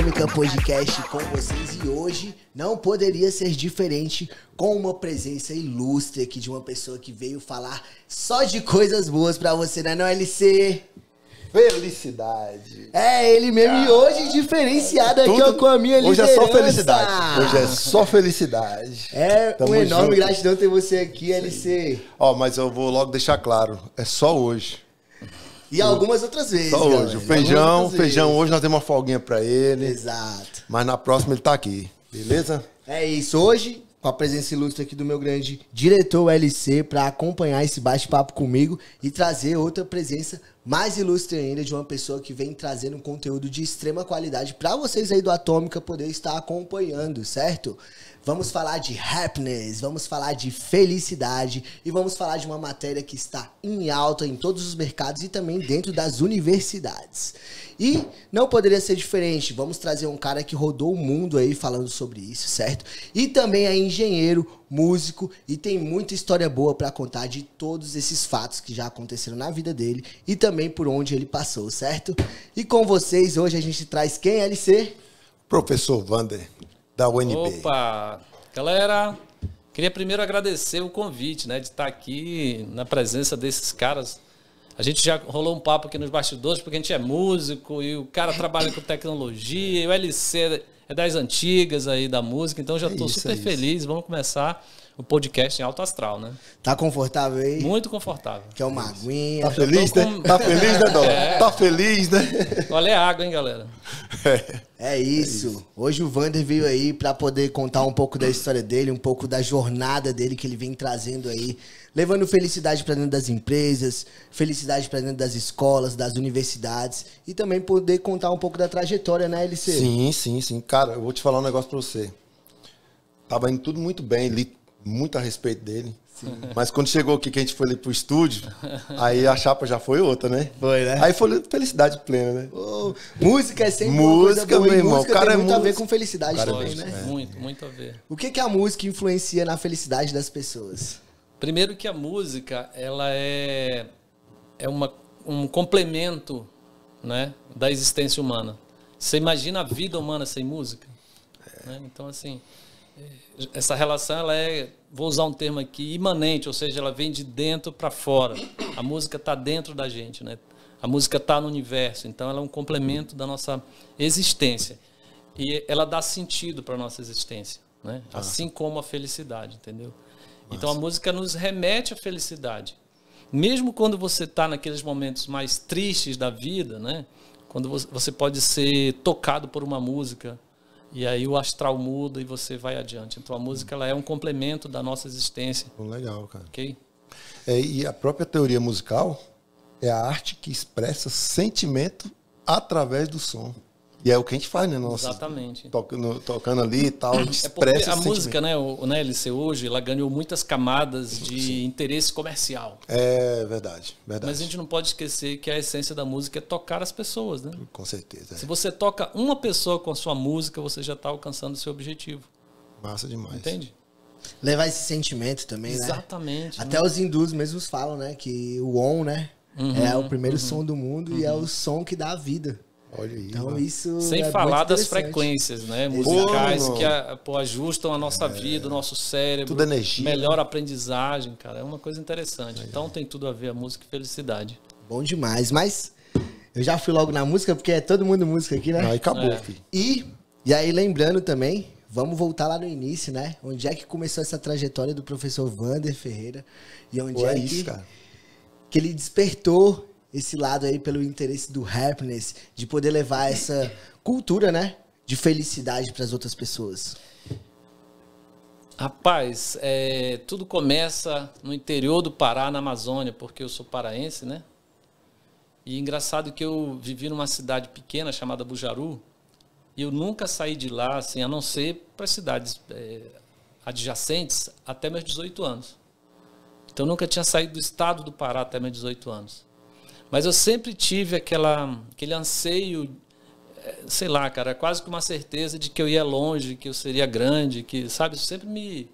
Atômica Podcast com vocês e hoje não poderia ser diferente com uma presença ilustre aqui de uma pessoa que veio falar só de coisas boas pra você, né, não, LC? Felicidade. É, ele mesmo, e hoje diferenciado aqui ó, com a minha hoje liderança. Hoje é só felicidade. Hoje é só felicidade. É, Tamo uma enorme junto. gratidão ter você aqui, LC. Ó, mas eu vou logo deixar claro, é só hoje. E algumas outras vezes, Só galera. hoje. O Algumas outras feijão vezes. hoje nós temos uma folguinha pra ele. Exato. Mas na próxima ele tá aqui, beleza? É isso, hoje, com a presença ilustre aqui do meu grande diretor LC, para acompanhar esse bate-papo comigo e trazer outra presença mais ilustre ainda de uma pessoa que vem trazendo um conteúdo de extrema qualidade para vocês aí do Atômica poder estar acompanhando, certo? Vamos falar de happiness, vamos falar de felicidade e vamos falar de uma matéria que está em alta em todos os mercados e também dentro das universidades. E não poderia ser diferente, vamos trazer um cara que rodou o mundo aí falando sobre isso, certo? E também é engenheiro, músico e tem muita história boa para contar de todos esses fatos que já aconteceram na vida dele e também por onde ele passou, certo? E com vocês, hoje a gente traz quem, LC? Professor Wander, da UNB. Opa! Galera, queria primeiro agradecer o convite, né, de estar aqui na presença desses caras. A gente já rolou um papo aqui nos bastidores, porque a gente é músico e o cara trabalha com tecnologia, e o LC é das antigas aí da música, então já estou super feliz. Vamos começar o podcast em alto astral, né? Tá confortável aí? Muito confortável. Que é uma aguinha. Tá feliz, né? Tá feliz, né, Dó? Tá feliz, né? Olha, é água, hein, galera? É isso. Hoje o Wander veio aí pra poder contar um pouco da história dele, um pouco da jornada dele que ele vem trazendo aí, levando felicidade pra dentro das empresas, felicidade pra dentro das escolas, das universidades e também poder contar um pouco da trajetória, né, LC? Sim. Cara, eu vou te falar um negócio pra você. Tava indo tudo muito bem, li muito a respeito dele. Sim. Mas quando chegou aqui, que a gente foi ali pro estúdio, aí a chapa já foi outra, né? Foi, né? Aí foi felicidade plena, né? Oh, música é sempre música, uma coisa boa. meu irmão. Música Cara, tem muito a ver música. com felicidade Cara, também, né? Muito a ver. O que a música influencia na felicidade das pessoas? Primeiro que a música, ela é um complemento, né, da existência humana. Você imagina a vida humana sem música? Né? Então, assim, essa relação, ela é, vou usar um termo aqui, imanente, ou seja, ela vem de dentro para fora. A música está dentro da gente, né? A música está no universo, então ela é um complemento da nossa existência. E ela dá sentido para a nossa existência, né? Assim como a felicidade, entendeu? Então a música nos remete à felicidade. Mesmo quando você está naqueles momentos mais tristes da vida, né? Quando você pode ser tocado por uma música, e aí o astral muda e você vai adiante. Então a música, ela é um complemento da nossa existência. Legal, cara. Ok? E a própria teoria musical é a arte que expressa sentimento através do som. E é o que a gente faz, né? Nossa, exatamente. Tocando ali e tal, a gente É porque expressa a esse música, sentimento. né, LC hoje, ela ganhou muitas camadas de interesse comercial. É verdade. Mas a gente não pode esquecer que a essência da música é tocar as pessoas, né? Com certeza. Se você toca uma pessoa com a sua música, você já está alcançando o seu objetivo. Massa demais. Entende? Levar esse sentimento também, né? Exatamente. Até os hindus mesmos falam, né? Que o Om, né? É o primeiro som do mundo e é o som que dá a vida. Olha aí. Então isso sem é falar muito das interessante. frequências, né, musicais Pô, que ajustam a nossa vida, o nosso cérebro. Tudo energia. Melhor aprendizagem, cara. É uma coisa interessante. Então tem tudo a ver a música e felicidade. Bom demais, mas eu já fui logo na música, porque é todo mundo música aqui, né? Aí acabou, filho. E aí lembrando também, vamos voltar lá no início, né? Onde é que começou essa trajetória do professor Wander Ferreira e onde é isso, cara. que ele despertou esse lado aí pelo interesse do happiness, de poder levar essa cultura, né, de felicidade para as outras pessoas. Rapaz, tudo começa no interior do Pará, na Amazônia, porque eu sou paraense, né? E engraçado que eu vivi numa cidade pequena chamada Bujaru, e eu nunca saí de lá, assim, a não ser para as cidades adjacentes, até meus 18 anos. Então eu nunca tinha saído do estado do Pará até meus 18 anos. Mas eu sempre tive aquele anseio, sei lá, cara, quase que uma certeza de que eu ia longe, que eu seria grande, que, sabe, isso sempre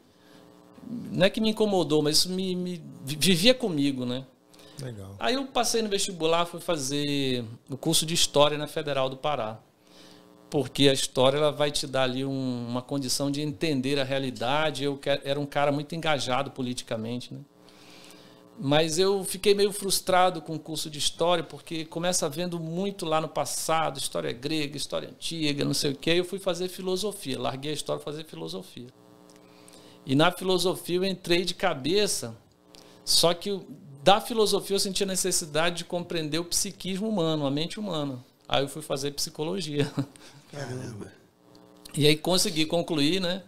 não é que me incomodou, mas isso vivia comigo, né? Legal. Aí eu passei no vestibular, fui fazer o curso de História na Federal do Pará. porque a história ela vai te dar ali uma condição de entender a realidade. Eu era um cara muito engajado politicamente, né? Mas eu fiquei meio frustrado com o curso de História, porque começa vendo muito lá no passado, história grega, história antiga, não sei o quê. Eu fui fazer filosofia, larguei a História para fazer filosofia. E na filosofia eu entrei de cabeça, só que da filosofia eu senti a necessidade de compreender o psiquismo humano, a mente humana. Aí eu fui fazer psicologia. Caramba. E aí consegui concluir, né?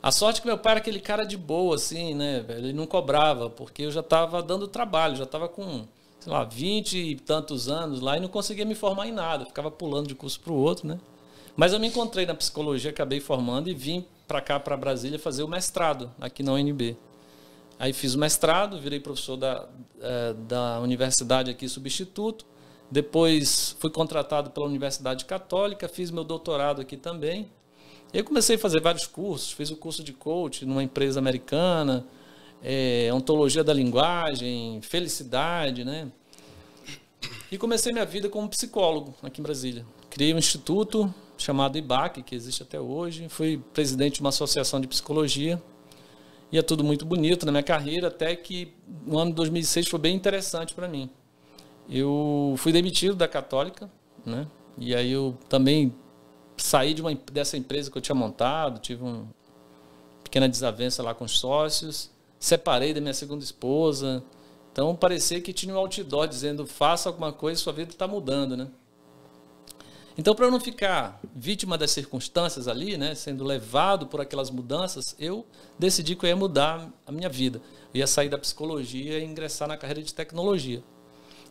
A sorte que meu pai era aquele cara de boa, assim, né? Ele não cobrava, porque eu já estava dando trabalho, já estava com, sei lá, 20 e tantos anos lá e não conseguia me formar em nada. Ficava pulando de curso para o outro, né? Mas eu me encontrei na psicologia, acabei formando e vim para cá, para Brasília, fazer o mestrado aqui na UNB. Aí fiz o mestrado, virei professor da universidade aqui, substituto. Depois fui contratado pela Universidade Católica, fiz meu doutorado aqui também. E aí comecei a fazer vários cursos, fiz o curso de coach numa empresa americana, ontologia da linguagem, felicidade, né? E comecei minha vida como psicólogo aqui em Brasília. Criei um instituto chamado IBAC, que existe até hoje. Fui presidente de uma associação de psicologia. Ia tudo muito bonito na minha carreira, até que no ano de 2006 foi bem interessante para mim. Eu fui demitido da Católica, né? E aí eu também saí dessa empresa que eu tinha montado, tive uma pequena desavença lá com os sócios, separei da minha segunda esposa. Então parecia que tinha um outdoor dizendo: faça alguma coisa, sua vida está mudando, né? Então, para eu não ficar vítima das circunstâncias ali, né, sendo levado por aquelas mudanças, eu decidi que eu ia mudar a minha vida. Eu ia sair da psicologia e ingressar na carreira de tecnologia.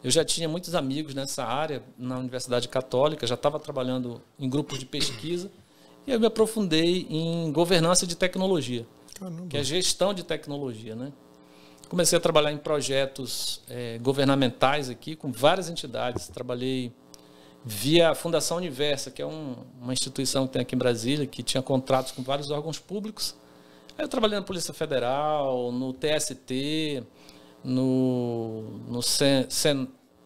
Eu já tinha muitos amigos nessa área, na Universidade Católica, já estava trabalhando em grupos de pesquisa, e eu me aprofundei em governança de tecnologia, que é gestão de tecnologia, né? Comecei a trabalhar em projetos governamentais aqui, com várias entidades. Trabalhei via a Fundação Universa, que é uma instituição que tem aqui em Brasília, que tinha contratos com vários órgãos públicos. Aí eu trabalhei na Polícia Federal, no TST, no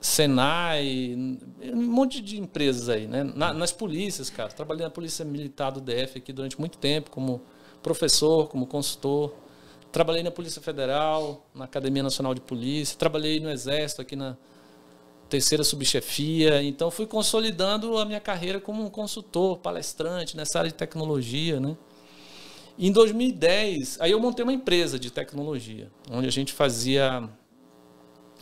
Senai, um monte de empresas aí, né? Nas polícias, cara. Trabalhei na Polícia Militar do DF aqui durante muito tempo, como professor, como consultor. Trabalhei na Polícia Federal, na Academia Nacional de Polícia. Trabalhei no Exército, aqui na 3ª subchefia. Então fui consolidando a minha carreira como um consultor, palestrante nessa área de tecnologia, né? Em 2010, aí eu montei uma empresa de tecnologia, onde a gente fazia,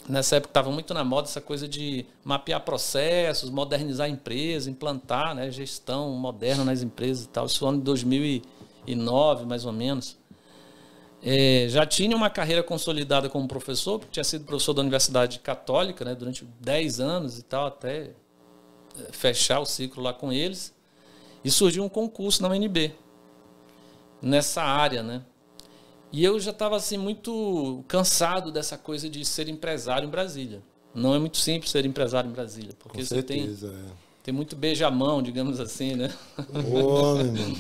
nessa época estava muito na moda essa coisa de mapear processos, modernizar a empresa, implantar, né, gestão moderna nas empresas e tal. Isso foi no ano de 2009, mais ou menos. Já tinha uma carreira consolidada como professor, porque tinha sido professor da Universidade Católica, né, durante 10 anos e tal, até fechar o ciclo lá com eles. E surgiu um concurso na UNB, nessa área, né? E eu já estava assim, muito cansado dessa coisa de ser empresário em Brasília. Não é muito simples ser empresário em Brasília, porque com você certeza, tem muito beijamão, digamos assim, né? Ô, meu irmão.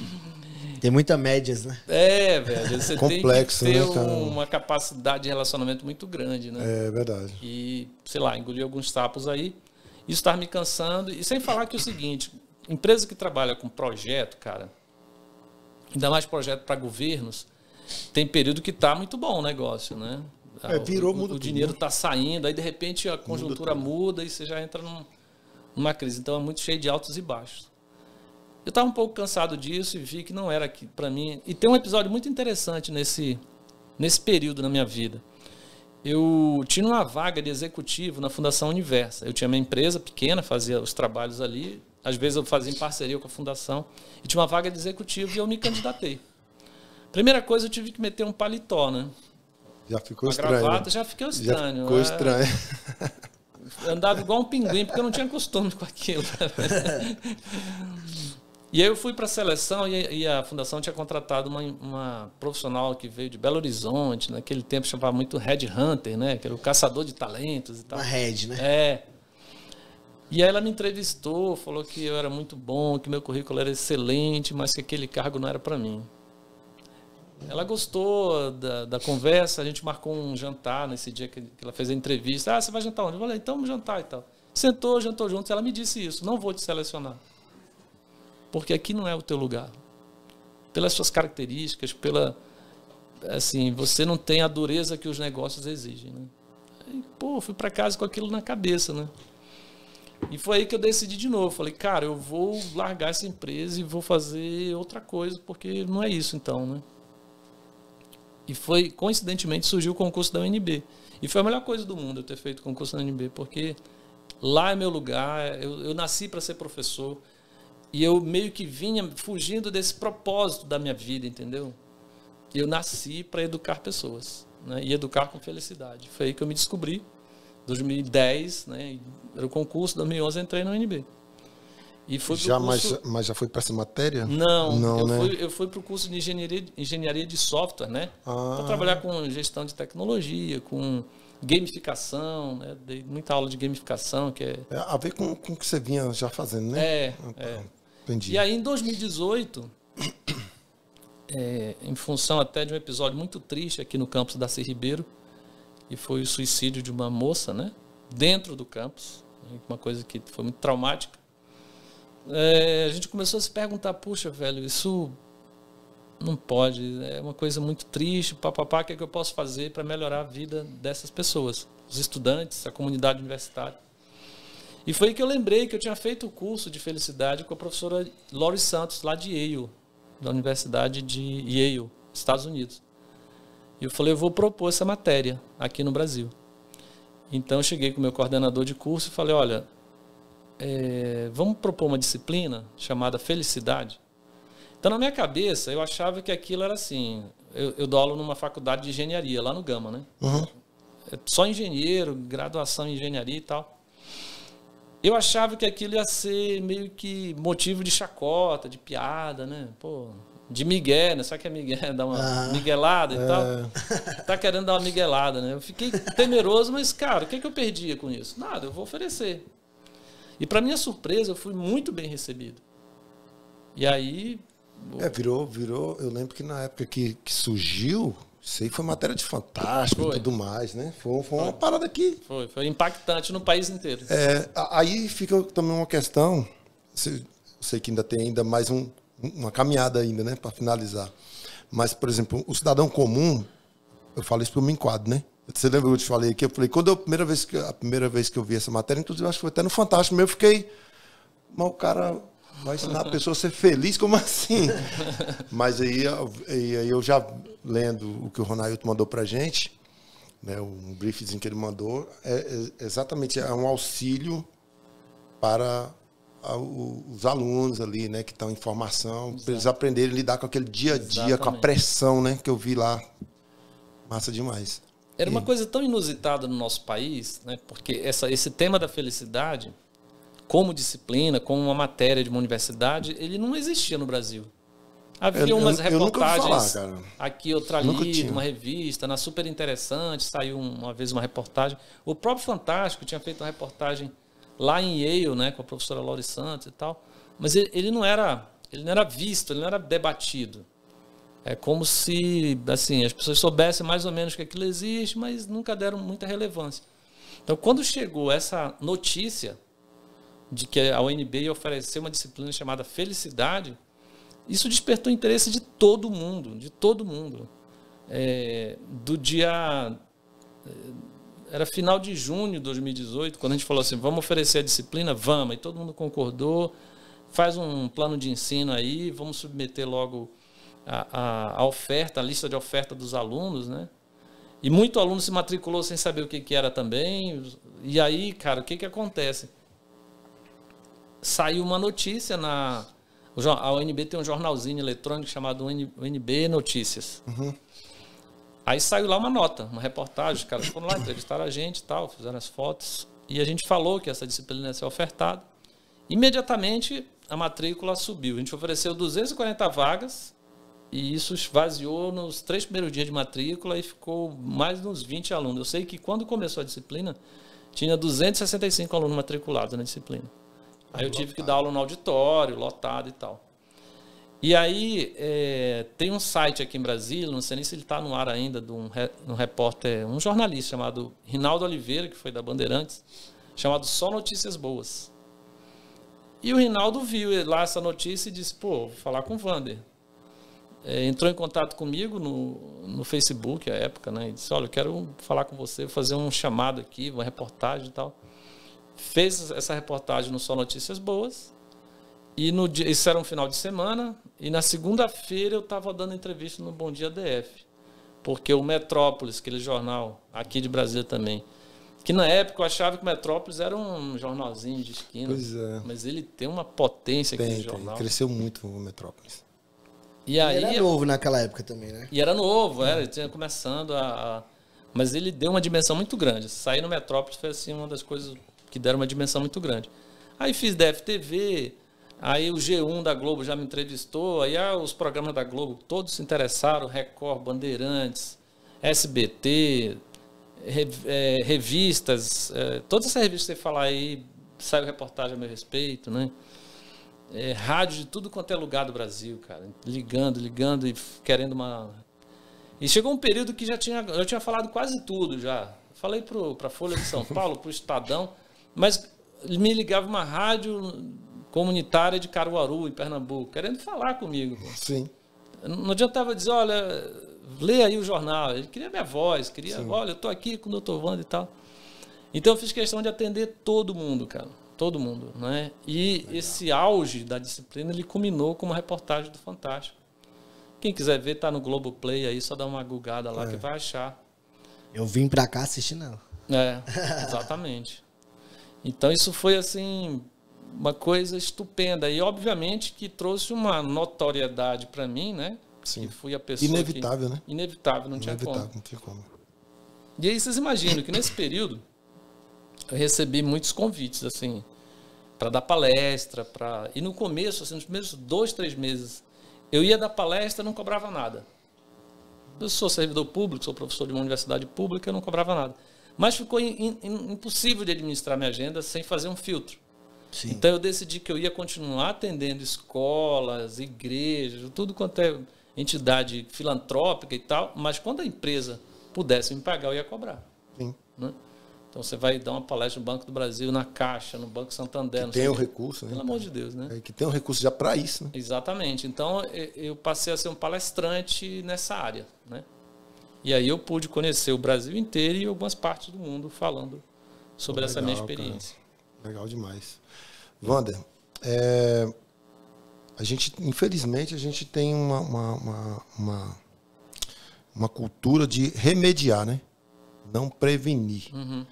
Tem muita médias, né? Velho, você complexo, tem que ter, né, cara? uma capacidade de relacionamento muito grande, né? É verdade. E, sei lá, engoli alguns sapos aí. Isso estava me cansando. E sem falar que é o seguinte, empresa que trabalha com projeto, cara, ainda mais projeto para governos, tem período que tá muito bom o negócio, né? Muda o dinheiro tudo, né? tá saindo, aí de repente a conjuntura muda e você já entra numa crise. Então é muito cheio de altos e baixos. Eu estava um pouco cansado disso e vi que não era para mim. E tem um episódio muito interessante nesse período na minha vida. Eu tinha uma vaga de executivo na Fundação Universa. Eu tinha minha empresa pequena, fazia os trabalhos ali. Às vezes eu fazia em parceria com a fundação. E tinha uma vaga de executivo e eu me candidatei. Primeira coisa, eu tive que meter um paletó, né? Já ficou uma estranho. Gravata, já ficou estranho. Já ficou estranho. Eu andava igual um pinguim, porque eu não tinha costume com aquilo. E aí eu fui para a seleção e a fundação tinha contratado uma profissional que veio de Belo Horizonte, naquele tempo chamava muito Red Hunter, né? Que era o caçador de talentos e tal. Uma Red, né? E aí ela me entrevistou, falou que eu era muito bom, que meu currículo era excelente, mas que aquele cargo não era para mim. Ela gostou da conversa, a gente marcou um jantar nesse dia que ela fez a entrevista. Ah, você vai jantar onde? Eu falei, então vamos jantar e tal. Jantou juntos, ela me disse isso, não vou te selecionar. porque aqui não é o teu lugar. Pelas suas características, assim, você não tem a dureza que os negócios exigem, né? Aí, fui para casa com aquilo na cabeça, né? E foi aí que eu decidi de novo. Falei, cara, eu vou largar essa empresa e vou fazer outra coisa, porque não é isso então, né? E foi, coincidentemente, surgiu o concurso da UNB. E foi a melhor coisa do mundo eu ter feito o concurso da UNB, porque lá é meu lugar, eu nasci para ser professor, e eu meio que vinha fugindo desse propósito da minha vida, entendeu? Eu nasci para educar pessoas, né? E educar com felicidade. Foi aí que eu me descobri. 2010, né? Era o concurso, 2011 entrei na UNB. E foi já, curso... mas já foi para essa matéria? Não, né? eu fui para o curso de engenharia de software, né? Para trabalhar com gestão de tecnologia, com gamificação, né? Dei muita aula de gamificação, que é a ver com o que você vinha já fazendo, né? Entendi. E aí, em 2018, em função até de um episódio muito triste aqui no campus Darcy Ribeiro, e foi o suicídio de uma moça, né? Dentro do campus, uma coisa que foi muito traumática. A gente começou a se perguntar, puxa, velho, isso não pode, é uma coisa muito triste, papapá, o que é que eu posso fazer para melhorar a vida dessas pessoas, os estudantes, a comunidade universitária. E foi aí que eu lembrei que eu tinha feito o curso de felicidade com a professora Lori Santos, lá de Yale, da Universidade de Yale, Estados Unidos. E eu falei, eu vou propor essa matéria aqui no Brasil. Então eu cheguei com o meu coordenador de curso e falei, olha, vamos propor uma disciplina chamada felicidade. Então na minha cabeça eu achava que aquilo era assim, eu dou aula numa faculdade de engenharia lá no Gama, né? Uhum. Só engenheiro, graduação em engenharia e tal. Eu achava que aquilo ia ser meio que motivo de chacota, de piada, né? De migué, né? Sabe que é migué? Dar uma miguelada e tal. Tá querendo dar uma miguelada, né? Eu fiquei temeroso, mas, cara, o que eu perdia com isso? Nada, eu vou oferecer. E, para minha surpresa, eu fui muito bem recebido. E aí... Virou. Eu lembro que na época que surgiu, isso aí foi matéria de Fantástico e tudo mais, né? Foi uma parada aqui. Foi impactante no país inteiro. Aí fica também uma questão, eu sei que ainda tem mais uma caminhada ainda, né, para finalizar. Mas, por exemplo, o cidadão comum, eu falo isso para eu me enquadro, né? Você lembra que eu te falei aqui? Eu falei, a primeira vez que eu vi essa matéria, inclusive acho que foi até no Fantástico, eu fiquei, mas o cara vai ensinar a pessoa a ser feliz, como assim? Mas aí eu já lendo o que o Ronailton mandou pra gente, né, um briefzinho que ele mandou, exatamente um auxílio para os alunos ali, né, que estão em formação, para eles aprenderem a lidar com aquele dia a dia, com a pressão, né, que eu vi lá. Massa demais. Era uma coisa tão inusitada no nosso país, né, porque esse tema da felicidade, como disciplina, como uma matéria de uma universidade, ele não existia no Brasil. Havia umas reportagens aqui, outra ali, numa revista, na Super Interessante, saiu uma vez uma reportagem. O próprio Fantástico tinha feito uma reportagem lá em Yale, né, com a professora Lori Santos e tal, mas ele não era visto, ele não era debatido. É como se, assim, as pessoas soubessem mais ou menos que aquilo existe, mas nunca deram muita relevância. Então, quando chegou essa notícia de que a UNB ia oferecer uma disciplina chamada Felicidade, isso despertou o interesse de todo mundo, do dia... Era final de junho de 2018, quando a gente falou assim, vamos oferecer a disciplina, vamos. E todo mundo concordou, faz um plano de ensino aí, vamos submeter logo a oferta, a lista de oferta dos alunos, né? E muito aluno se matriculou sem saber o que era também. E aí, cara, o que acontece? Saiu uma notícia a UNB tem um jornalzinho eletrônico chamado UNB Notícias. Uhum. Aí saiu lá uma nota, uma reportagem, os caras foram lá, entrevistaram a gente e tal, fizeram as fotos, e a gente falou que essa disciplina ia ser ofertada. Imediatamente, a matrícula subiu. A gente ofereceu 240 vagas, e isso esvaziou nos 3 primeiros dias de matrícula e ficou mais de uns 20 alunos. Eu sei que quando começou a disciplina, tinha 265 alunos matriculados na disciplina. Aí eu tive que dar aula no auditório, lotado e tal. E aí, tem um site aqui em Brasília, não sei nem se ele está no ar ainda, de um repórter, um jornalista chamado Rinaldo Oliveira, que foi da Bandeirantes, chamado Só Notícias Boas. E o Rinaldo viu lá essa notícia e disse, pô, vou falar com o Vander. Entrou em contato comigo no Facebook, à época, né? E disse, olha, eu quero falar com você, fazer um chamado aqui, uma reportagem e tal. Fez essa reportagem no Só Notícias Boas. E no dia, isso era um final de semana. E na segunda-feira eu estava dando entrevista no Bom Dia DF. Porque o Metrópolis, aquele jornal aqui de Brasília também, que na época eu achava que o Metrópolis era um jornalzinho de esquina. Pois é. Mas ele tem uma potência aquele jornal. Cresceu muito o Metrópolis. E aí, era novo naquela época também, né? E era novo, ele tinha começando mas ele deu uma dimensão muito grande. Sair no Metrópolis foi assim, uma das coisas que deram uma dimensão muito grande. Aí fiz DFTV, aí o G1 da Globo já me entrevistou, aí os programas da Globo todos se interessaram, Record, Bandeirantes, SBT, revistas, todas essas revistas que você falar aí, saiu reportagem a meu respeito, né? Rádio de tudo quanto é lugar do Brasil, cara, ligando e querendo uma... E chegou um período que eu tinha falado quase tudo já. Falei para a Folha de São Paulo, para o Estadão, mas me ligava uma rádio comunitária de Caruaru, em Pernambuco, querendo falar comigo. Pô. Sim. Não adiantava dizer, olha, lê aí o jornal. Ele queria minha voz, queria, olha, eu estou aqui com o Dr. Wander e tal. Então eu fiz questão de atender todo mundo, cara. Todo mundo, né? E legal. Esse auge da disciplina, ele culminou com uma reportagem do Fantástico. Quem quiser ver, tá no Globoplay aí, só dá uma gulgada lá que vai achar. Eu vim pra cá assistir, não. Exatamente. Então isso foi, assim, uma coisa estupenda. E, obviamente, que trouxe uma notoriedade para mim, né? Sim. Que fui a pessoa inevitável, né? Inevitável, não tinha como. E aí vocês imaginam que nesse período eu recebi muitos convites, assim, para dar palestra, e no começo, assim, nos primeiros 2, 3 meses, eu ia dar palestra e não cobrava nada. Eu sou servidor público, sou professor de uma universidade pública, eu não cobrava nada. Mas ficou impossível de administrar minha agenda sem fazer um filtro. Sim. Então eu decidi que eu ia continuar atendendo escolas, igrejas, tudo quanto é entidade filantrópica e tal, mas quando a empresa pudesse me pagar, eu ia cobrar. Sim. Né? Então você vai dar uma palestra no Banco do Brasil, na Caixa, no Banco Santander. Que tem o recurso, né? Pelo amor de Deus, né? Que tem um recurso já para isso, né? Exatamente. Então eu passei a ser um palestrante nessa área, né? E aí eu pude conhecer o Brasil inteiro e algumas partes do mundo falando sobre essa minha experiência. Cara. Legal demais. Wander, infelizmente, a gente tem uma cultura de remediar, né? Não prevenir. Uhum.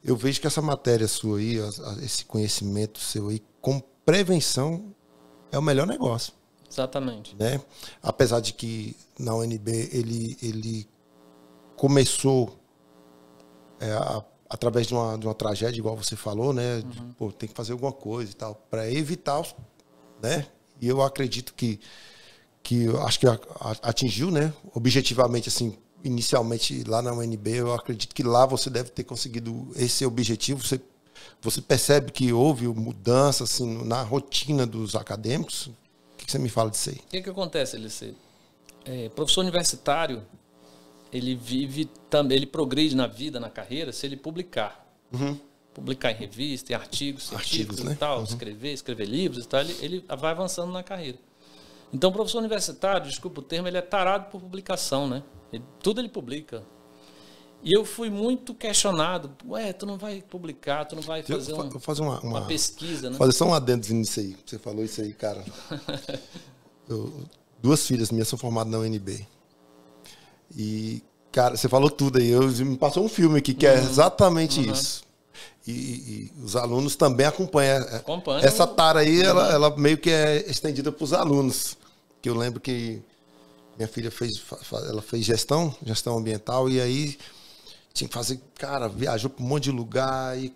Eu vejo que essa matéria sua aí, esse conhecimento seu aí, com prevenção, é o melhor negócio. Exatamente. Né? Apesar de que na UNB ele começou através de uma tragédia, igual você falou, né? Uhum. Pô, tem que fazer alguma coisa e tal, para evitar, né? E eu acredito que acho que atingiu, né? Objetivamente, assim, inicialmente lá na UNB, eu acredito que lá você deve ter conseguido esse objetivo. Você percebe que houve mudança assim, na rotina dos acadêmicos? O que você me fala disso aí? O que acontece, LC? Professor universitário, ele progride na vida, na carreira, se ele publicar. Uhum. Publicar em revista, em artigos científicos, né? E tal, uhum. escrever livros e tal, ele vai avançando na carreira. Então, o professor universitário, desculpa o termo, ele é tarado por publicação, né? Tudo ele publica. E eu fui muito questionado. Tu não vai publicar, tu não vai fazer uma pesquisa, né? Fazer só um adendo nisso aí. Você falou isso aí, cara. 2 filhas minhas são formadas na UNB. E, cara, você falou tudo aí. Me passou um filme aqui que é exatamente isso. E os alunos também acompanham. Essa tara aí, ela meio que é estendida para os alunos. Que eu lembro que minha filha ela fez gestão ambiental, e aí tinha que fazer, cara, viajou para um monte de lugar, e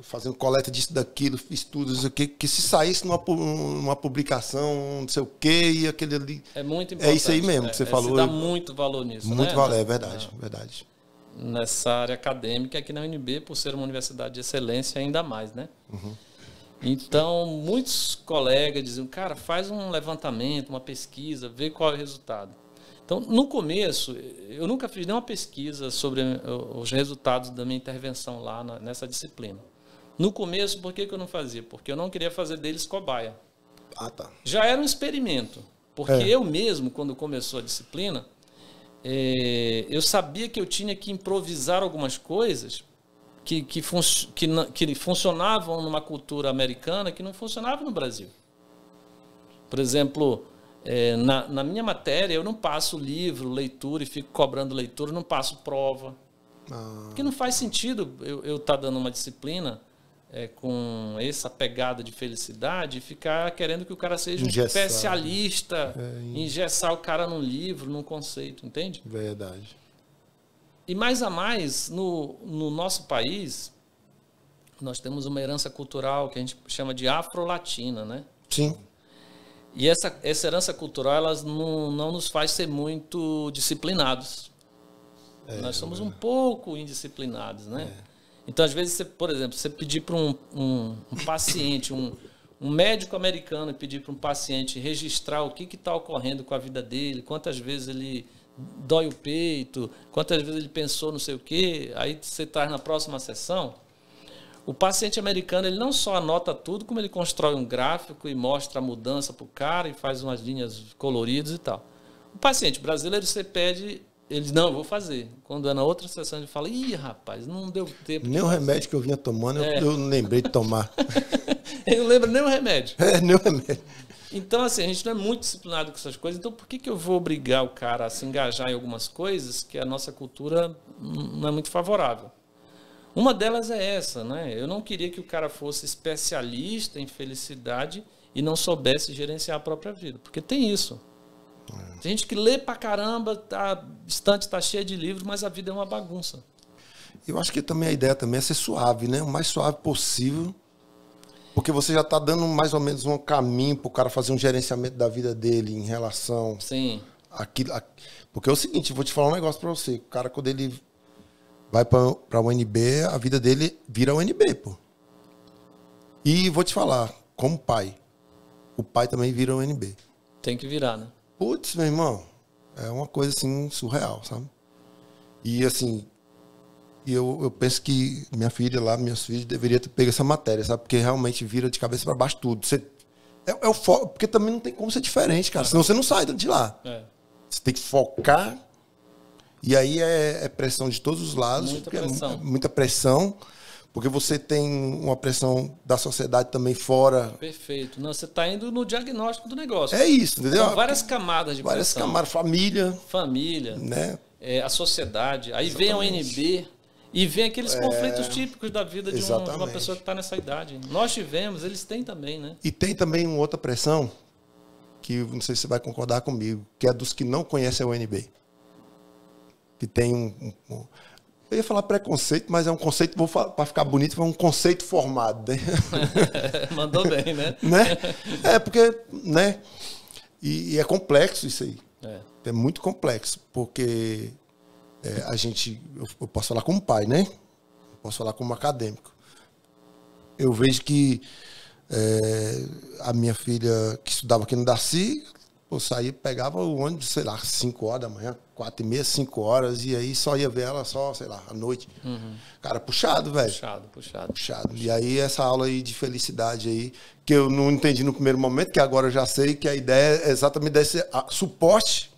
fazendo coleta disso, daquilo, estudos, não sei o quê, que se saísse numa publicação, não sei o quê, e aquele ali... É muito importante. É isso aí mesmo que você falou. Você dá muito valor nisso, muito né? valor, é verdade, verdade. Nessa área acadêmica, aqui na UNB, por ser uma universidade de excelência, ainda mais, né? Uhum. Então, muitos colegas diziam, cara, faz um levantamento, uma pesquisa, vê qual é o resultado. Então, no começo, eu nunca fiz nenhuma pesquisa sobre os resultados da minha intervenção lá nessa disciplina. No começo, por que eu não fazia? Porque eu não queria fazer deles cobaia. Ah, tá. Já era um experimento. Porque eu mesmo, quando começou a disciplina, eu sabia que eu tinha que improvisar algumas coisas que funcionavam numa cultura americana que não funcionavam no Brasil. Por exemplo, na minha matéria, eu não passo livro, leitura e fico cobrando leitura, não passo prova. Porque não faz sentido eu estar dando uma disciplina com essa pegada de felicidade e ficar querendo que o cara seja um especialista, engessar o cara num livro, num conceito, entende? Verdade. E mais a mais, no nosso país, nós temos uma herança cultural que a gente chama de afro-latina, né? Sim. E essa herança cultural, ela não nos faz ser muito disciplinados. Nós somos um pouco indisciplinados, né? Então, às vezes, por exemplo, você pedir para um paciente, um médico americano pedir para um paciente registrar o que está ocorrendo com a vida dele, quantas vezes ele dói o peito, quantas vezes ele pensou não sei o quê, aí você traz na próxima sessão. O paciente americano, ele não só anota tudo, como ele constrói um gráfico e mostra a mudança para o cara e faz umas linhas coloridas e tal. O paciente brasileiro, você pede, ele diz, não, eu vou fazer. Quando é na outra sessão, ele fala, ih, rapaz, não deu tempo. Nem o remédio que eu vinha tomando, eu não lembrei de tomar. Ele não lembra nem o remédio. Nem o remédio. Então, assim, a gente não é muito disciplinado com essas coisas. Então, por que eu vou obrigar o cara a se engajar em algumas coisas que a nossa cultura não é muito favorável? Uma delas é essa, né? Eu não queria que o cara fosse especialista em felicidade e não soubesse gerenciar a própria vida. Porque tem isso. Tem gente que lê pra caramba, a estante está cheia de livros, mas a vida é uma bagunça. Eu acho que também a ideia também é ser suave, né? O mais suave possível. Porque você já está dando mais ou menos um caminho para o cara fazer um gerenciamento da vida dele em relação àquilo. Porque é o seguinte, vou te falar um negócio para você. O cara, quando ele vai para a UNB, a vida dele vira UNB, pô. E vou te falar, como pai, o pai também vira UNB. Tem que virar, né? Putz, meu irmão, é uma coisa assim surreal, sabe? E assim, eu penso que minhas filhas deveriam ter pego essa matéria, sabe? Porque realmente vira de cabeça para baixo tudo. É o foco, porque também não tem como ser diferente, cara. Senão você não sai de lá. Você tem que focar. E aí é pressão de todos os lados. Muita pressão. Muita pressão. Porque você tem uma pressão da sociedade também fora. Perfeito. Não, você está indo no diagnóstico do negócio. É isso, entendeu? São várias camadas de várias pressão. Várias camadas. Família. Né? A sociedade. Aí vem a UNB. E vem aqueles conflitos típicos da vida de uma pessoa que está nessa idade. Nós tivemos, eles têm também, né? E tem também uma outra pressão, que não sei se você vai concordar comigo, que é dos que não conhecem a UNB. Que tem eu ia falar preconceito, mas é um conceito, para ficar bonito, é um conceito formado, né? Mandou bem, né? Porque, né? E é complexo isso aí. É muito complexo, porque eu posso falar como pai, né? Posso falar como acadêmico. Eu vejo que a minha filha, que estudava aqui no Darcy, eu saía, pegava o ônibus, sei lá, 5 horas da manhã, 4h30, 5 horas, e aí só ia ver ela só, sei lá, à noite. Cara, puxado, velho. Puxado. E aí essa aula aí de felicidade aí, que eu não entendi no primeiro momento, que agora eu já sei que a ideia é exatamente desse suporte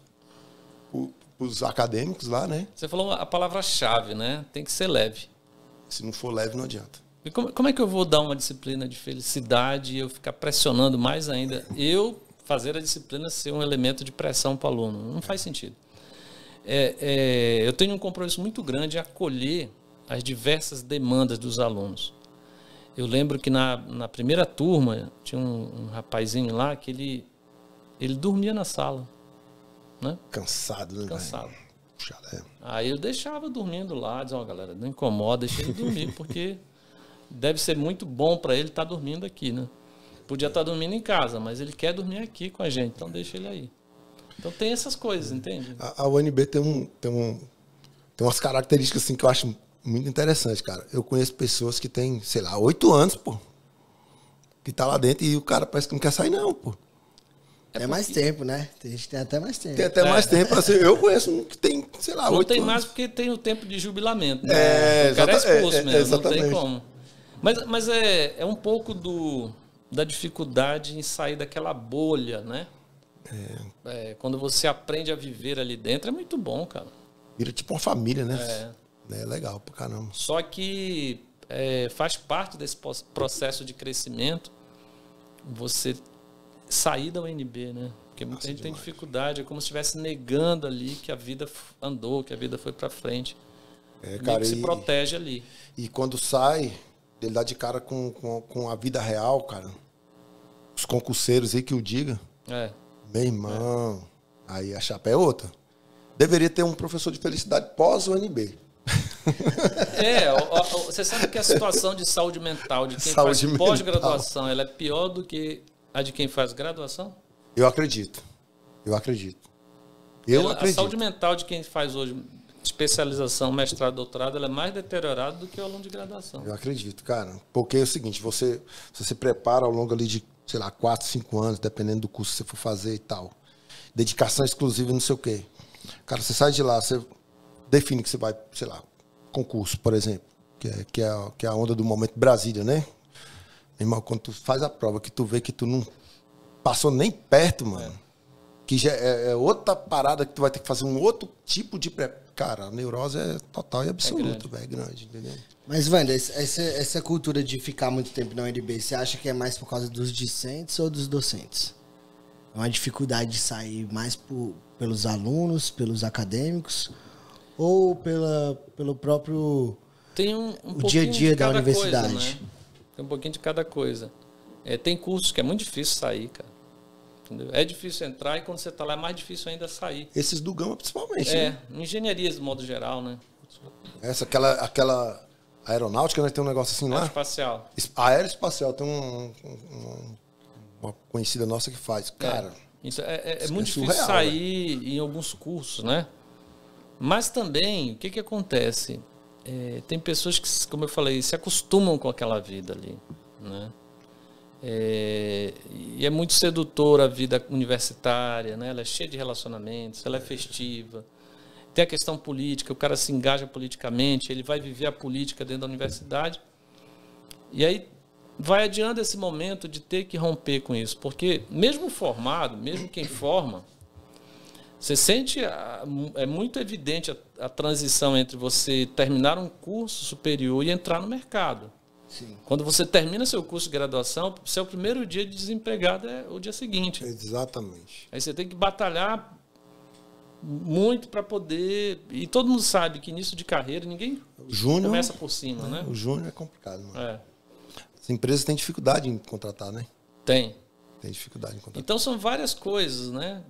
os acadêmicos lá, né? Você falou a palavra-chave, né? Tem que ser leve. Se não for leve, não adianta. E como é que eu vou dar uma disciplina de felicidade e eu ficar pressionando mais ainda? Eu fazer a disciplina ser um elemento de pressão para o aluno. Não faz sentido. Eu tenho um compromisso muito grande em acolher as diversas demandas dos alunos. Eu lembro que na primeira turma tinha um rapazinho lá que ele dormia na sala. Né? Cansado, né? Cansado. Puxado, Aí eu deixava dormindo lá, dizia, galera, não incomoda, deixa ele dormir, porque deve ser muito bom para ele estar dormindo aqui, né? Podia estar dormindo em casa, mas ele quer dormir aqui com a gente, então deixa ele aí. Então tem essas coisas, entende? A UNB tem umas características assim que eu acho muito interessante, cara. Eu conheço pessoas que têm, sei lá, 8 anos, pô, que tá lá dentro e o cara parece que não quer sair não, pô. É mais tempo, né? A gente tem até mais tempo. Tem até mais tempo. Assim, eu conheço um que tem, sei lá, 8 anos. Não tem mais porque tem o tempo de jubilamento. Né? O cara é expulso mesmo, não tem como. Mas é um pouco da dificuldade em sair daquela bolha, né? Quando você aprende a viver ali dentro, é muito bom, cara. Vira tipo uma família, né? É legal pra caramba. Só que faz parte desse processo de crescimento você sair da UNB, né? Porque muita gente tem dificuldade, é como se estivesse negando ali que a vida andou, que a vida foi pra frente. Cara, se protege ali. E quando sai, ele dá de cara com a vida real, cara. Os concurseiros aí que o diga. Meu irmão, aí a chapa é outra. Deveria ter um professor de felicidade pós-UNB. Você sabe que a situação de saúde mental de quem Saúde faz pós-graduação, ela é pior do que a de quem faz graduação? Eu acredito. A saúde mental de quem faz hoje especialização, mestrado, doutorado, ela é mais deteriorada do que o aluno de graduação. Eu acredito, cara. Porque é o seguinte, você se prepara ao longo ali de, sei lá, 4, 5 anos, dependendo do curso que você for fazer e tal. Dedicação exclusiva, não sei o quê. Cara, você sai de lá, você define que você vai, sei lá, concurso, por exemplo, que é a onda do momento Brasília, né? Meu irmão, quando tu faz a prova, que tu vê que tu não passou nem perto, mano, que já é outra parada que tu vai ter que fazer um outro tipo de Cara, a neurose é total e absoluta, velho, grande, entendeu? Mas, Wander, essa cultura de ficar muito tempo na UNB, você acha que é mais por causa dos discentes ou dos docentes? É uma dificuldade de sair mais pelos alunos, pelos acadêmicos, ou pelo próprio tem o dia a dia da universidade? Coisa, né? Tem um pouquinho de cada coisa. Tem cursos que é muito difícil sair, cara. Entendeu? É difícil entrar e quando você está lá é mais difícil ainda sair. Esses do Gama, principalmente. Né? Engenharias, de modo geral, né? Aquela aeronáutica, né? Tem um negócio assim lá. Aeroespacial. Aeroespacial, tem uma conhecida nossa que faz. Cara, então, é muito difícil sair em alguns cursos, né? Mas também, o que acontece? Tem pessoas que, como eu falei, se acostumam com aquela vida ali, né? E é muito sedutora a vida universitária, né? Ela é cheia de relacionamentos, ela é festiva. Tem a questão política, o cara se engaja politicamente, ele vai viver a política dentro da universidade. E aí vai adiando esse momento de ter que romper com isso. Porque mesmo formado, mesmo quem forma, você sente, é muito evidente a transição entre você terminar um curso superior e entrar no mercado. Sim. Quando você termina seu curso de graduação, seu primeiro dia de desempregado é o dia seguinte. Exatamente. Aí você tem que batalhar muito para poder... E todo mundo sabe que início de carreira ninguém começa por cima, né? O júnior é complicado, mano. As empresas têm dificuldade em contratar, né? Tem dificuldade em contratar. Então são várias coisas, né?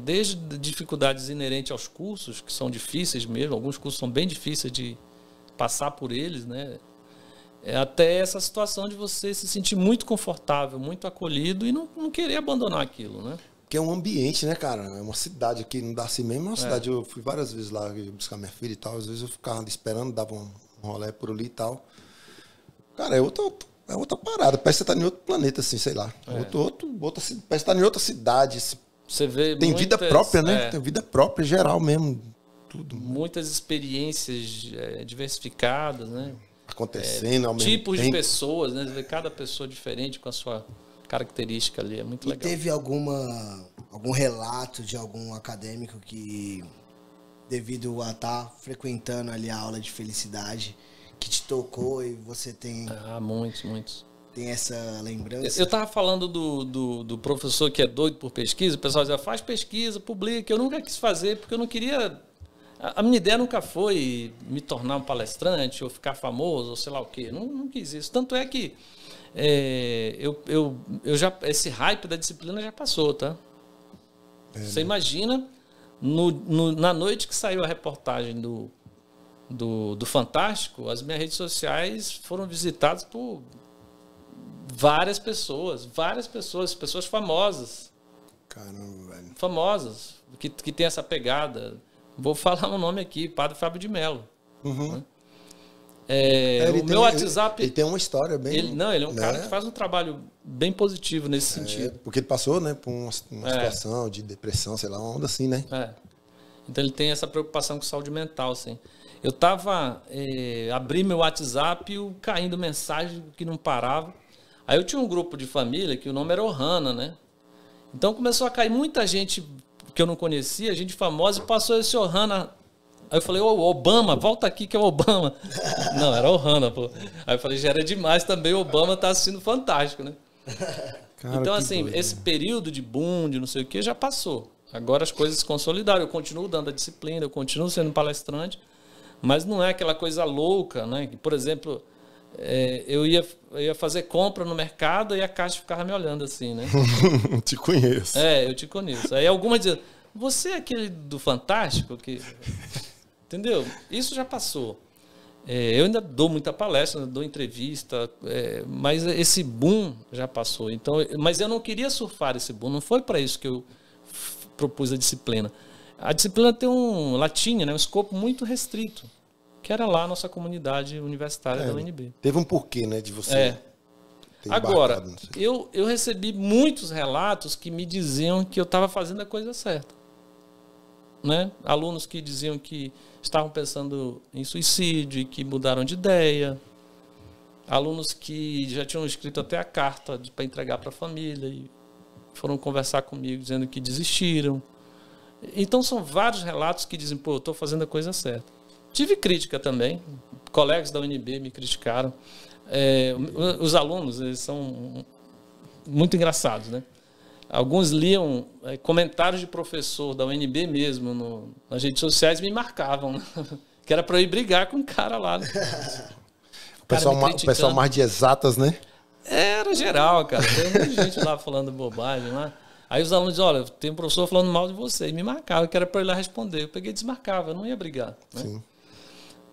Desde dificuldades inerentes aos cursos, que são difíceis mesmo, alguns cursos são bem difíceis de passar por eles, né? Até essa situação de você se sentir muito confortável, muito acolhido e não querer abandonar aquilo, né? Porque é um ambiente, né, cara? É uma cidade aqui, não dá assim mesmo, é uma cidade. Eu fui várias vezes lá buscar minha filha e tal, às vezes eu ficava esperando, dava um rolê por ali e tal. Cara, é outra parada, parece que você tá em outro planeta, assim, sei lá. Parece que você tá em outra cidade. Você vê tem vida própria, né? Tem vida própria, geral mesmo. Tudo. Muitas experiências diversificadas, né? Acontecendo ao mesmo tempo. Tipos de pessoas, né? Você vê cada pessoa diferente com a sua característica ali, é muito legal. E teve algum relato de algum acadêmico que, devido a estar frequentando ali a aula de felicidade, que te tocou e você tem... Muitos. Tem essa lembrança? Eu estava falando do professor que é doido por pesquisa, o pessoal dizia, faz pesquisa, publica. Eu nunca quis fazer, porque eu não queria... A minha ideia nunca foi me tornar um palestrante ou ficar famoso ou sei lá o quê. Não quis isso. Tanto é que esse hype da disciplina já passou, tá? Você imagina, na noite que saiu a reportagem do Fantástico, as minhas redes sociais foram visitadas por várias pessoas famosas. Caramba, velho. Famosas, que tem essa pegada. Vou falar um nome aqui, Padre Fábio de Mello. Uhum. O meu WhatsApp... Ele tem uma história bem... Ele é um cara que faz um trabalho bem positivo nesse sentido. Porque ele passou, né, por uma situação de depressão, sei lá, uma onda assim, né? Então ele tem essa preocupação com saúde mental, assim. Eu tava, abri meu WhatsApp e caindo mensagem que não parava. Aí eu tinha um grupo de família que o nome era Ohana, né? Então começou a cair muita gente que eu não conhecia, gente famosa, e passou esse Ohana. Aí eu falei, ô, Obama, volta aqui que é o Obama. Não, era Ohana, pô. Aí eu falei, já era demais também, o Obama tá assistindo Fantástico, né? Cara, então, assim, doido, esse período de boom, de não sei o que, já passou. Agora as coisas se consolidaram. Eu continuo dando a disciplina, eu continuo sendo palestrante, mas não é aquela coisa louca, né? Que, por exemplo, eu ia fazer compra no mercado e a caixa ficava me olhando assim, né? Te conheço. Eu te conheço. Aí algumas dizem, você é aquele do Fantástico? Que... Entendeu? Isso já passou. Eu ainda dou muita palestra, dou entrevista, mas esse boom já passou. Então, mas eu não queria surfar esse boom, não foi para isso que eu propus a disciplina. A disciplina ela tinha, né, um escopo muito restrito, que era lá a nossa comunidade universitária da UNB. Teve um porquê, né, de você ter Agora, eu recebi muitos relatos que me diziam que eu estava fazendo a coisa certa. Né? Alunos que diziam que estavam pensando em suicídio e que mudaram de ideia. Alunos que já tinham escrito até a carta para entregar para a família e foram conversar comigo dizendo que desistiram. Então são vários relatos que dizem, pô, eu estou fazendo a coisa certa. Tive crítica também. Colegas da UNB me criticaram. Os alunos, eles são muito engraçados, né? Alguns liam comentários de professor da UNB mesmo nas redes sociais e me marcavam, né? Que era para eu ir brigar com o cara lá. Né? O pessoal mais de exatas, né? Era geral, cara. Tem muita gente lá falando bobagem lá. Aí os alunos diziam, olha, tem um professor falando mal de você. E me marcava, que era para eu ir lá responder. Eu peguei e desmarcava, eu não ia brigar. Né? Sim.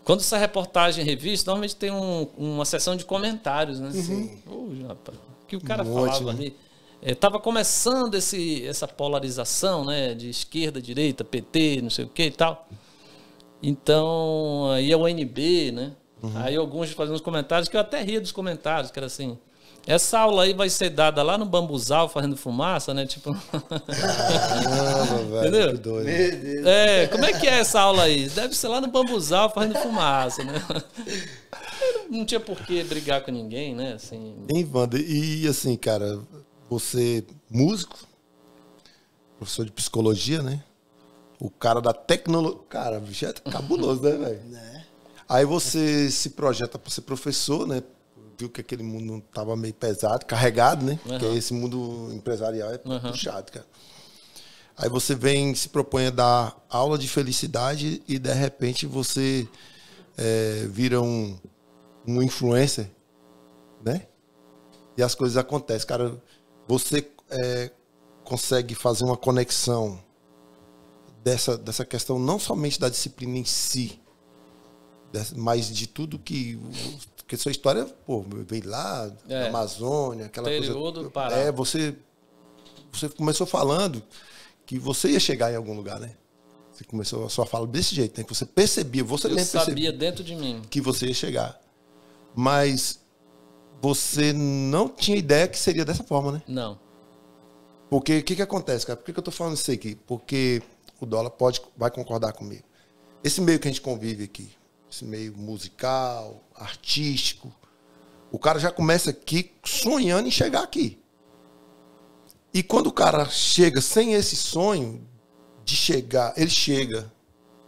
Quando essa reportagem em revista, normalmente tem uma seção de comentários, né? Sim. Rapaz, que o cara falava ali. Estava começando essa polarização, né, de esquerda, direita, PT, não sei o que e tal. Então, aí a UNB, né? Aí alguns faziam uns comentários que eu até ria dos comentários, que era assim, essa aula aí vai ser dada lá no bambuzal fazendo fumaça, né? Tipo... Caramba, velho, entendeu? que doido. Como é que é essa aula aí? Deve ser lá no bambuzal fazendo fumaça, né? Não tinha por que brigar com ninguém, né? Assim... Hein, Wander? E assim, cara... Você, músico, professor de psicologia, né? O cara da tecnologia. Cara, bicho, é cabuloso, né, velho? Aí você se projeta para ser professor, né? Viu que aquele mundo tava meio pesado, carregado, né? Porque esse mundo empresarial é puxado, cara. Aí você se propõe a dar aula de felicidade e, de repente, você vira um influencer, né? E as coisas acontecem, cara. Você consegue fazer uma conexão dessa questão, não somente da disciplina em si, mas de tudo que... Porque sua história, pô, veio lá da Amazônia, aquela interior coisa... do Pará. Você começou falando que você ia chegar em algum lugar, né? Você começou a sua fala desse jeito, né? Que você percebia, eu sabia dentro de mim que você ia chegar. Mas... Você não tinha ideia que seria dessa forma, né? Não. Porque o que acontece, cara? Por que eu tô falando isso aqui? Porque o Dólar vai concordar comigo. Esse meio que a gente convive aqui, esse meio musical, artístico, o cara já começa aqui sonhando em chegar aqui. E quando o cara chega sem esse sonho de chegar, ele chega.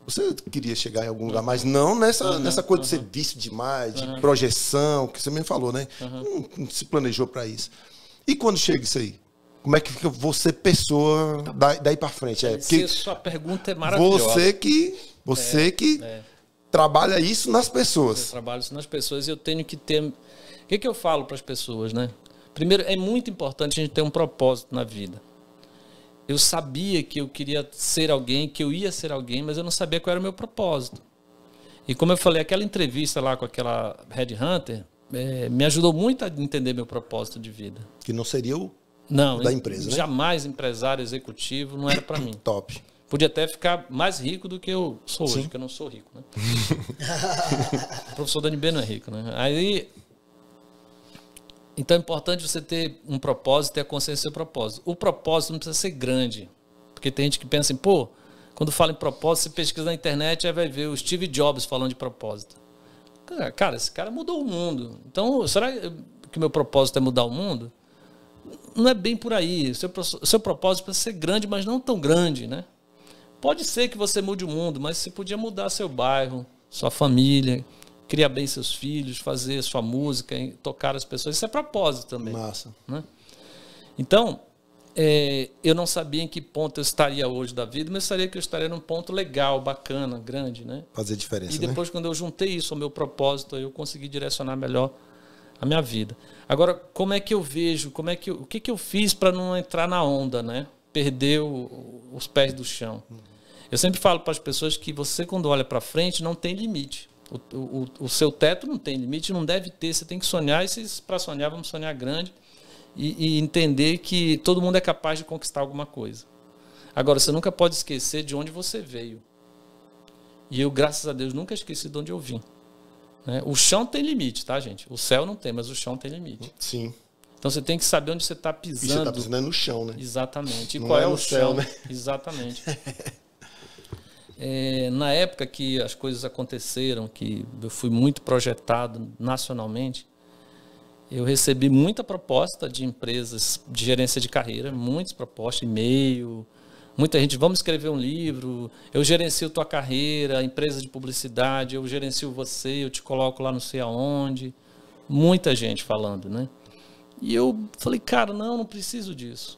Você queria chegar em algum lugar, mas não nessa coisa de ser visto demais, de projeção, que você mesmo falou, né? Não se planejou para isso. E quando chega isso aí? Como é que fica você, pessoa, daí para frente? Porque sua pergunta é maravilhosa. Você que trabalha isso nas pessoas. Eu trabalho isso nas pessoas e eu tenho que ter... O que eu falo para as pessoas, né? Primeiro, é muito importante a gente ter um propósito na vida. Eu sabia que eu queria ser alguém, que eu ia ser alguém, mas eu não sabia qual era o meu propósito. E como eu falei, aquela entrevista lá com aquela Headhunter me ajudou muito a entender meu propósito de vida. Que não seria o da empresa, né? Jamais empresário executivo, não era para mim. Top. Podia até ficar mais rico do que eu sou hoje, porque eu não sou rico, né? O professor da UNB não é rico, né? Então é importante você ter um propósito, ter a consciência do seu propósito. O propósito não precisa ser grande. Porque tem gente que pensa assim, pô, Quando fala em propósito, você pesquisa na internet, aí vai ver o Steve Jobs falando de propósito. Cara, esse cara mudou o mundo. Então, será que o meu propósito é mudar o mundo? Não é bem por aí. O seu propósito precisa ser grande, mas não tão grande, né? Pode ser que você mude o mundo, mas você podia mudar seu bairro, sua família, criar bem seus filhos, fazer sua música, tocar as pessoas. Isso é propósito também. Massa. Né? Então, eu não sabia em que ponto eu estaria hoje da vida, mas eu estaria num ponto legal, bacana, grande, né? Fazer diferença, E depois, né? quando eu juntei isso ao meu propósito, eu consegui direcionar melhor a minha vida. Agora, como é que eu vejo, o que eu fiz para não entrar na onda, né? Perder os pés do chão. Eu sempre falo para as pessoas que você, quando olha para frente, não tem limite. O seu teto não tem limite, não deve ter. Você tem que sonhar, e para sonhar, vamos sonhar grande e entender que todo mundo é capaz de conquistar alguma coisa. Agora, você nunca pode esquecer de onde você veio. E eu, graças a Deus, nunca esqueci de onde eu vim. Né? O chão tem limite, tá, gente? O céu não tem, mas o chão tem limite. Sim. Então você tem que saber onde você está E você pisando. tá pisando no chão, né? Exatamente. E Não qual é é o no chão? céu, né? Exatamente. Na época que as coisas aconteceram, que eu fui muito projetado nacionalmente, eu recebi muita proposta de empresas de gerência de carreira, muitas propostas, e-mail, muita gente, vamos escrever um livro, eu gerencio tua carreira, empresa de publicidade, eu gerencio você, eu te coloco lá não sei aonde. Muita gente falando, né? E eu falei, cara, não preciso disso.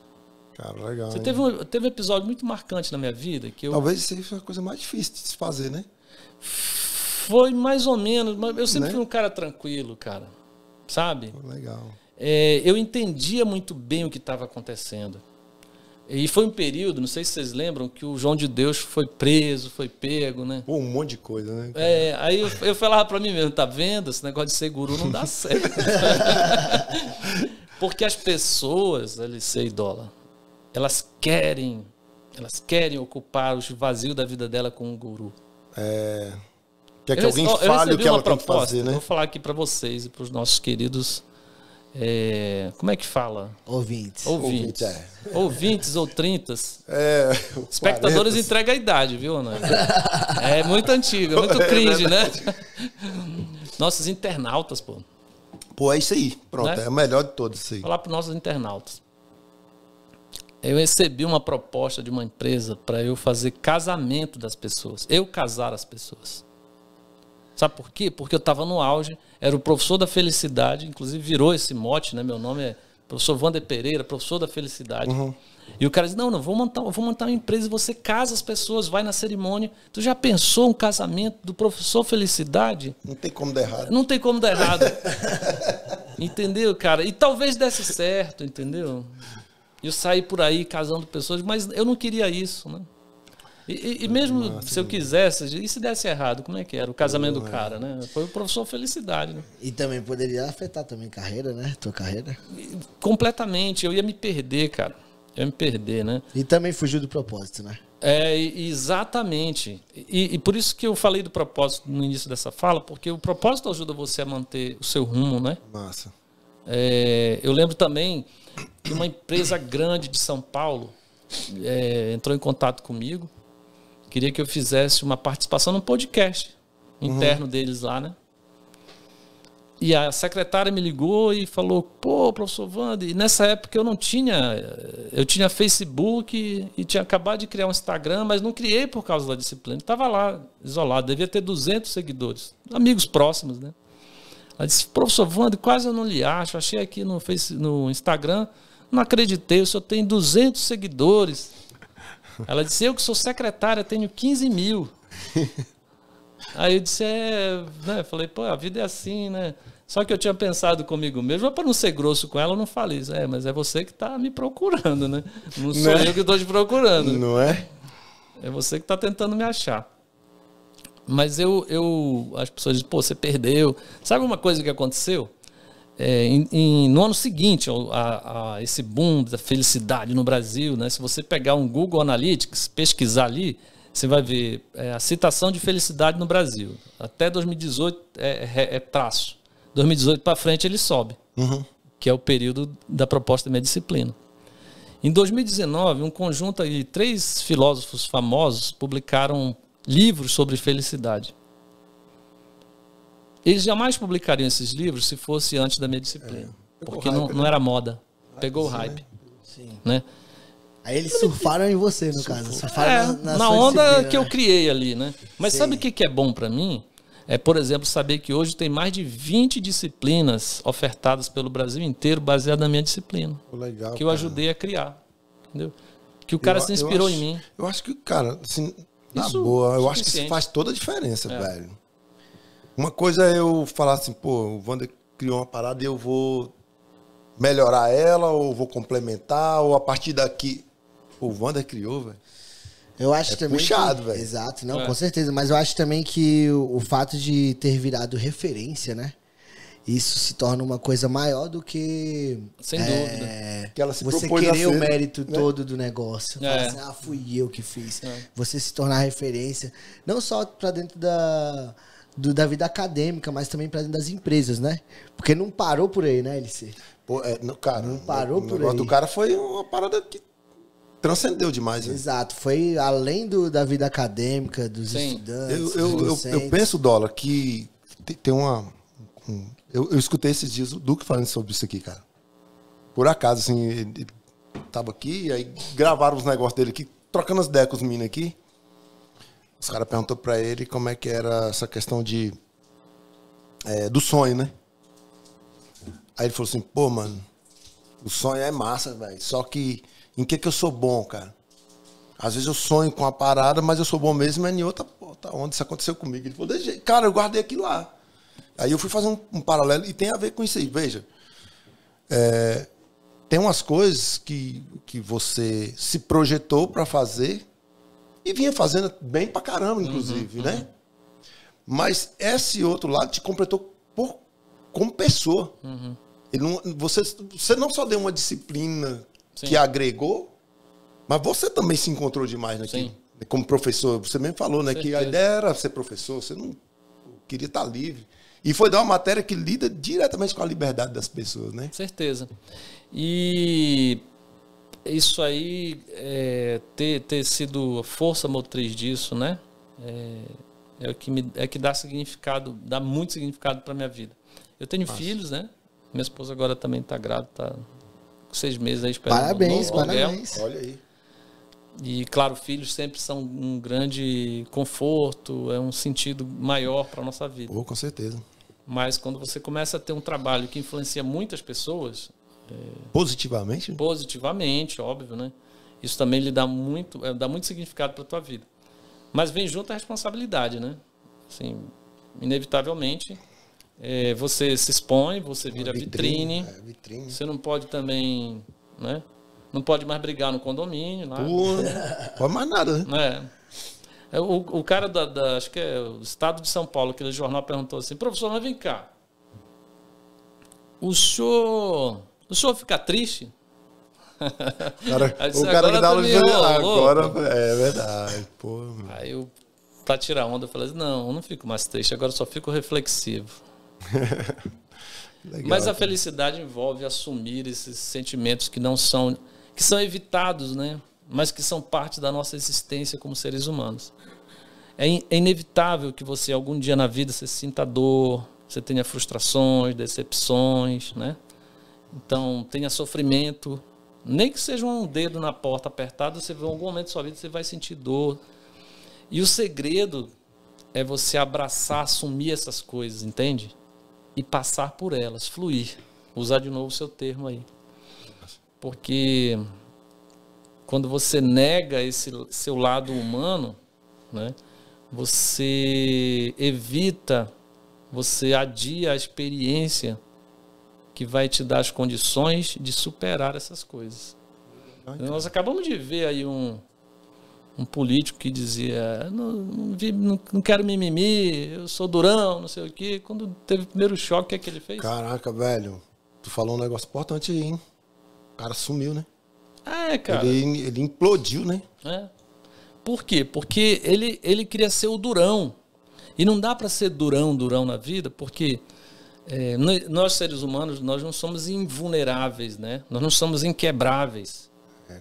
Cara, legal. Você teve um episódio muito marcante na minha vida que eu... Talvez seja a coisa mais difícil de se fazer, né? Foi mais ou menos, mas eu sempre fui um cara tranquilo, cara. Sabe? Legal. Eu entendia muito bem o que estava acontecendo. E foi um período, não sei se vocês lembram, que o João de Deus foi preso, foi pego, né? Pô, um monte de coisa, né? Aí eu falava para mim mesmo, tá vendo? Esse negócio de ser guru não dá certo. Porque as pessoas, LC e Dólar, elas querem ocupar os vazios da vida dela com um guru. Quer que alguém fale o que ela tem que fazer, né? Vou falar aqui para vocês e para os nossos queridos... como é que fala? Ouvintes. Ouvintes ou 30. Espectadores 40. entrega a idade, viu, Ana? É muito antigo, é muito cringe, né? Nossos internautas, pô. Pô, é isso aí. Pronto, Né? é o melhor de todos isso aí. Falar para os nossos internautas. Eu recebi uma proposta de uma empresa para eu fazer casamento das pessoas. Eu casar as pessoas. Sabe por quê? Porque eu estava no auge, era o professor da felicidade, inclusive virou esse mote, né? Meu nome é professor Wander Pereira, professor da felicidade. Uhum. E o cara disse, não, eu vou montar uma empresa e você casa as pessoas, vai na cerimônia. Tu já pensou um casamento do professor felicidade? Não tem como dar errado. Não tem como dar errado. Entendeu, cara? E talvez desse certo, entendeu? Eu saí por aí casando pessoas, mas eu não queria isso, né? E mesmo se eu quisesse, e se desse errado, como é que era? O casamento do cara, né? Foi o professor Felicidade, né? E também poderia afetar também carreira, né? Tua carreira. Completamente. Eu ia me perder, cara. Eu ia me perder, né? E também fugiu do propósito, né? Exatamente. E por isso que eu falei do propósito no início dessa fala, porque o propósito ajuda você a manter o seu rumo, né? Massa. Eu lembro também que uma empresa grande de São Paulo entrou em contato comigo, queria que eu fizesse uma participação num podcast interno deles lá, né? E a secretária me ligou e falou, pô, professor Wander, e nessa época eu tinha Facebook e tinha acabado de criar um Instagram, mas não criei por causa da disciplina. Estava lá, isolado, devia ter 200 seguidores, amigos próximos, né? Ela disse, professor Wander, quase eu não lhe acho, achei aqui no Instagram, não acreditei, o senhor tem 200 seguidores. Ela disse, eu que sou secretária, tenho 15 mil. Aí eu disse, né? Falei, pô, a vida é assim, né? Só que eu tinha pensado comigo mesmo, para não ser grosso com ela, eu não falei isso. Mas é você que está me procurando, né? Não sou eu que estou te procurando. Não é? É você que está tentando me achar. Mas as pessoas dizem, pô, você perdeu. Sabe uma coisa que aconteceu? No ano seguinte a esse boom da felicidade no Brasil, né? Se você pegar um Google Analytics, pesquisar ali, você vai ver a citação de felicidade no Brasil. Até 2018 é traço. 2018 para frente ele sobe, que é o período da proposta da minha disciplina. Em 2019, um conjunto de 3 filósofos famosos publicaram livros sobre felicidade. Eles jamais publicariam esses livros se fosse antes da minha disciplina. Porque não era moda. Pegou o hype. Sim. Né? Aí eles surfaram em você, no caso. Surfaram Na sua onda disciplina, que eu né? criei ali, né? Mas Sim. sabe o que é bom para mim? É, por exemplo, saber que hoje tem mais de 20 disciplinas ofertadas pelo Brasil inteiro baseadas na minha disciplina. Legal, Que eu cara. ajudei a criar. Entendeu? Que o cara se inspirou acho, em mim. Eu acho que, cara, assim, na Isso boa, eu é acho que isso suficiente. faz toda a diferença, velho. Uma coisa é eu falar assim, pô, o Wander criou uma parada e eu vou melhorar ela, ou vou complementar, ou a partir daqui. Pô, o Wander criou, velho. Eu acho também puxado, que, velho. Exato, não, com certeza. Mas eu acho também que o fato de ter virado referência, né? Isso se torna uma coisa maior do que... Sem dúvida. Que ela se você propôs a querer o ser, mérito né? todo do negócio. Falar É. assim, fui eu que fiz. É. Você se tornar referência, não só pra dentro da vida acadêmica, mas também pra dentro das empresas, né? Porque não parou por aí, né, LC? Pô, cara, Não parou o por negócio aí. do cara foi uma parada que transcendeu demais, né? Exato, foi além da vida acadêmica, dos Sim. estudantes, Eu dos docentes. penso, Dólar, que tem eu escutei esses dias o Duque falando sobre isso aqui, cara. Por acaso, assim, ele tava aqui, aí gravaram os negócios dele aqui, trocando as ideias com os meninos aqui. Os caras perguntaram pra ele como é que era essa questão do sonho, né? Aí ele falou assim, pô, mano, o sonho é massa, velho. Só que em que eu sou bom, cara? Às vezes eu sonho com uma parada, mas eu sou bom mesmo, mas em outra onde isso aconteceu comigo. Ele falou, cara, eu guardei aquilo lá. Aí eu fui fazer um paralelo e tem a ver com isso aí. Veja, tem umas coisas que você se projetou pra fazer e vinha fazendo bem pra caramba, inclusive, né? Mas esse outro lado te completou como pessoa. Ele não, você não só deu uma disciplina Sim. que agregou, mas você também se encontrou demais naquilo. Sim. Como professor, você mesmo falou, né? Que a Certeza. ideia era ser professor, você não queria estar livre. E foi dar uma matéria que lida diretamente com a liberdade das pessoas, né? Certeza. E isso aí, ter sido a força motriz disso, né? É o que dá significado, dá muito significado para minha vida. Eu tenho filhos, né? Minha esposa agora também está grávida, está com 6 meses aí esperando. Parabéns, um novo aluguel. parabéns. Olha aí. E, claro, filhos sempre são um grande conforto, é um sentido maior para a nossa vida. Pô, com certeza. Mas quando você começa a ter um trabalho que influencia muitas pessoas, Positivamente? positivamente, óbvio, né? Isso também lhe dá muito significado para a tua vida. Mas vem junto a responsabilidade, né? Assim, inevitavelmente, você se expõe, você vira vitrine. Vitrine. Você não pode também, né? Não pode mais brigar no condomínio. Lá. Pô, não pode mais nada, né? O cara acho que é o Estado de São Paulo, aquele jornal, perguntou assim, professor, mas vem cá. O senhor fica triste? Cara, Aí disse, o cara agora que dá aula de agora, louco. é verdade. Pô, Aí eu, pra tirar onda, eu falei assim, não, eu não fico mais triste, agora eu só fico reflexivo. legal, Mas a cara. felicidade envolve assumir esses sentimentos que são evitados, né? Mas que são parte da nossa existência como seres humanos. É inevitável que você, algum dia na vida, você sinta dor, você tenha frustrações, decepções, né? Então, tenha sofrimento. Nem que seja um dedo na porta apertado, você vê em algum momento da sua vida, você vai sentir dor. E o segredo é você abraçar, assumir essas coisas, entende? E passar por elas, fluir. Usar de novo o seu termo aí. Porque quando você nega esse seu lado humano, né, você evita, você adia a experiência que vai te dar as condições de superar essas coisas. Nós acabamos de ver aí um político que dizia não quero mimimi, eu sou durão, não sei o quê. Quando teve o primeiro choque, o que ele fez? Caraca, velho. Tu falou um negócio importante aí, hein? O cara sumiu, né? Cara. Ele implodiu, né? Por quê? Porque ele queria ser o durão. E não dá para ser durão na vida, porque nós seres humanos, nós não somos invulneráveis, né? Nós não somos inquebráveis.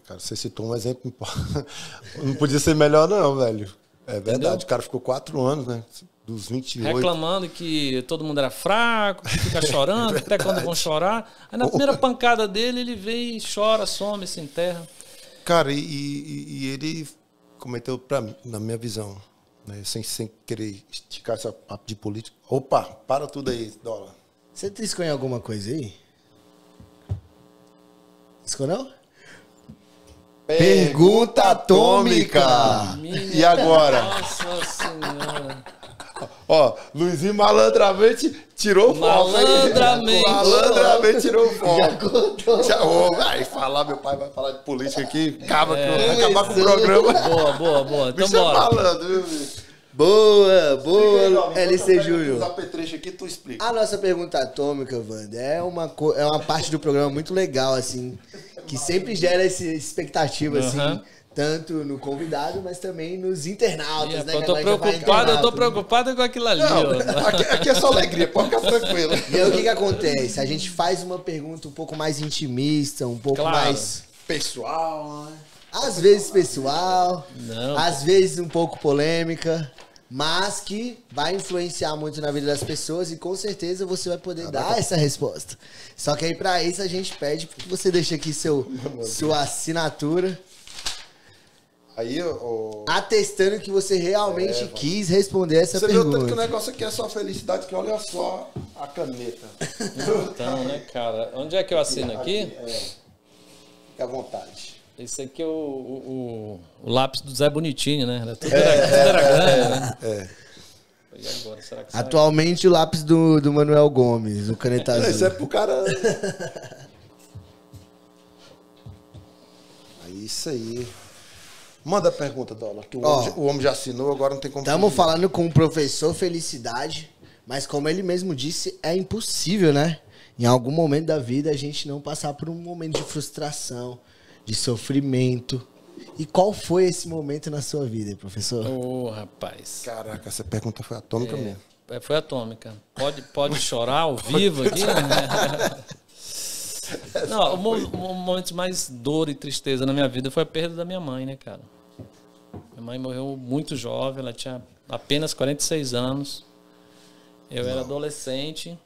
Cara, você citou um exemplo. Não podia ser melhor, não, velho. É verdade. Entendeu? O cara ficou 4 anos, né? Dos 28. Reclamando que todo mundo era fraco, que fica chorando, até quando vão chorar. Aí na primeira pancada dele, ele vem e chora, some, se enterra. Cara, e ele cometeu, na minha visão, né, sem querer esticar essa papo de política. Opa, para tudo aí, Dólar. Você triscou em alguma coisa aí? Triscou não? Pergunta atômica! E agora? Nossa Senhora! Ó, Luizinho malandramente tirou o foco. Malandramente tirou o foco. Já vai falar, meu pai vai falar de política aqui. Vai acabar com o programa. Boa. Então bicho bora. Malandro, viu, bicho? Boa, LC Júnior. Os apetrechos aqui, tu explica. A nossa pergunta atômica, Wander, é uma parte do programa muito legal, assim, que sempre gera essa expectativa, assim, tanto no convidado, mas também nos internautas, né? Eu tô preocupado com aquilo ali. Não, aqui é só alegria, pode ficar tranquilo. E aí o que acontece? A gente faz uma pergunta um pouco mais intimista, um pouco mais pessoal, né? Às vezes pessoal, às vezes um pouco polêmica, mas que vai influenciar muito na vida das pessoas e com certeza você vai poder dar essa resposta. Só que aí pra isso a gente pede que você deixe aqui sua assinatura. Aí, atestando que você realmente quis responder essa pergunta. Você viu tanto que o negócio aqui é só felicidade, que olha só a caneta. Então, né, cara? Onde é que eu assino aqui? Fica à vontade. Esse aqui é o lápis do Zé Bonitinho, né? Tudo era grande, né? E agora, será que atualmente o lápis do Manuel Gomes, o caneta azul. Isso é pro cara... Isso aí. Manda a pergunta, Dólar, que o homem já assinou, agora não tem como... Estamos falando com o professor Felicidade, mas como ele mesmo disse, é impossível, né? Em algum momento da vida a gente não passar por um momento de frustração, de sofrimento. E qual foi esse momento na sua vida, professor? Rapaz. Caraca, essa pergunta foi atômica mesmo. Foi atômica. Pode chorar ao vivo aqui? Não, o momento mais dor e tristeza na minha vida foi a perda da minha mãe, né, cara? Minha mãe morreu muito jovem, ela tinha apenas 46 anos. Eu era adolescente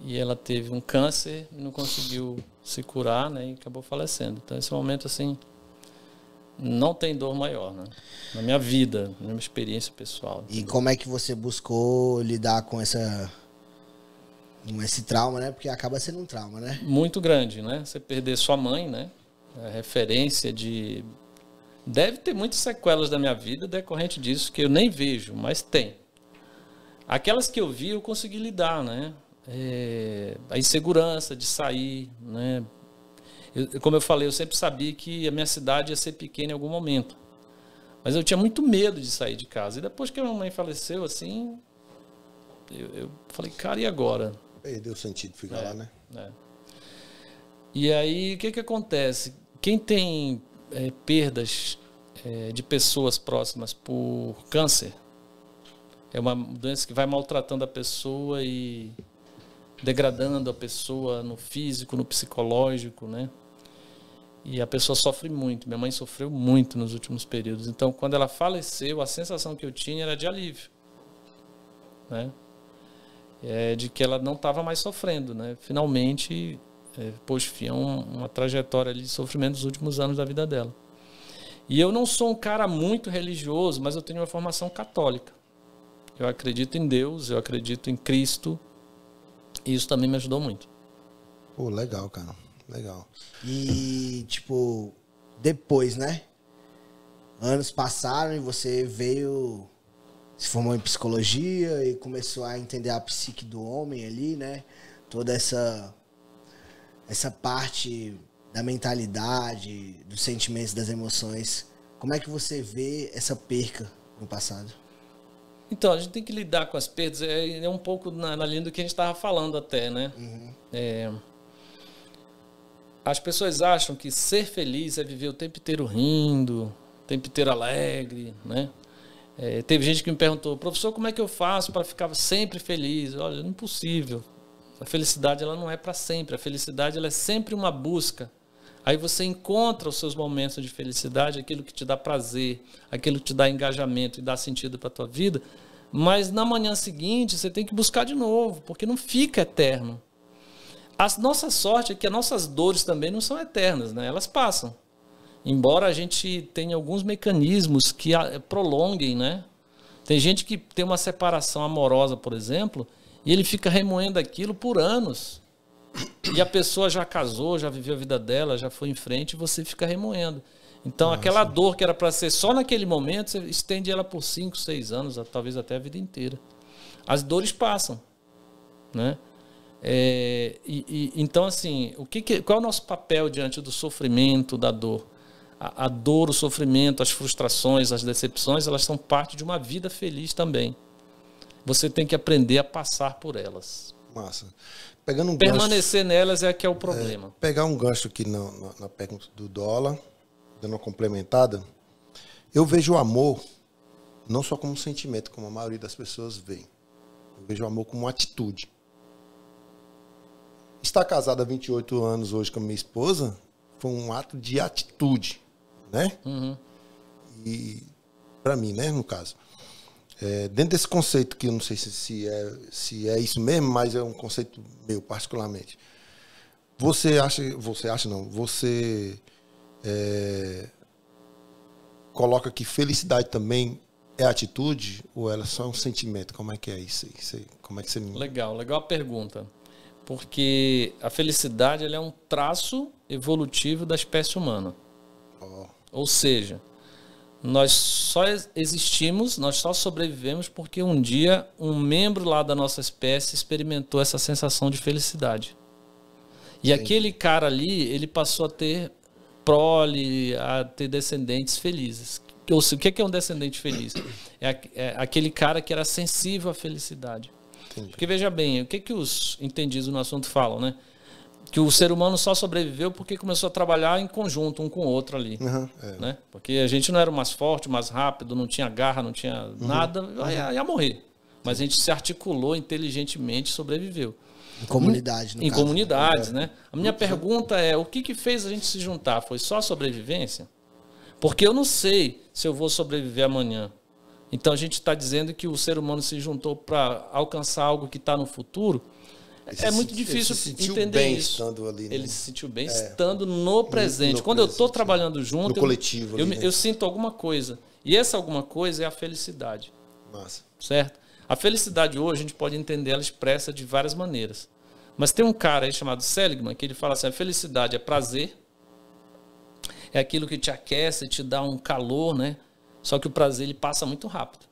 e ela teve um câncer e não conseguiu se curar, né? E acabou falecendo. Então esse momento, assim, não tem dor maior, né? Na minha vida, na minha experiência pessoal. E como é que você buscou lidar com esse trauma, né? Porque acaba sendo um trauma, né? Muito grande, né? Você perder sua mãe, né? A referência de... Deve ter muitas sequelas da minha vida decorrente disso, que eu nem vejo, mas tem. Aquelas que eu vi, eu consegui lidar, né? A insegurança de sair, né? Como eu falei, eu sempre sabia que a minha cidade ia ser pequena em algum momento. Mas eu tinha muito medo de sair de casa. E depois que a minha mãe faleceu, assim... Eu falei, cara, e agora? Perdeu o sentido ficar lá, né? E aí, o que acontece? Quem tem perdas de pessoas próximas por câncer, é uma doença que vai maltratando a pessoa e degradando a pessoa no físico, no psicológico, né? E a pessoa sofre muito. Minha mãe sofreu muito nos últimos períodos. Então, quando ela faleceu, a sensação que eu tinha era de alívio, né? De que ela não estava mais sofrendo, né? Finalmente, pôs fim a uma trajetória ali de sofrimento dos últimos anos da vida dela. E eu não sou um cara muito religioso, mas eu tenho uma formação católica. Eu acredito em Deus, eu acredito em Cristo, e isso também me ajudou muito. Pô, legal, cara. Legal. E, tipo, depois, né? Anos passaram e você veio... Se formou em psicologia e começou a entender a psique do homem ali, né? Toda essa parte da mentalidade, dos sentimentos, das emoções. Como é que você vê essa perca no passado? Então, a gente tem que lidar com as perdas. É um pouco na linha do que a gente estava falando até, né? As pessoas acham que ser feliz é viver o tempo inteiro rindo, o tempo inteiro alegre, né? Teve gente que me perguntou, professor, como é que eu faço para ficar sempre feliz? Olha, é impossível. A felicidade ela não é para sempre. A felicidade ela é sempre uma busca Aí você encontra os seus momentos de felicidade, aquilo que te dá prazer, aquilo que te dá engajamento e dá sentido para a tua vida. Mas na manhã seguinte você tem que buscar de novo, porque não fica eterno. A nossa sorte é que as nossas dores também não são eternas, né? Elas passam. Embora a gente tenha alguns mecanismos que prolonguem, né? Tem gente que tem uma separação amorosa, por exemplo, e ele fica remoendo aquilo por anos. E a pessoa já casou, já viveu a vida dela, já foi em frente, e você fica remoendo. Então, aquela dor que era para ser só naquele momento, você estende ela por 5, 6 anos, talvez até a vida inteira. As dores passam, né? Então, assim, qual é o nosso papel diante do sofrimento, da dor? A dor, o sofrimento, as frustrações, as decepções, elas são parte de uma vida feliz também. Você tem que aprender a passar por elas. Massa. Pegando um Permanecer nelas é que é o problema. Pegar um gancho aqui na pergunta do dólar, dando uma complementada, eu vejo o amor não só como um sentimento, como a maioria das pessoas vê. Eu vejo o amor como uma atitude. Estar casado há 28 anos hoje com a minha esposa foi um ato de atitude, né? Uhum. E para mim, né, no caso. Dentro desse conceito, que eu não sei se é isso mesmo, mas é um conceito meu, particularmente. Você coloca que felicidade também é atitude ou ela só é um sentimento? Como é que é isso aí? Como é que você... Legal a pergunta. Porque a felicidade ela é um traço evolutivo da espécie humana. Ou seja, nós só existimos, nós só sobrevivemos porque um dia um membro lá da nossa espécie experimentou essa sensação de felicidade. E aquele cara ali, ele passou a ter prole, a ter descendentes felizes. Ou seja, o que é um descendente feliz? É aquele cara que era sensível à felicidade. Entendi. Porque veja bem, o que os entendidos no assunto falam, né? Que o ser humano só sobreviveu porque começou a trabalhar em conjunto, um com o outro ali. Né? Porque a gente não era o mais forte, o mais rápido, não tinha garra, não tinha nada, ia morrer. Mas a gente se articulou inteligentemente e sobreviveu. Em comunidade, no Em caso. comunidades, né? A minha pergunta é, o que fez a gente se juntar? Foi só a sobrevivência? Porque eu não sei se eu vou sobreviver amanhã. Então a gente está dizendo que o ser humano se juntou para alcançar algo que está no futuro. É muito difícil entender isso. Estando ali, né? Ele se sentiu bem estando no presente. Quando eu estou trabalhando junto, no coletivo, eu sinto alguma coisa. E essa alguma coisa é a felicidade. Massa. Certo? A felicidade hoje a gente pode entender ela expressa de várias maneiras. Mas tem um cara aí chamado Seligman que ele fala assim, a felicidade é prazer, é aquilo que te aquece, te dá um calor, né? Só que o prazer ele passa muito rápido.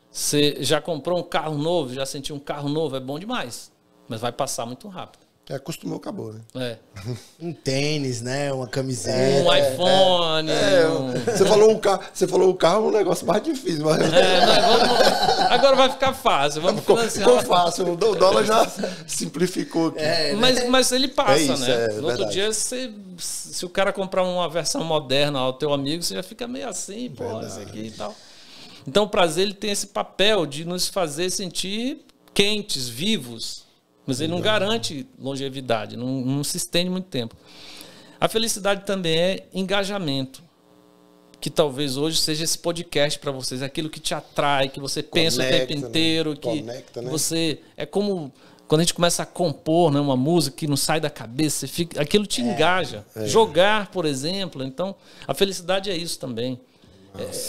Você já comprou um carro novo, já sentiu um carro novo, é bom demais. Mas vai passar muito rápido. Acostumou, acabou, né? Um tênis, né? Uma camiseta. Um iPhone. Você falou o carro é um negócio mais difícil. Mas... agora vai ficar fácil. Vamos financiar. Ficou fácil. O dólar já simplificou aqui. Mas ele passa, isso, né? No outro verdade. dia, se o cara comprar uma versão moderna ao teu amigo, você já fica meio assim, pô, isso aqui e tal. Então o prazer ele tem esse papel de nos fazer sentir quentes, vivos. Mas ele não garante longevidade, não se estende muito tempo. A felicidade também é engajamento, que talvez hoje seja esse podcast para vocês, aquilo que te atrai, que você pensa o tempo inteiro, que Conecta, né? você... É como quando a gente começa a compor, né, uma música que não sai da cabeça, aquilo te engaja. Jogar, por exemplo. Então, a felicidade é isso também.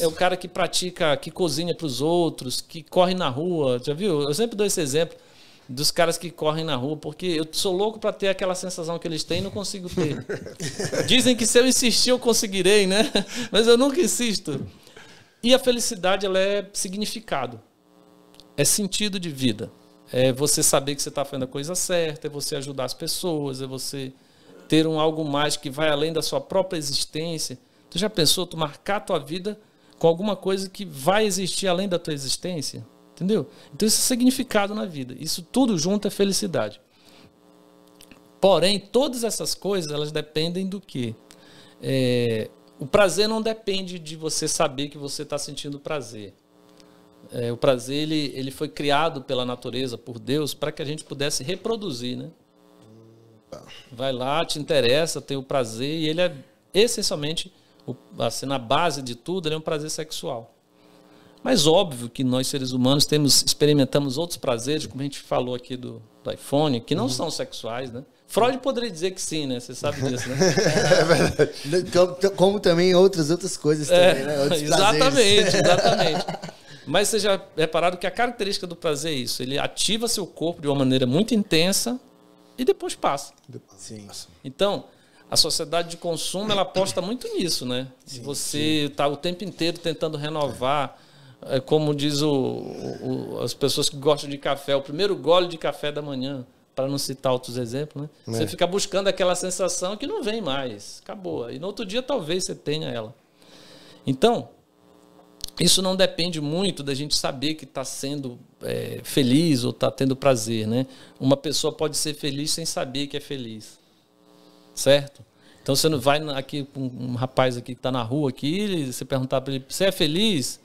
É o cara que pratica, que cozinha para os outros, que corre na rua. Já viu? Eu sempre dou esse exemplo dos caras que correm na rua, porque eu sou louco para ter aquela sensação que eles têm e não consigo ter. Dizem que se eu insistir eu conseguirei, né? Mas eu nunca insisto. E a felicidade, ela é significado. É sentido de vida. É você saber que você está fazendo a coisa certa, é você ajudar as pessoas, é você ter algo mais que vai além da sua própria existência. Tu já pensou tu marcar a tua vida com alguma coisa que vai existir além da tua existência? Entendeu? Então isso é significado na vida. Isso tudo junto é felicidade. Porém, todas essas coisas, elas dependem do quê? O prazer não depende de você saber que você está sentindo prazer. O prazer ele foi criado pela natureza, por Deus, para que a gente pudesse reproduzir, né? Vai lá, te interessa, tem o prazer, e ele é essencialmente, assim, na base de tudo, ele é um prazer sexual. Mas óbvio que nós, seres humanos, experimentamos outros prazeres, como a gente falou aqui do iPhone, que não são sexuais, né? Freud poderia dizer que sim, né? Você sabe disso, né? É verdade. Como também outras coisas também, né? Outros exatamente, exatamente. Mas você já reparado que a característica do prazer é isso. Ele ativa seu corpo de uma maneira muito intensa e depois passa. Sim. Então, a sociedade de consumo, ela aposta muito nisso, né? Se você está o tempo inteiro tentando renovar, como diz as pessoas que gostam de café, o primeiro gole de café da manhã, para não citar outros exemplos, né? Você fica buscando aquela sensação que não vem mais, acabou. E no outro dia talvez você tenha ela. Então, isso não depende muito da gente saber que está sendo feliz ou está tendo prazer, né? Uma pessoa pode ser feliz sem saber que é feliz, certo? Então você não vai aqui com um rapaz aqui que está na rua aqui, você perguntar para ele, você é feliz?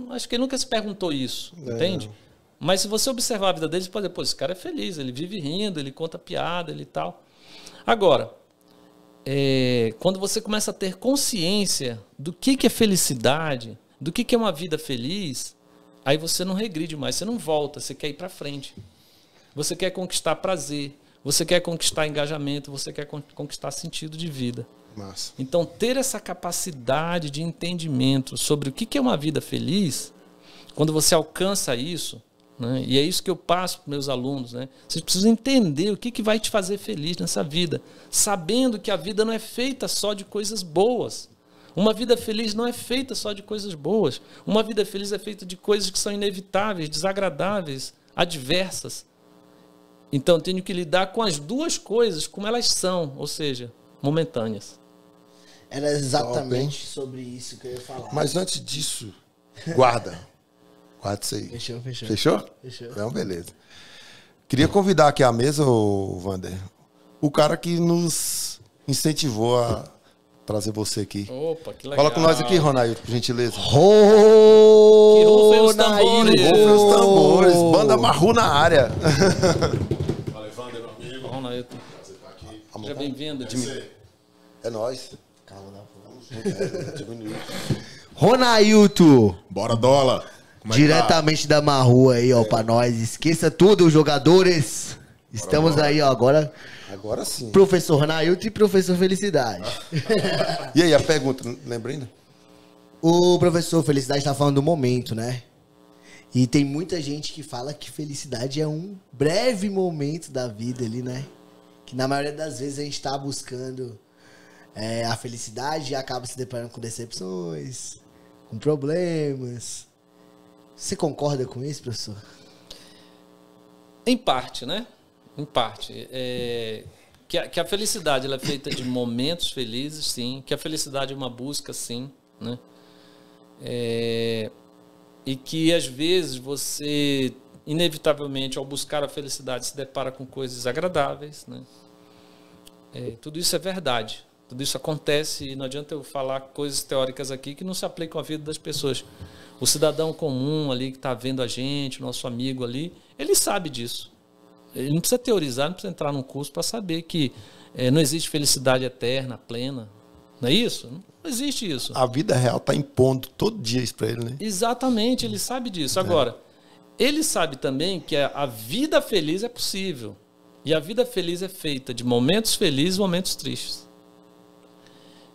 Acho que ele nunca se perguntou isso, entende? Mas se você observar a vida dele, você pode dizer, pô, esse cara é feliz, ele vive rindo, ele conta piada, ele tal. Agora, quando você começa a ter consciência do que é felicidade, do que é uma vida feliz, aí você não regride mais, você não volta, você quer ir para frente. Você quer conquistar prazer, você quer conquistar engajamento, você quer conquistar sentido de vida. Massa. Então, ter essa capacidade de entendimento sobre o que é uma vida feliz, quando você alcança isso, né, e é isso que eu passo para os meus alunos, né, vocês precisam entender o que vai te fazer feliz nessa vida, sabendo que a vida não é feita só de coisas boas. Uma vida feliz não é feita só de coisas boas. Uma vida feliz é feita de coisas que são inevitáveis, desagradáveis, adversas. Então, eu tenho que lidar com as duas coisas como elas são, ou seja, momentâneas. Era exatamente sobre isso que eu ia falar. Mas antes disso, guarda isso aí. Fechou. Fechou? Então, beleza. Queria convidar aqui à mesa, Wander, o cara que nos incentivou a trazer você aqui. Opa, que legal. Fala com nós aqui, Ronailton, por gentileza. Que rufem os tambores. Rufem os tambores. Banda Marru na área. Valeu, Wander, meu amigo. Ronailton. Prazer estar aqui. Seja bem-vindo. É nóis. Calma, não. Ronailton. Bora, Dola. Como é que Diretamente da Marrua aí, ó, pra nós. Esqueça tudo, jogadores. Estamos aí, ó, agora. Agora sim. Professor Ronailton e professor Felicidade. E aí, a pergunta, lembra ainda? O professor Felicidade tá falando do momento, né? E tem muita gente que fala que felicidade é um breve momento da vida ali, né? Que na maioria das vezes a gente tá buscando a felicidade e acaba se deparando com decepções, com problemas. Você concorda com isso, professor? Em parte, né? Em parte. Que a felicidade ela é feita de momentos felizes, sim. Que a felicidade é uma busca, sim. Né? E que, às vezes, você, inevitavelmente, ao buscar a felicidade, se depara com coisas desagradáveis. Né? Tudo isso é verdade. Tudo isso acontece e não adianta eu falar coisas teóricas aqui que não se aplicam à vida das pessoas. O cidadão comum ali que está vendo a gente, nosso amigo ali, ele sabe disso. Ele não precisa teorizar, não precisa entrar num curso para saber que não existe felicidade eterna, plena. Não é isso? Não existe isso. A vida real está impondo todo dia isso para ele, né? Exatamente, ele sabe disso. Agora, ele sabe também que a vida feliz é possível. E a vida feliz é feita de momentos felizes e momentos tristes.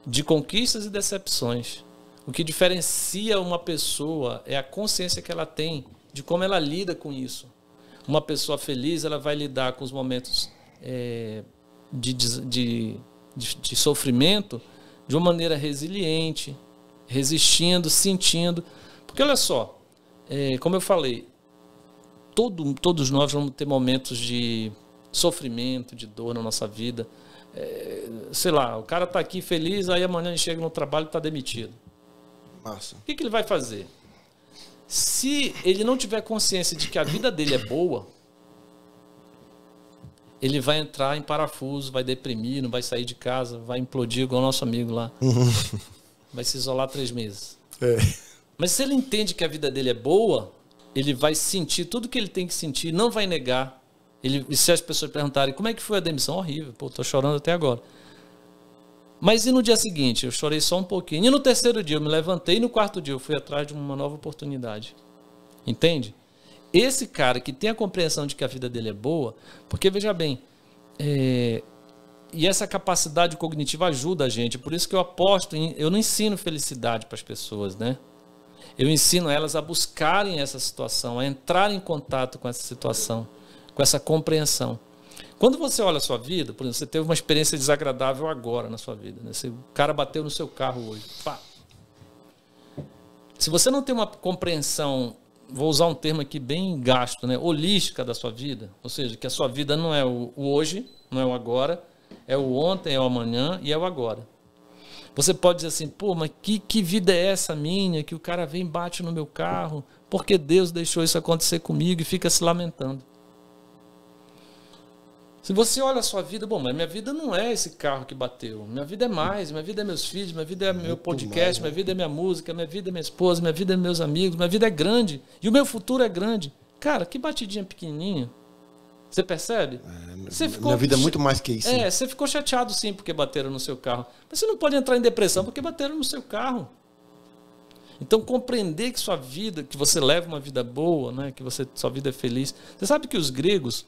De conquistas e decepções. O que diferencia uma pessoa é a consciência que ela tem de como ela lida com isso. Uma pessoa feliz, ela vai lidar com os momentos de sofrimento de uma maneira resiliente, resistindo, sentindo. Porque olha só, como eu falei, todos nós vamos ter momentos de sofrimento, de dor na nossa vida. Sei lá, o cara está aqui feliz, aí amanhã ele chega no trabalho e está demitido. Massa. O que ele vai fazer? Se ele não tiver consciência de que a vida dele é boa, ele vai entrar em parafuso, vai deprimir, não vai sair de casa, vai implodir igual o nosso amigo lá. Vai se isolar 3 meses. Mas se ele entende que a vida dele é boa, ele vai sentir tudo que ele tem que sentir, não vai negar, E se as pessoas perguntarem como é que foi a demissão, horrível, pô, tô chorando até agora. Mas e no dia seguinte? Eu chorei só um pouquinho. E no terceiro dia eu me levantei e no quarto dia eu fui atrás de uma nova oportunidade. Entende? Esse cara que tem a compreensão de que a vida dele é boa, porque veja bem, e essa capacidade cognitiva ajuda a gente. Por isso que eu aposto eu não ensino felicidade para as pessoas, né? Eu ensino elas a buscarem essa situação, a entrar em contato com essa situação, com essa compreensão. Quando você olha a sua vida, por exemplo, você teve uma experiência desagradável agora na sua vida, né? O cara bateu no seu carro hoje. Pá. Se você não tem uma compreensão, vou usar um termo aqui bem gasto, né? Holística da sua vida, ou seja, que a sua vida não é o hoje, não é o agora, é o ontem, é o amanhã e é o agora. Você pode dizer assim, pô, mas que vida é essa minha, que o cara vem e bate no meu carro, porque Deus deixou isso acontecer comigo e fica se lamentando. Se você olha a sua vida, bom, mas minha vida não é esse carro que bateu. Minha vida é mais, minha vida é meus filhos, minha vida é meu podcast, minha vida é minha música, minha vida é minha esposa, minha vida é meus amigos, minha vida é grande. E o meu futuro é grande. Cara, que batidinha pequenininha. Você percebe? Minha vida é muito mais que isso. Você ficou chateado sim porque bateram no seu carro. Mas você não pode entrar em depressão porque bateram no seu carro. Então, compreender que sua vida, que você leva uma vida boa, né, que sua vida é feliz. Você sabe que os gregos,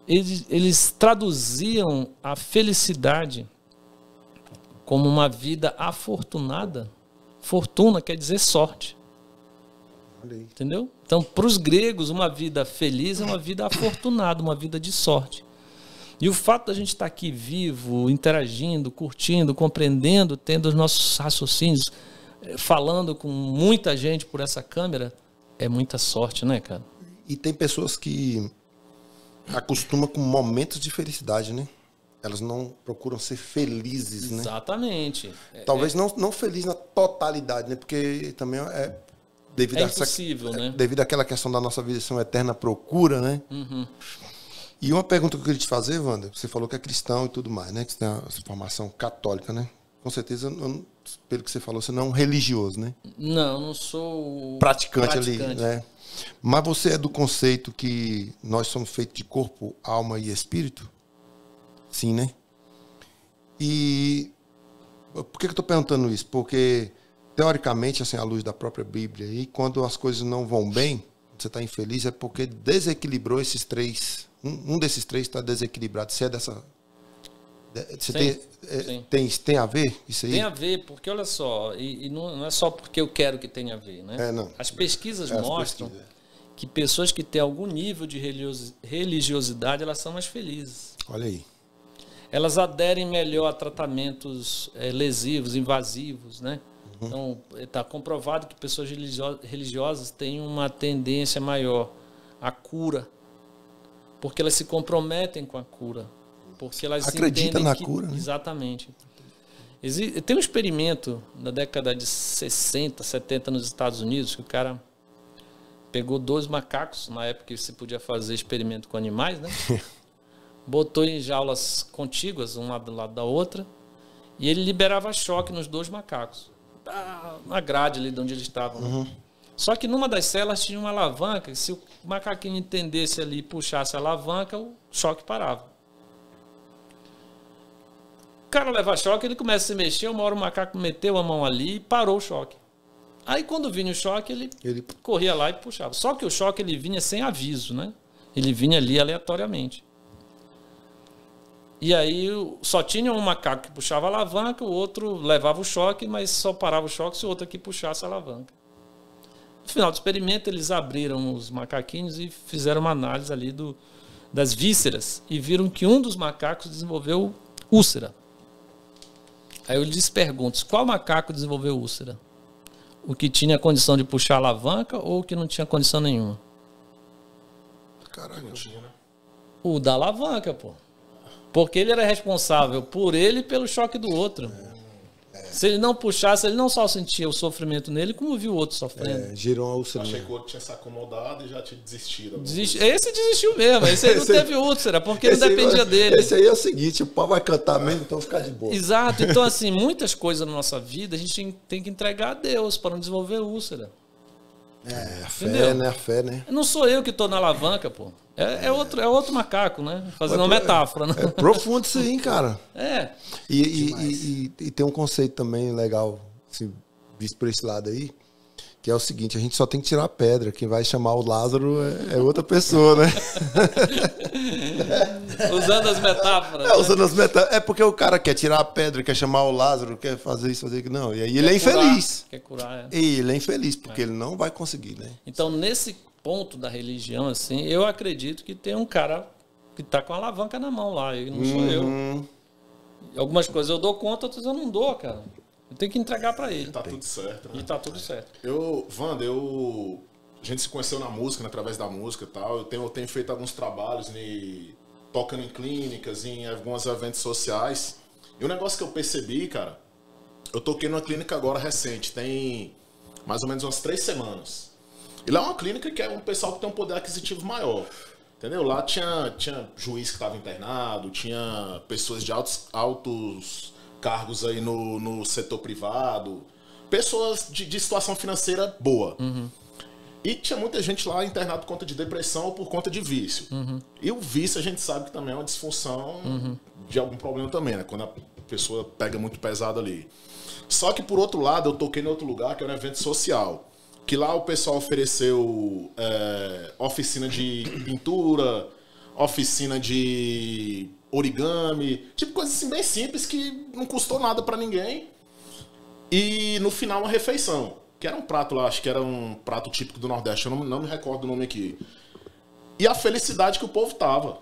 eles traduziam a felicidade como uma vida afortunada. Fortuna quer dizer sorte. Entendeu? Então, para os gregos, uma vida feliz é uma vida afortunada, uma vida de sorte. E o fato da gente estar aqui vivo, interagindo, curtindo, compreendendo, tendo os nossos raciocínios, falando com muita gente por essa câmera, é muita sorte, né, cara? E tem pessoas que acostumam com momentos de felicidade, né? Elas não procuram ser felizes, né? Exatamente. Talvez não feliz na totalidade, né? Porque também devido a impossível, né? Devido àquela questão da nossa vida ser uma eterna procura, né? Uhum. E uma pergunta que eu queria te fazer, Wander, você falou que é cristão e tudo mais, né? Que você tem essa formação católica, né? Com certeza, pelo que você falou, você não é um religioso, né? Não sou praticante ali, né? Mas você é do conceito que nós somos feitos de corpo, alma e espírito? Sim, né? E por que eu estou perguntando isso? Porque, teoricamente, assim, à luz da própria Bíblia, e quando as coisas não vão bem, você está infeliz, é porque desequilibrou esses três. Um desses três está desequilibrado. Você é dessa... Você tem a ver isso aí? Tem a ver, porque olha só, e não é só porque eu quero que tenha a ver, né? Não. As pesquisas mostram que pessoas que têm algum nível de religiosidade, elas são mais felizes. Olha aí. Elas aderem melhor a tratamentos lesivos, invasivos, né? Então, está comprovado que pessoas religiosas têm uma tendência maior à cura, porque elas se comprometem com a cura. Porque elas acreditam na cura, né? Exatamente. Tem um experimento na década de 60, 70 nos Estados Unidos, que o cara pegou 2 macacos, na época que se podia fazer experimento com animais, né? Botou em jaulas contíguas, um lado do lado da outra, e ele liberava choque nos 2 macacos. Na grade ali de onde eles estavam. Né? Só que numa das celas tinha uma alavanca, se o macaquinho entendesse ali e puxasse a alavanca, o choque parava. O cara leva choque, ele começa a se mexer, uma hora o macaco meteu a mão ali e parou o choque. Aí quando vinha o choque, ele corria lá e puxava. Só que o choque ele vinha sem aviso, né? Ele vinha ali aleatoriamente. E aí só tinha um macaco que puxava a alavanca, o outro levava o choque, mas só parava o choque se o outro aqui puxasse a alavanca. No final do experimento, eles abriram os macaquinhos e fizeram uma análise ali das vísceras e viram que um dos macacos desenvolveu úlcera. Aí eu lhes pergunto, qual macaco desenvolveu úlcera? O que tinha condição de puxar a alavanca ou o que não tinha condição nenhuma? Caraca, né? O da alavanca, pô. Porque ele era responsável por ele e pelo choque do outro. Se ele não puxasse, ele não só sentia o sofrimento nele, como viu o outro sofrendo. Girou a úlcera. Achei que o outro tinha se acomodado e já tinha desistido. Esse desistiu mesmo. Esse aí não teve úlcera, porque não dependia dele. Esse aí é o seguinte, o pau vai cantar mesmo, então ficar de boa. Exato. Então, assim, muitas coisas na nossa vida a gente tem que entregar a Deus para não desenvolver úlcera. A fé, Entendeu? né? A fé, né? Não sou eu que tô na alavanca, pô. É outro macaco, né? Fazendo uma metáfora, né? É profundo isso aí, cara. É. E tem um conceito também legal, assim, visto por esse lado aí, que é o seguinte: a gente só tem que tirar a pedra. Quem vai chamar o Lázaro é outra pessoa, né? Usando as metáforas. É, usando as metáforas. É porque o cara quer tirar a pedra, quer chamar o Lázaro, quer fazer isso, fazer aquilo. Não, e aí ele é infeliz. Quer curar, E ele é infeliz, porque ele não vai conseguir, né? Então, nesse ponto da religião, assim, eu acredito que tem um cara que tá com a alavanca na mão lá. E não sou eu. Algumas coisas eu dou conta, outras eu não dou, cara. Eu tenho que entregar pra ele. Tá tudo certo, né? E tá tudo certo. Wanda, a gente se conheceu na música, né, através da música e tal. Eu tenho feito alguns trabalhos, tocando em clínicas, em alguns eventos sociais. E um negócio que eu percebi, cara, eu toquei numa clínica agora recente, tem mais ou menos umas 3 semanas. E lá é uma clínica que é um pessoal que tem um poder aquisitivo maior. Entendeu? Lá tinha juiz que estava internado, tinha pessoas de altos cargos aí no setor privado, pessoas de situação financeira boa. E tinha muita gente lá internada por conta de depressão ou por conta de vício. E o vício a gente sabe que também é uma disfunção de algum problema também, né? Quando a pessoa pega muito pesado ali. Só que por outro lado, eu toquei em outro lugar, que era um evento social. Que lá o pessoal ofereceu oficina de pintura, oficina de origami, tipo coisa assim bem simples que não custou nada pra ninguém. E no final uma refeição, que era um prato lá, acho que era um prato típico do Nordeste, eu não me recordo o nome aqui. E a felicidade que o povo tava.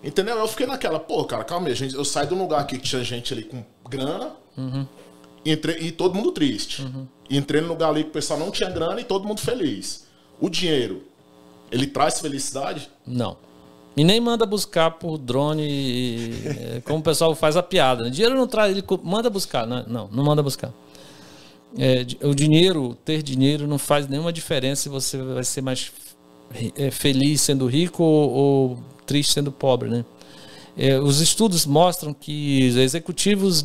Entendeu? Eu fiquei naquela, pô, cara, calma aí, eu saio de um lugar aqui que tinha gente ali com grana, e todo mundo triste. Entrei num lugar ali que o pessoal não tinha grana e todo mundo feliz. O dinheiro, ele traz felicidade? Não. E nem manda buscar por drone, como o pessoal faz a piada. Né? Dinheiro não traz, ele manda buscar. Não manda buscar. O dinheiro, ter dinheiro não faz nenhuma diferença se você vai ser mais feliz sendo rico ou triste sendo pobre, né? Os estudos mostram que executivos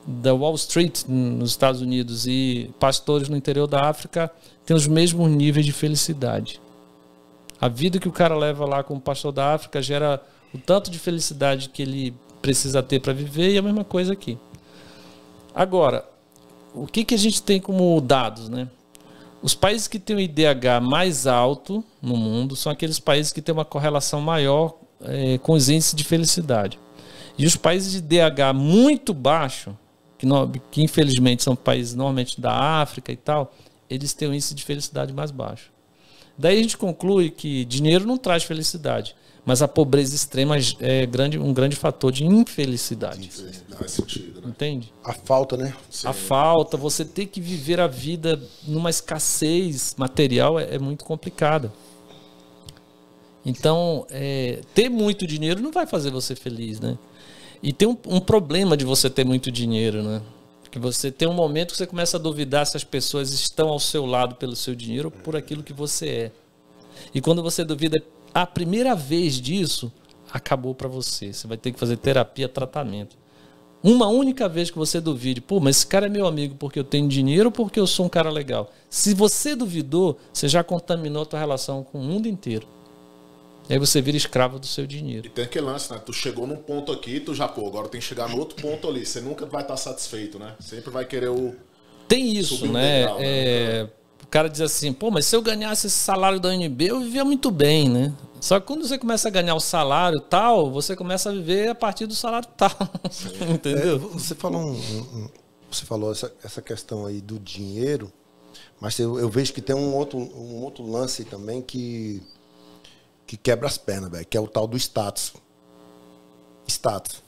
da Wall Street nos Estados Unidos e pastores no interior da África têm os mesmos níveis de felicidade. A vida que o cara leva lá como pastor da África gera o tanto de felicidade que ele precisa ter para viver, e a mesma coisa aqui. Agora, o que a gente tem como dados, né? Os países que têm o IDH mais alto no mundo são aqueles países que têm uma correlação maior com os índices de felicidade. E os países de IDH muito baixo, que infelizmente são países normalmente da África e tal, eles têm um índice de felicidade mais baixo. Daí a gente conclui que dinheiro não traz felicidade, mas a pobreza extrema é um grande fator de infelicidade. Faz sentido, né? Entende? A falta, né? Sim. A falta, você ter que viver a vida numa escassez material é muito complicada. Então, ter muito dinheiro não vai fazer você feliz, né? E tem um problema de você ter muito dinheiro, né? Que você tem um momento que você começa a duvidar se as pessoas estão ao seu lado pelo seu dinheiro ou por aquilo que você é. E quando você duvida a primeira vez disso, acabou para você. Você vai ter que fazer terapia, tratamento. Uma única vez que você duvide, pô, mas esse cara é meu amigo porque eu tenho dinheiro ou porque eu sou um cara legal? Se você duvidou, você já contaminou a tua relação com o mundo inteiro. E aí você vira escravo do seu dinheiro. E tem aquele lance, né? Tu chegou num ponto aqui, tu já, pô, agora tem que chegar no outro ponto ali. Você nunca vai estar satisfeito, né? Sempre vai querer Tem isso, subir né? degrau, né? O cara diz assim, pô, mas se eu ganhasse esse salário da UNB, eu vivia muito bem, né? Só que quando você começa a ganhar o salário tal, você começa a viver a partir do salário tal. Entendeu? Você falou essa questão aí do dinheiro, mas eu vejo que tem um outro lance também que quebra as pernas, velho, que é o tal do status. Status.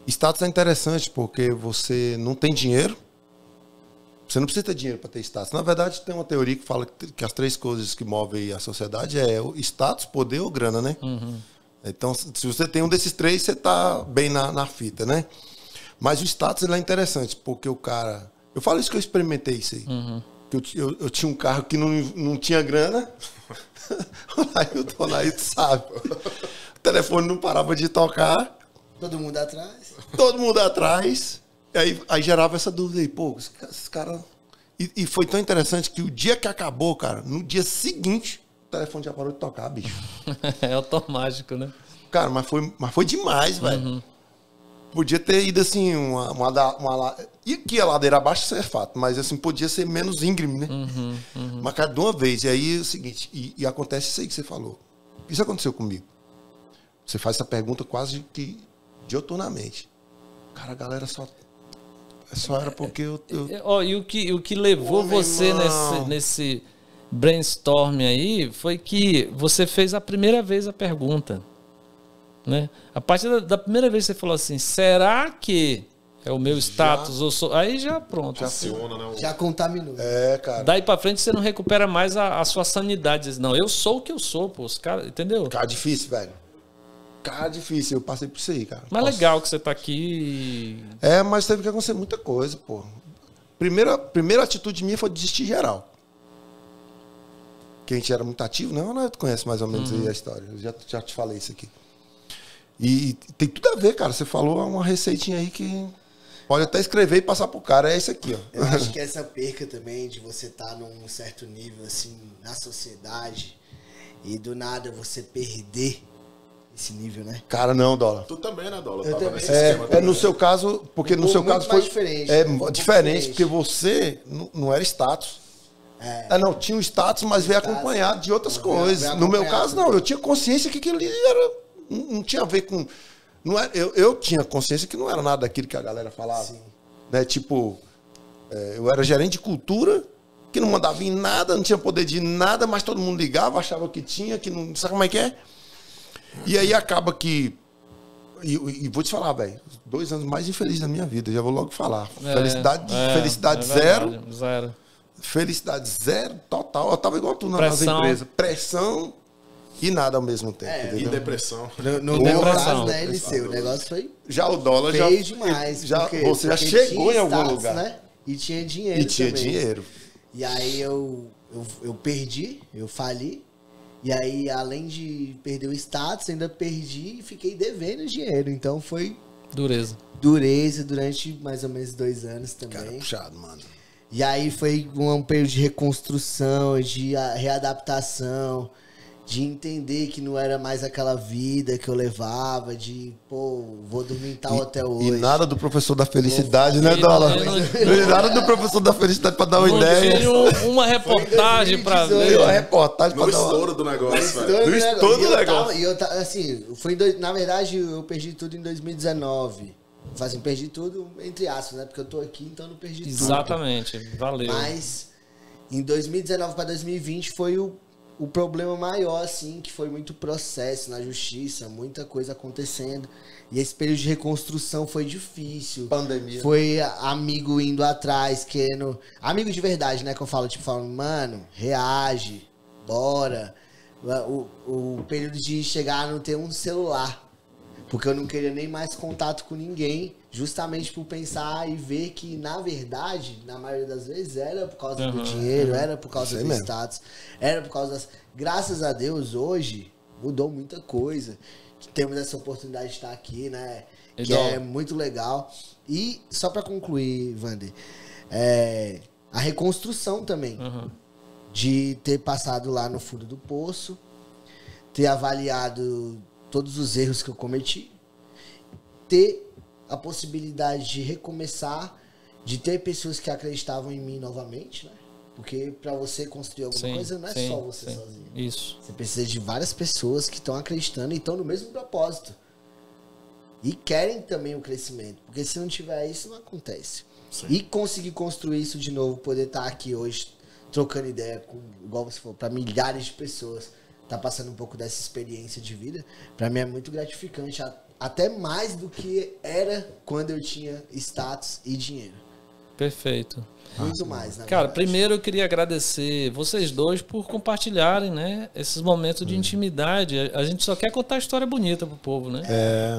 Status é interessante porque você não tem dinheiro, você não precisa ter dinheiro para ter status. Na verdade, tem uma teoria que fala que as 3 coisas que movem a sociedade é o status, poder ou grana, né? Então, se você tem um desses 3, você tá bem na fita, né? Mas o status ele é interessante, porque o cara... Eu falo isso que eu experimentei isso aí. Eu tinha um carro que não tinha grana. Aí o Donaíto sabe. O telefone não parava de tocar. Todo mundo atrás. Todo mundo atrás. Aí gerava essa dúvida aí. Pô, esse cara E foi tão interessante que o dia que acabou, cara, no dia seguinte, o telefone já parou de tocar, bicho. É automático, né? Cara, mas foi demais, velho. Podia ter ido assim, e que a ladeira abaixo, isso é fato, mas assim, podia ser menos íngreme, né? Mas, cara, de uma vez. E aí é o seguinte, e acontece isso aí que você falou. Isso aconteceu comigo. Você faz essa pergunta quase que dioturnamente. Cara, a galera só era porque eu... E o que levou você nesse brainstorm aí foi que você fez a primeira vez a pergunta. Né? A partir da primeira vez que você falou assim, será que é o meu status? Ou sou... Aí já pronto. Aciona, né? Já contaminou. cara. Daí pra frente você não recupera mais a sua sanidade. Diz, não, eu sou o que eu sou, pô. Os caras, entendeu? Cara, difícil, velho. Cara, difícil. Eu passei por isso aí, cara. Mas legal que você tá aqui. Mas teve que acontecer muita coisa, pô. Primeira atitude minha foi desistir geral. Que a gente era muito ativo, né? Tu conhece mais ou menos aí a história. Eu já te falei isso aqui. E tem tudo a ver, cara. Você falou uma receitinha aí que pode até escrever e passar pro cara. É isso aqui, ó. Eu acho que essa perca também de você estar num certo nível, assim, na sociedade e do nada você perder esse nível, né? Cara, não, Dólar. Tu também, né, Dólar? Eu Tava também. nesse esquema também. No seu caso, porque no seu muito caso mais foi diferente, diferente. um pouco Diferente, diferente. porque você não era status. Não, tinha um status, mas veio acompanhado de outras coisas. No meu caso, não. Eu tinha consciência que aquilo ali era... Não tinha a ver com... Não era, eu tinha consciência que não era nada daquilo que a galera falava. Sim. Né? Tipo, eu era gerente de cultura, que não mandava em nada, não tinha poder de nada, mas todo mundo ligava, achava que tinha, que não... Sabe como é que é? E aí acaba que... E vou te falar, velho, 2 anos mais infelizes da minha vida, já vou logo falar. Felicidade zero. Zero. Felicidade zero, total. Eu tava igual tu nas Pressão. empresas. Pressão e nada ao mesmo tempo. E depressão. No meu caso, né, LC, o negócio foi Já o dólar feio demais. Você já porque chegou tinha em algum status, lugar. né? E tinha dinheiro E tinha também. dinheiro. E aí eu perdi, eu fali. E aí, além de perder o status, ainda perdi e fiquei devendo dinheiro. Então foi Dureza. dureza durante mais ou menos 2 anos também. Cara, puxado, mano. E aí foi um período de reconstrução, de readaptação, de entender que não era mais aquela vida que eu levava, de, vou dormir em tal hotel hoje. E nada do professor da felicidade, né, Dólar? Nada do professor da felicidade pra dar uma ideia. Uma reportagem pra ver. Uma reportagem pra No dar uma... estouro do negócio, No velho. estouro do negócio. Assim, na verdade, eu perdi tudo em 2019. Assim, perdi tudo, entre aspas, né? Porque eu tô aqui, então não perdi tudo. Exatamente. Valeu. Mas em 2019 para 2020 foi o problema maior, assim, que foi muito processo na justiça, muita coisa acontecendo. E esse período de reconstrução foi difícil. Pandemia. Foi amigo indo atrás, querendo... Amigo de verdade, né? Que eu falo, tipo, falando, mano, reage, bora. O período de chegar a não ter um celular. Porque eu não queria nem mais contato com ninguém, justamente por pensar e ver que, na verdade, na maioria das vezes, era por causa do dinheiro, era por causa do status, era por causa das... Graças a Deus, hoje, mudou muita coisa. Temos essa oportunidade de estar aqui, né? Que é muito legal. E, só pra concluir, Wander, a reconstrução também. De ter passado lá no fundo do poço, ter avaliado todos os erros que eu cometi, ter a possibilidade de recomeçar, de ter pessoas que acreditavam em mim novamente, né? Porque para você construir alguma coisa não é só você sozinho. Isso. Você precisa de várias pessoas que estão acreditando e estão no mesmo propósito. E querem também o crescimento. Porque se não tiver isso, não acontece. Sim. E conseguir construir isso de novo, poder estar aqui hoje, trocando ideia com, igual você falou, para milhares de pessoas, tá passando um pouco dessa experiência de vida, para mim é muito gratificante, até mais do que era quando eu tinha status e dinheiro. Perfeito. Muito mais, na Cara, verdade. primeiro eu queria agradecer vocês dois por compartilharem, né, esses momentos de intimidade. A gente só quer contar história bonita pro povo, né?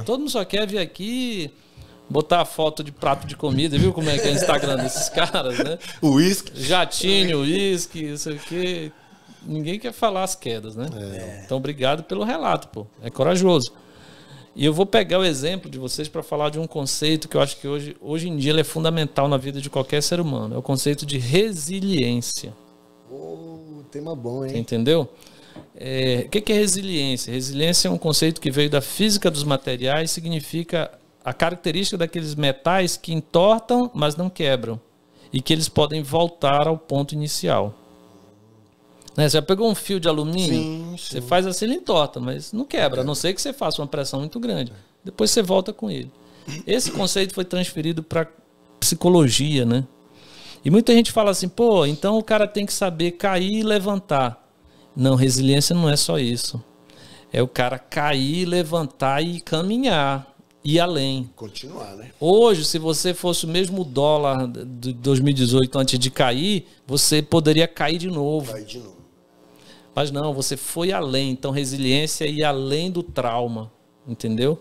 Todo mundo só quer vir aqui, botar a foto de prato de comida, viu como é que é o Instagram desses caras, né? Uísque. Jatinho, uísque, isso aqui. Ninguém quer falar as quedas, né? Então, obrigado pelo relato, pô. É corajoso. E eu vou pegar o exemplo de vocês para falar de um conceito que eu acho que hoje em dia ele é fundamental na vida de qualquer ser humano. É o conceito de resiliência. Tema bom, hein? Entendeu? O que é resiliência? Resiliência é um conceito que veio da física dos materiais, significa a característica daqueles metais que entortam, mas não quebram. E que eles podem voltar ao ponto inicial. Né? Você já pegou um fio de alumínio? Sim. Você faz assim, ele entorta, mas não quebra, a não ser que você faça uma pressão muito grande. Depois você volta com ele. Esse conceito foi transferido para psicologia, né? E muita gente fala assim, pô, então o cara tem que saber cair e levantar. Não, resiliência não é só isso. É o cara cair, levantar e caminhar, ir além. Continuar, né? Hoje, se você fosse o mesmo dólar de 2018 antes de cair, você poderia cair de novo. Vai de novo. Mas não, você foi além. Então, resiliência é ir além do trauma, entendeu?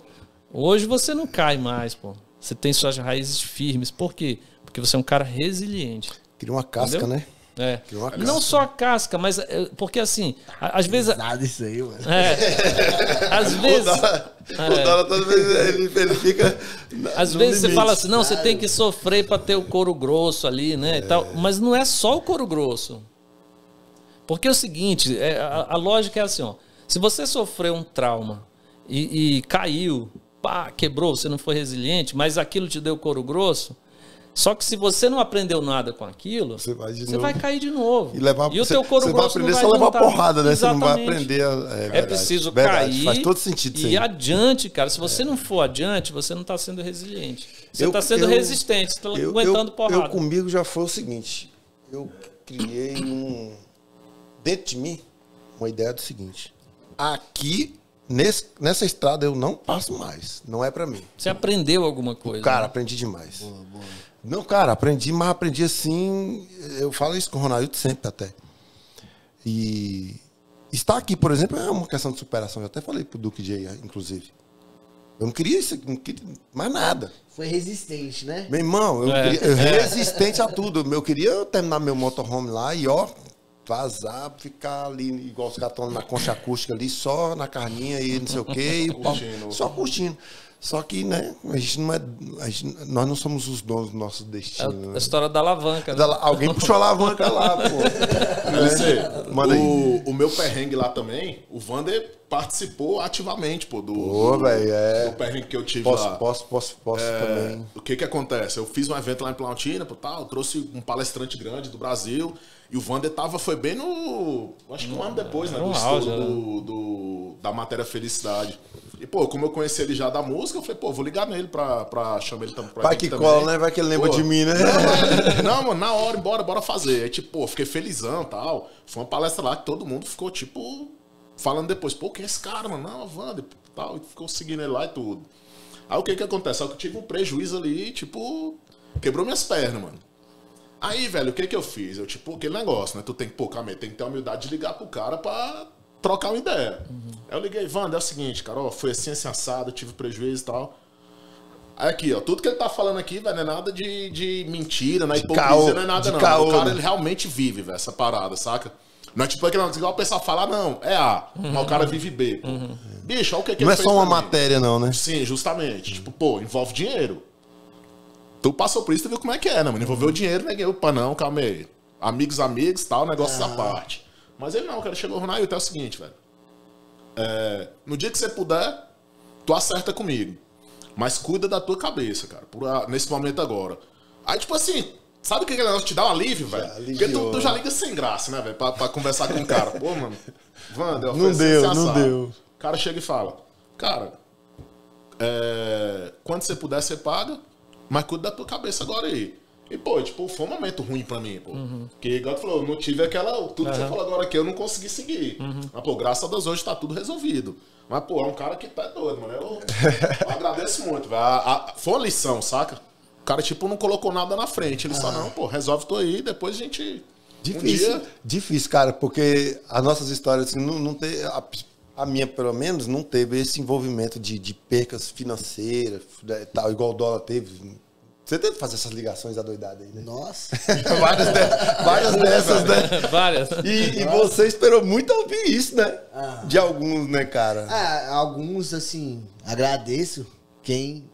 Hoje você não cai mais, pô. Você tem suas raízes firmes. Por quê? Porque você é um cara resiliente. Cria uma casca, entendeu? né? É. Uma casca. Não só a casca, mas porque assim, às vezes. Nada isso aí, mano. Às vezes. O Dora toda vez ele fica. Às vezes você fala assim, não, você tem que sofrer para ter o couro grosso ali, né? E tal. Mas não é só o couro grosso. Porque é o seguinte, a lógica é assim, ó. Se você sofreu um trauma e caiu, pá, quebrou, você não foi resiliente, mas aquilo te deu couro grosso. Só que se você não aprendeu nada com aquilo, você vai cair de novo. E o teu couro grosso não vai aprender não vai só levar voltar. porrada, né? Exatamente. Você não vai aprender. É preciso cair. Faz todo sentido isso e aí. adiante, cara. Se você não for adiante, você não está sendo resiliente. Você está sendo resistente, você está aguentando porrada. Eu comigo já foi o seguinte. Eu criei dentro de mim uma ideia do seguinte. Aqui, nessa estrada, eu não passo mais. Não é pra mim. Você aprendeu alguma coisa? Cara, né? aprendi demais. Boa. Não, cara, aprendi, mas aprendi assim. Eu falo isso com o Ronaldo sempre até. E estar aqui, por exemplo, é uma questão de superação. Eu até falei pro Duque J, inclusive. Eu não queria isso, não queria mais nada. Foi resistente, né? Meu irmão, eu resistente a tudo. Eu queria terminar meu motorhome lá e, ó, vazar, ficar ali, igual os caras estão na concha acústica ali, só na carninha e não sei o quê. Só curtindo. Só que, né, a gente não é. Nós não somos os donos do nosso destino. É a né? história da alavanca. Né? Alguém puxou a alavanca lá, pô. Manda aí. O meu perrengue lá também, o Vander participou ativamente, pô, do perrengue que eu tive lá. Posso também. O que acontece? Eu fiz um evento lá em Planaltina, pô, tal, trouxe um palestrante grande do Brasil, e o Vander foi bem acho que um ano depois, né, do estouro da matéria Felicidade. E, pô, como eu conheci ele já da música, eu falei, pô, vou ligar nele pra chamar ele pra Vai que também. cola, né? Vai que ele lembra de mim, né? Não, mano, na hora, bora fazer. Aí, tipo, pô, fiquei felizão e tal. Foi uma palestra lá que todo mundo ficou, tipo, falando depois, pô, quem é esse cara, mano? Não, Wander, tal. E ficou seguindo ele lá e tudo. Aí o que acontece? Só que eu tive um prejuízo ali, tipo, quebrou minhas pernas, mano. Aí, velho, o que eu fiz? Eu, tipo, aquele negócio, né? Tu tem que, pô, calma aí, tem que ter a humildade de ligar pro cara pra trocar uma ideia. Aí eu liguei, Wander, é o seguinte, cara, ó, foi assim assado, tive prejuízo e tal. Aí aqui, ó, tudo que ele tá falando aqui, velho, não é nada de mentira, não é hipocrisia, não é nada não. O cara, ele realmente vive, velho, essa parada, saca? Não é tipo aquele negócio igual o pessoal fala, não, é A, mas o cara vive B, pô. Bicho, olha o que ele fez. Não é só uma matéria, não, né? Sim, justamente. Tipo, pô, envolve dinheiro. Tu passou por isso, tu viu como é que é, né, mano? Envolveu dinheiro, né? Opa, não, calma aí. Amigos, tal, negócio da parte. Mas ele não, o cara chegou, Ronaldo, é o seguinte, velho. No dia que você puder, tu acerta comigo. Mas cuida da tua cabeça, cara, nesse momento agora. Aí, tipo assim, sabe o que negócio te dá um alívio, velho? Porque tu já liga sem graça, né, velho? Pra conversar com o cara. Pô, mano, Wander, não deu. O cara chega e fala, cara, quando você puder, você paga, mas cuida da tua cabeça agora aí. E, pô, tipo, foi um momento ruim pra mim, pô. Porque, igual tu falou, eu não tive tudo que você falou agora aqui, eu não consegui seguir. Mas, pô, graças a Deus hoje tá tudo resolvido. Mas, pô, é um cara que tá doido, mano. Eu agradeço muito, velho. Foi uma lição, saca? O cara, tipo, não colocou nada na frente. Ele só, não, pô, resolve tu aí, depois a gente... Difícil, cara, porque as nossas histórias, assim, não tem... A minha, pelo menos, não teve esse envolvimento de percas financeiras, tal, igual o dólar teve... Você tenta fazer essas ligações adoidadas aí, né? Nossa. várias dessas, né? Várias. E você esperou muito ouvir isso, né? De alguns, né, cara? Alguns, assim, agradeço quem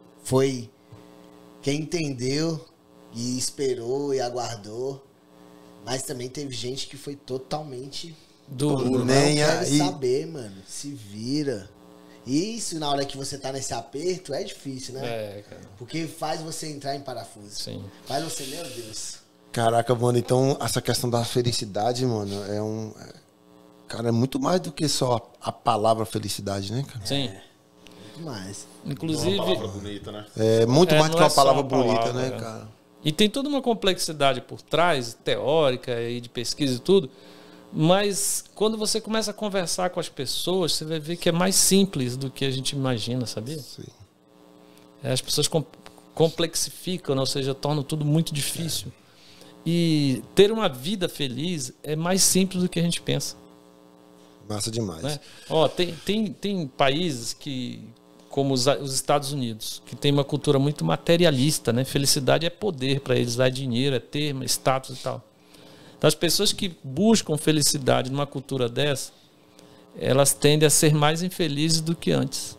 entendeu e esperou e aguardou. Mas também teve gente que foi totalmente Duro. Nem não quero aí. saber, mano. Se vira. E isso, na hora que você tá nesse aperto, é difícil, né? É, cara. Porque faz você entrar em parafuso. Sim. Faz você, meu Deus. Caraca, mano, então essa questão da felicidade, mano, cara, é muito mais do que só a palavra felicidade, né, cara? Sim. Muito mais. Inclusive. Uma palavra bonita, né? É muito mais do não que é uma só palavra uma bonita, palavra, né, né? cara? E tem toda uma complexidade por trás, teórica e de pesquisa e tudo. Mas quando você começa a conversar com as pessoas, você vai ver que é mais simples do que a gente imagina, sabia? Sim. As pessoas complexificam, né? Ou seja, tornam tudo muito difícil. E ter uma vida feliz é mais simples do que a gente pensa. Massa demais. Né? Ó, tem países que, como os Estados Unidos, que tem uma cultura muito materialista, né? Felicidade é poder para eles, é dinheiro, é ter status e tal. Então, as pessoas que buscam felicidade numa cultura dessa, elas tendem a ser mais infelizes do que antes.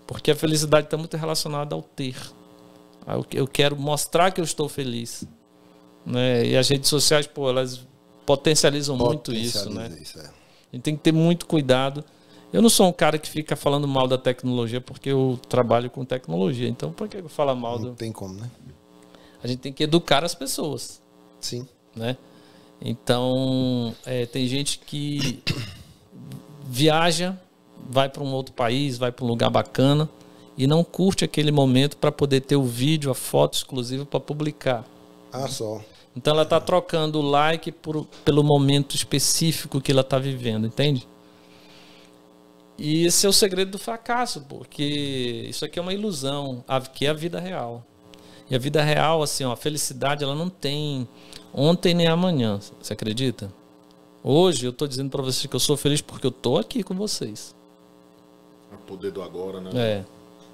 Porque a felicidade está muito relacionada ao ter. Eu quero mostrar que eu estou feliz. Né? E as redes sociais, pô, elas potencializam muito isso, né? Isso, A gente tem que ter muito cuidado. Eu não sou um cara que fica falando mal da tecnologia porque eu trabalho com tecnologia. Então, por que eu falo mal Não tem como, né? A gente tem que educar as pessoas. Sim. Né? Então, tem gente que viaja, vai para um outro país, vai para um lugar bacana e não curte aquele momento para poder ter o vídeo, a foto exclusiva para publicar. Só. Então, ela está trocando o like pelo momento específico que ela está vivendo, entende? E esse é o segredo do fracasso, porque isso aqui é uma ilusão, que é a vida real. E a vida real, assim, ó, a felicidade, ela não tem ontem nem amanhã, você acredita? Hoje eu estou dizendo para vocês que eu sou feliz porque eu estou aqui com vocês. É o poder do agora, né?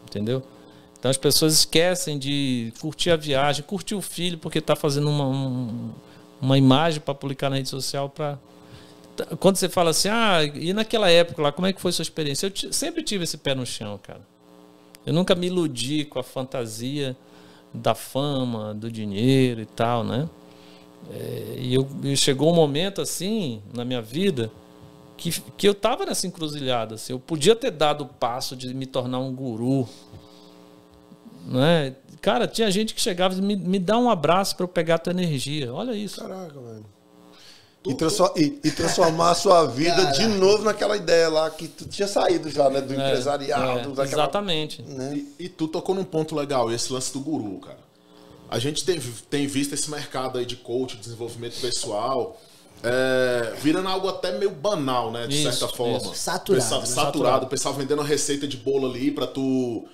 Entendeu? Então as pessoas esquecem de curtir a viagem, curtir o filho porque está fazendo uma imagem para publicar na rede social. Quando você fala assim, e naquela época lá, como é que foi a sua experiência? Eu sempre tive esse pé no chão, cara. Eu nunca me iludi com a fantasia da fama, do dinheiro e tal, né? E chegou um momento assim na minha vida que eu tava nessa encruzilhada, assim, eu podia ter dado o passo de me tornar um guru, né? Cara, tinha gente que chegava e me dá um abraço para eu pegar a tua energia, olha isso. Caraca, velho. E transformar a sua vida de novo naquela ideia lá que tu tinha saído já, né? Do empresariado. Daquela... Exatamente. Né? E tu tocou num ponto legal, esse lance do guru, cara. A gente tem visto esse mercado aí de coach, desenvolvimento pessoal, virando algo até meio banal, né? De certa forma. Isso. Saturado. Saturado. O pessoal vendendo a receita de bolo ali pra tu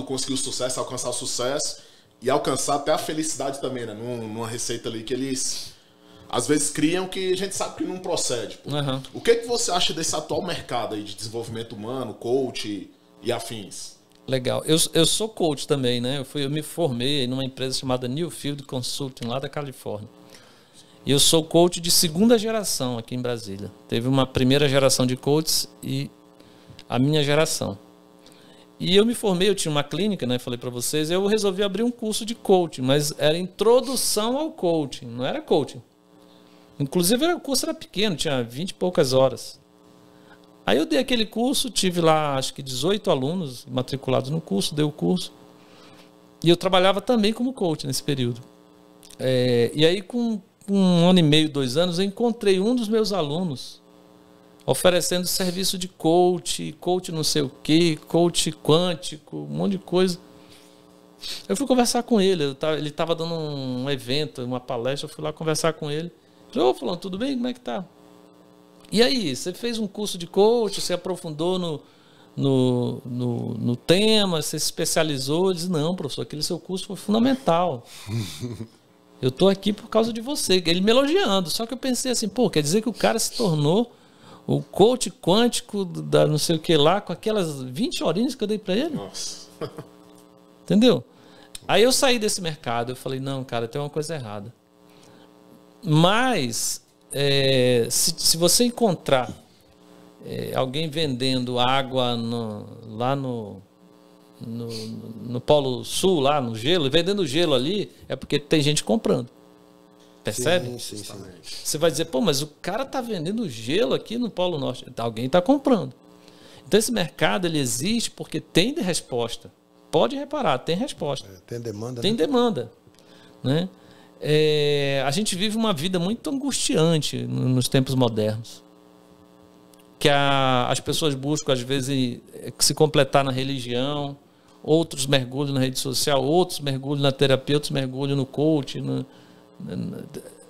conseguir o sucesso, alcançar o sucesso e alcançar até a felicidade também, né? Numa receita ali que eles às vezes criam que a gente sabe que não procede. Uhum. O que você acha desse atual mercado aí de desenvolvimento humano, coach e afins? Legal. Eu sou coach também, né? Eu me formei numa empresa chamada Newfield Consulting, lá da Califórnia. E eu sou coach de segunda geração aqui em Brasília. Teve uma primeira geração de coaches e a minha geração. E eu me formei, eu tinha uma clínica, né? Falei para vocês, eu resolvi abrir um curso de coaching, mas era introdução ao coaching, não era coaching. Inclusive o curso era pequeno, tinha 20 e poucas horas. Aí eu dei aquele curso, tive lá acho que 18 alunos matriculados no curso, dei o curso. E eu trabalhava também como coach nesse período. E aí com 1 ano e meio, 2 anos, eu encontrei um dos meus alunos oferecendo serviço de coach não sei o quê, coach quântico, um monte de coisa. Eu fui conversar com ele, ele estava dando um evento, uma palestra, eu fui lá conversar com ele. Falei, ô fulano, tudo bem? Como é que tá? E aí, você fez um curso de coach, você aprofundou no tema, você se especializou? Ele disse, não, professor, aquele seu curso foi fundamental. Eu estou aqui por causa de você. Ele me elogiando, só que eu pensei assim, quer dizer que o cara se tornou o coach quântico da não sei o que lá, com aquelas 20 horinhas que eu dei para ele? Nossa. Entendeu? Aí eu saí desse mercado, eu falei, não, cara, tem uma coisa errada. Mas, se você encontrar alguém vendendo água lá no Polo Sul, lá no gelo, vendendo gelo ali, é porque tem gente comprando. Percebe? Sim. Você vai dizer, pô, mas o cara tá vendendo gelo aqui no Polo Norte. Alguém tá comprando. Então esse mercado, ele existe porque tem de resposta. Pode reparar, tem resposta. Tem demanda, Tem demanda. Né? A gente vive uma vida muito angustiante nos tempos modernos. Que as pessoas buscam, às vezes, se completar na religião, outros mergulham na rede social, outros mergulham na terapia, outros mergulham no coaching.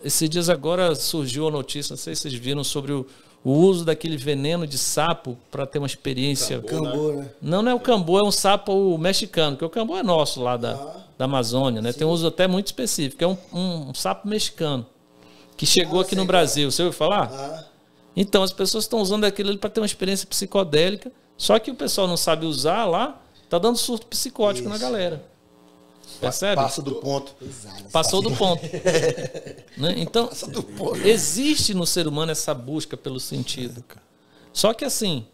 Esses dias agora surgiu a notícia, não sei se vocês viram, sobre o uso daquele veneno de sapo para ter uma experiência. Cambô, né? Não é o cambô, é um sapo mexicano, porque o cambô é nosso lá da Amazônia, né? Tem um uso até muito específico, é um sapo mexicano que chegou aqui no Brasil. Você ouviu falar? Então, as pessoas estão usando aquilo ali para ter uma experiência psicodélica, só que o pessoal não sabe usar lá, tá dando surto psicótico na galera. Percebe? Passa do ponto. Passou do ponto. Né? Então, existe no ser humano essa busca pelo sentido. Só que assim,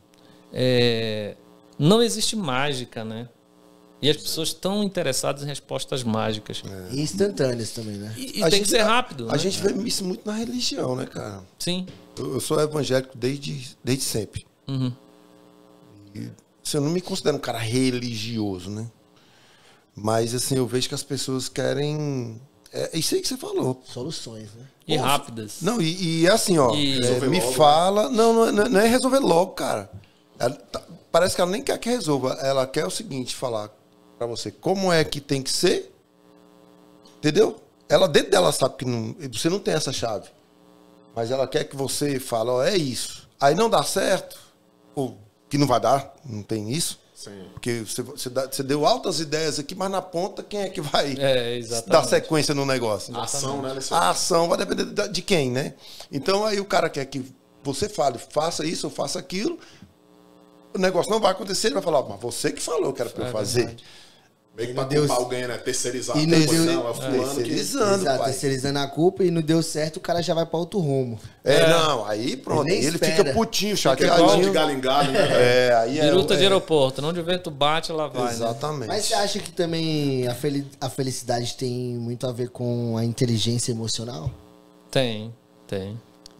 não existe mágica, né? E as pessoas estão interessadas em respostas mágicas. E instantâneas também, né? E tem que ser rápido. A gente vê isso muito na religião, né, cara? Sim. Eu sou evangélico desde sempre. Uhum. E, assim, eu não me considero um cara religioso, né? Mas, assim, eu vejo que as pessoas querem... É isso aí que você falou. Soluções, né? E rápidas. Não, e assim, ó, me logo, fala... Não é resolver logo, cara. Parece que ela nem quer que resolva. Ela quer o seguinte, falar pra você como é que tem que ser, entendeu? Ela, dentro dela, sabe que você não tem essa chave. Mas ela quer que você fale, ó, é isso. Aí não dá certo, ou que não vai dar, não tem isso. Sim. Porque você deu altas ideias aqui, mas na ponta, quem é que vai exatamente. dar sequência no negócio? A ação, né? A ação vai depender de quem, né? Então aí o cara quer que você fale, faça isso ou faça aquilo. O negócio não vai acontecer, ele vai falar, mas você que falou que era pra eu fazer. Verdade. Meio que pra culpar alguém, né? Terceirizar. E não deu- Não, é fulano que... Terceirizando, Exato, pai. terceirizando a culpa e não deu certo, o cara já vai pra outro rumo. Não, aí pronto. Ele nem Ele espera. fica putinho, Que é igual de chateadinho. galho em galho, né? velho? Aí Biruta de aeroporto, onde o vento bate, ela vai. Né? Exatamente. Mas você acha que também a felicidade tem muito a ver com a inteligência emocional? Tem.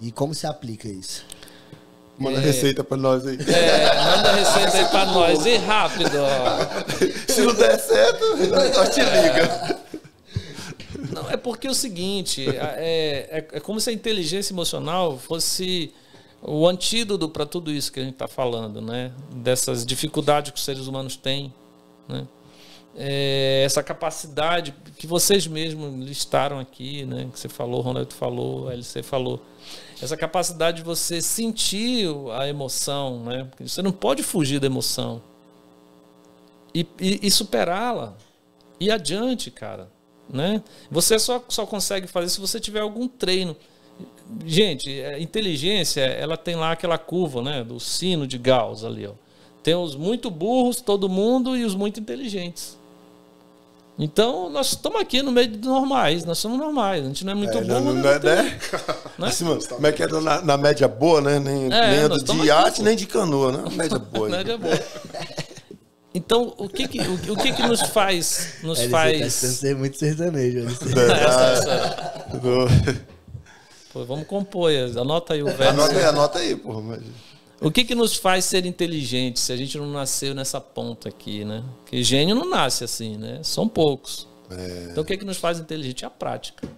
E como se aplica isso? Manda receita pra nós aí. Manda a receita aí pra nós. E rápido, ó. Se não der certo, nós te liga. Não, é porque é o seguinte, é como se a inteligência emocional fosse o antídoto para tudo isso que a gente está falando, né? Dessas dificuldades que os seres humanos têm, né? Essa capacidade que vocês mesmos listaram aqui, né? Que você falou, Ronaldo falou, a LC falou. Essa capacidade de você sentir a emoção, né? Porque você não pode fugir da emoção. E superá-la. E adiante, cara. Né? Você só consegue fazer se você tiver algum treino. Gente, a inteligência, ela tem lá aquela curva, né? Do sino de Gauss ali, ó. Tem os muito burros, todo mundo, e os muito inteligentes. Então, nós estamos aqui no meio de normais. Nós somos normais. A gente não é muito burro. Não é, né? Assim, mano, como é que é na média boa, né? Nem ando de iate, aqui, nem de canoa, né? Média boa. Média boa. Então, o que nos faz... Tá ser muito sertanejo. Pô, vamos compor. Anota aí o verso. Anota aí, porra. Mas... O que nos faz ser inteligente se a gente não nasceu nessa ponta aqui, né? Porque gênio não nasce assim, né? São poucos. Então o que nos faz inteligente? É a prática.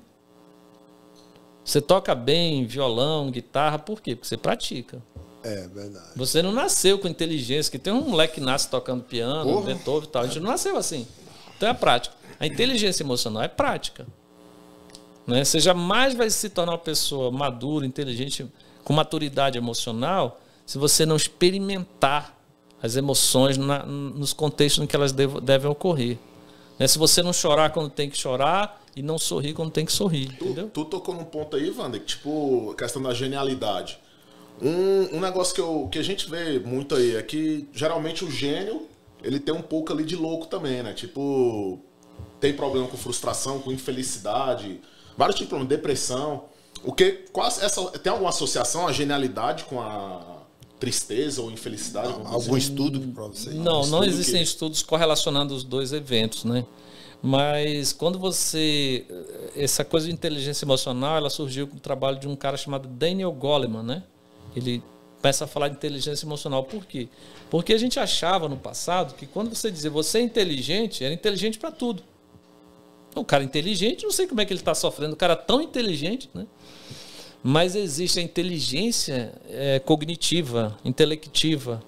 Você toca bem violão, guitarra, por quê? Porque você pratica. É verdade. Você não nasceu com inteligência, que tem um moleque que nasce tocando piano, Beethoven e tal. A gente não nasceu assim. Então é a prática. A inteligência emocional é prática. Né? Você jamais vai se tornar uma pessoa madura, inteligente, com maturidade emocional, se você não experimentar as emoções nos contextos em que elas devem ocorrer. Né? Se você não chorar quando tem que chorar e não sorrir quando tem que sorrir. Entendeu? Tu tocou num ponto aí, Wander, que tipo, a questão da genialidade. Um negócio que a gente vê muito aí é que geralmente o gênio, ele tem um pouco ali de louco também, né? Tipo, tem problema com frustração, com infelicidade, vários tipos de problema, depressão. Tem alguma associação, a genialidade com a tristeza ou infelicidade? Algum estudo para você? Não existem estudos correlacionando os dois eventos, né? Mas quando essa coisa de inteligência emocional, ela surgiu com o trabalho de um cara chamado Daniel Goleman, né? Ele começa a falar de inteligência emocional. Por quê? Porque a gente achava no passado que quando você dizia você é inteligente, era inteligente para tudo. O cara inteligente, não sei como é que ele está sofrendo, o cara tão inteligente, né? Mas existe a inteligência cognitiva, intelectiva,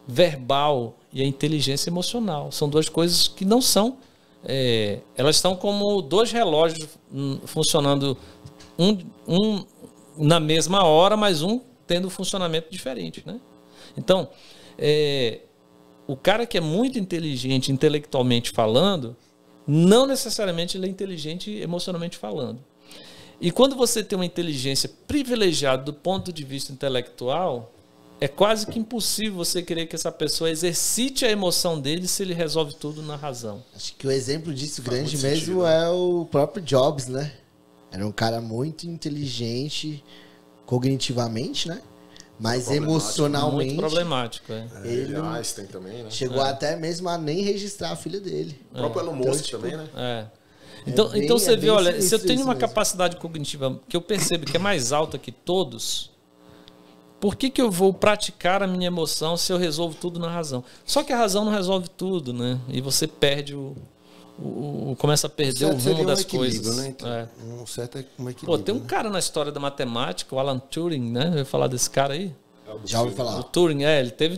verbal e a inteligência emocional. São duas coisas que não são... elas estão como dois relógios funcionando um na mesma hora, mas um tendo um funcionamento diferente, né? Então, o cara que é muito inteligente intelectualmente falando, não necessariamente ele é inteligente emocionalmente falando. E quando você tem uma inteligência privilegiada do ponto de vista intelectual, é quase que impossível você querer que essa pessoa exercite a emoção dele se ele resolve tudo na razão. Acho que o exemplo disso grande mesmo é o próprio Jobs, né? Era um cara muito inteligente cognitivamente, né? Mas emocionalmente... Muito problemático, Ele Einstein também, né? Chegou até mesmo a nem registrar a filha dele. O próprio Elon Musk também, né? Então você vê, olha, se eu tenho uma capacidade cognitiva que eu percebo que é mais alta que todos, por que eu vou praticar a minha emoção se eu resolvo tudo na razão? Só que a razão não resolve tudo, né? E você perde começa a perder o rumo das coisas. Né? Então, um certo é um equilíbrio. Tem um cara na história da matemática, o Alan Turing, né? Eu ia falar desse cara aí. Já ouvi falar. O Turing,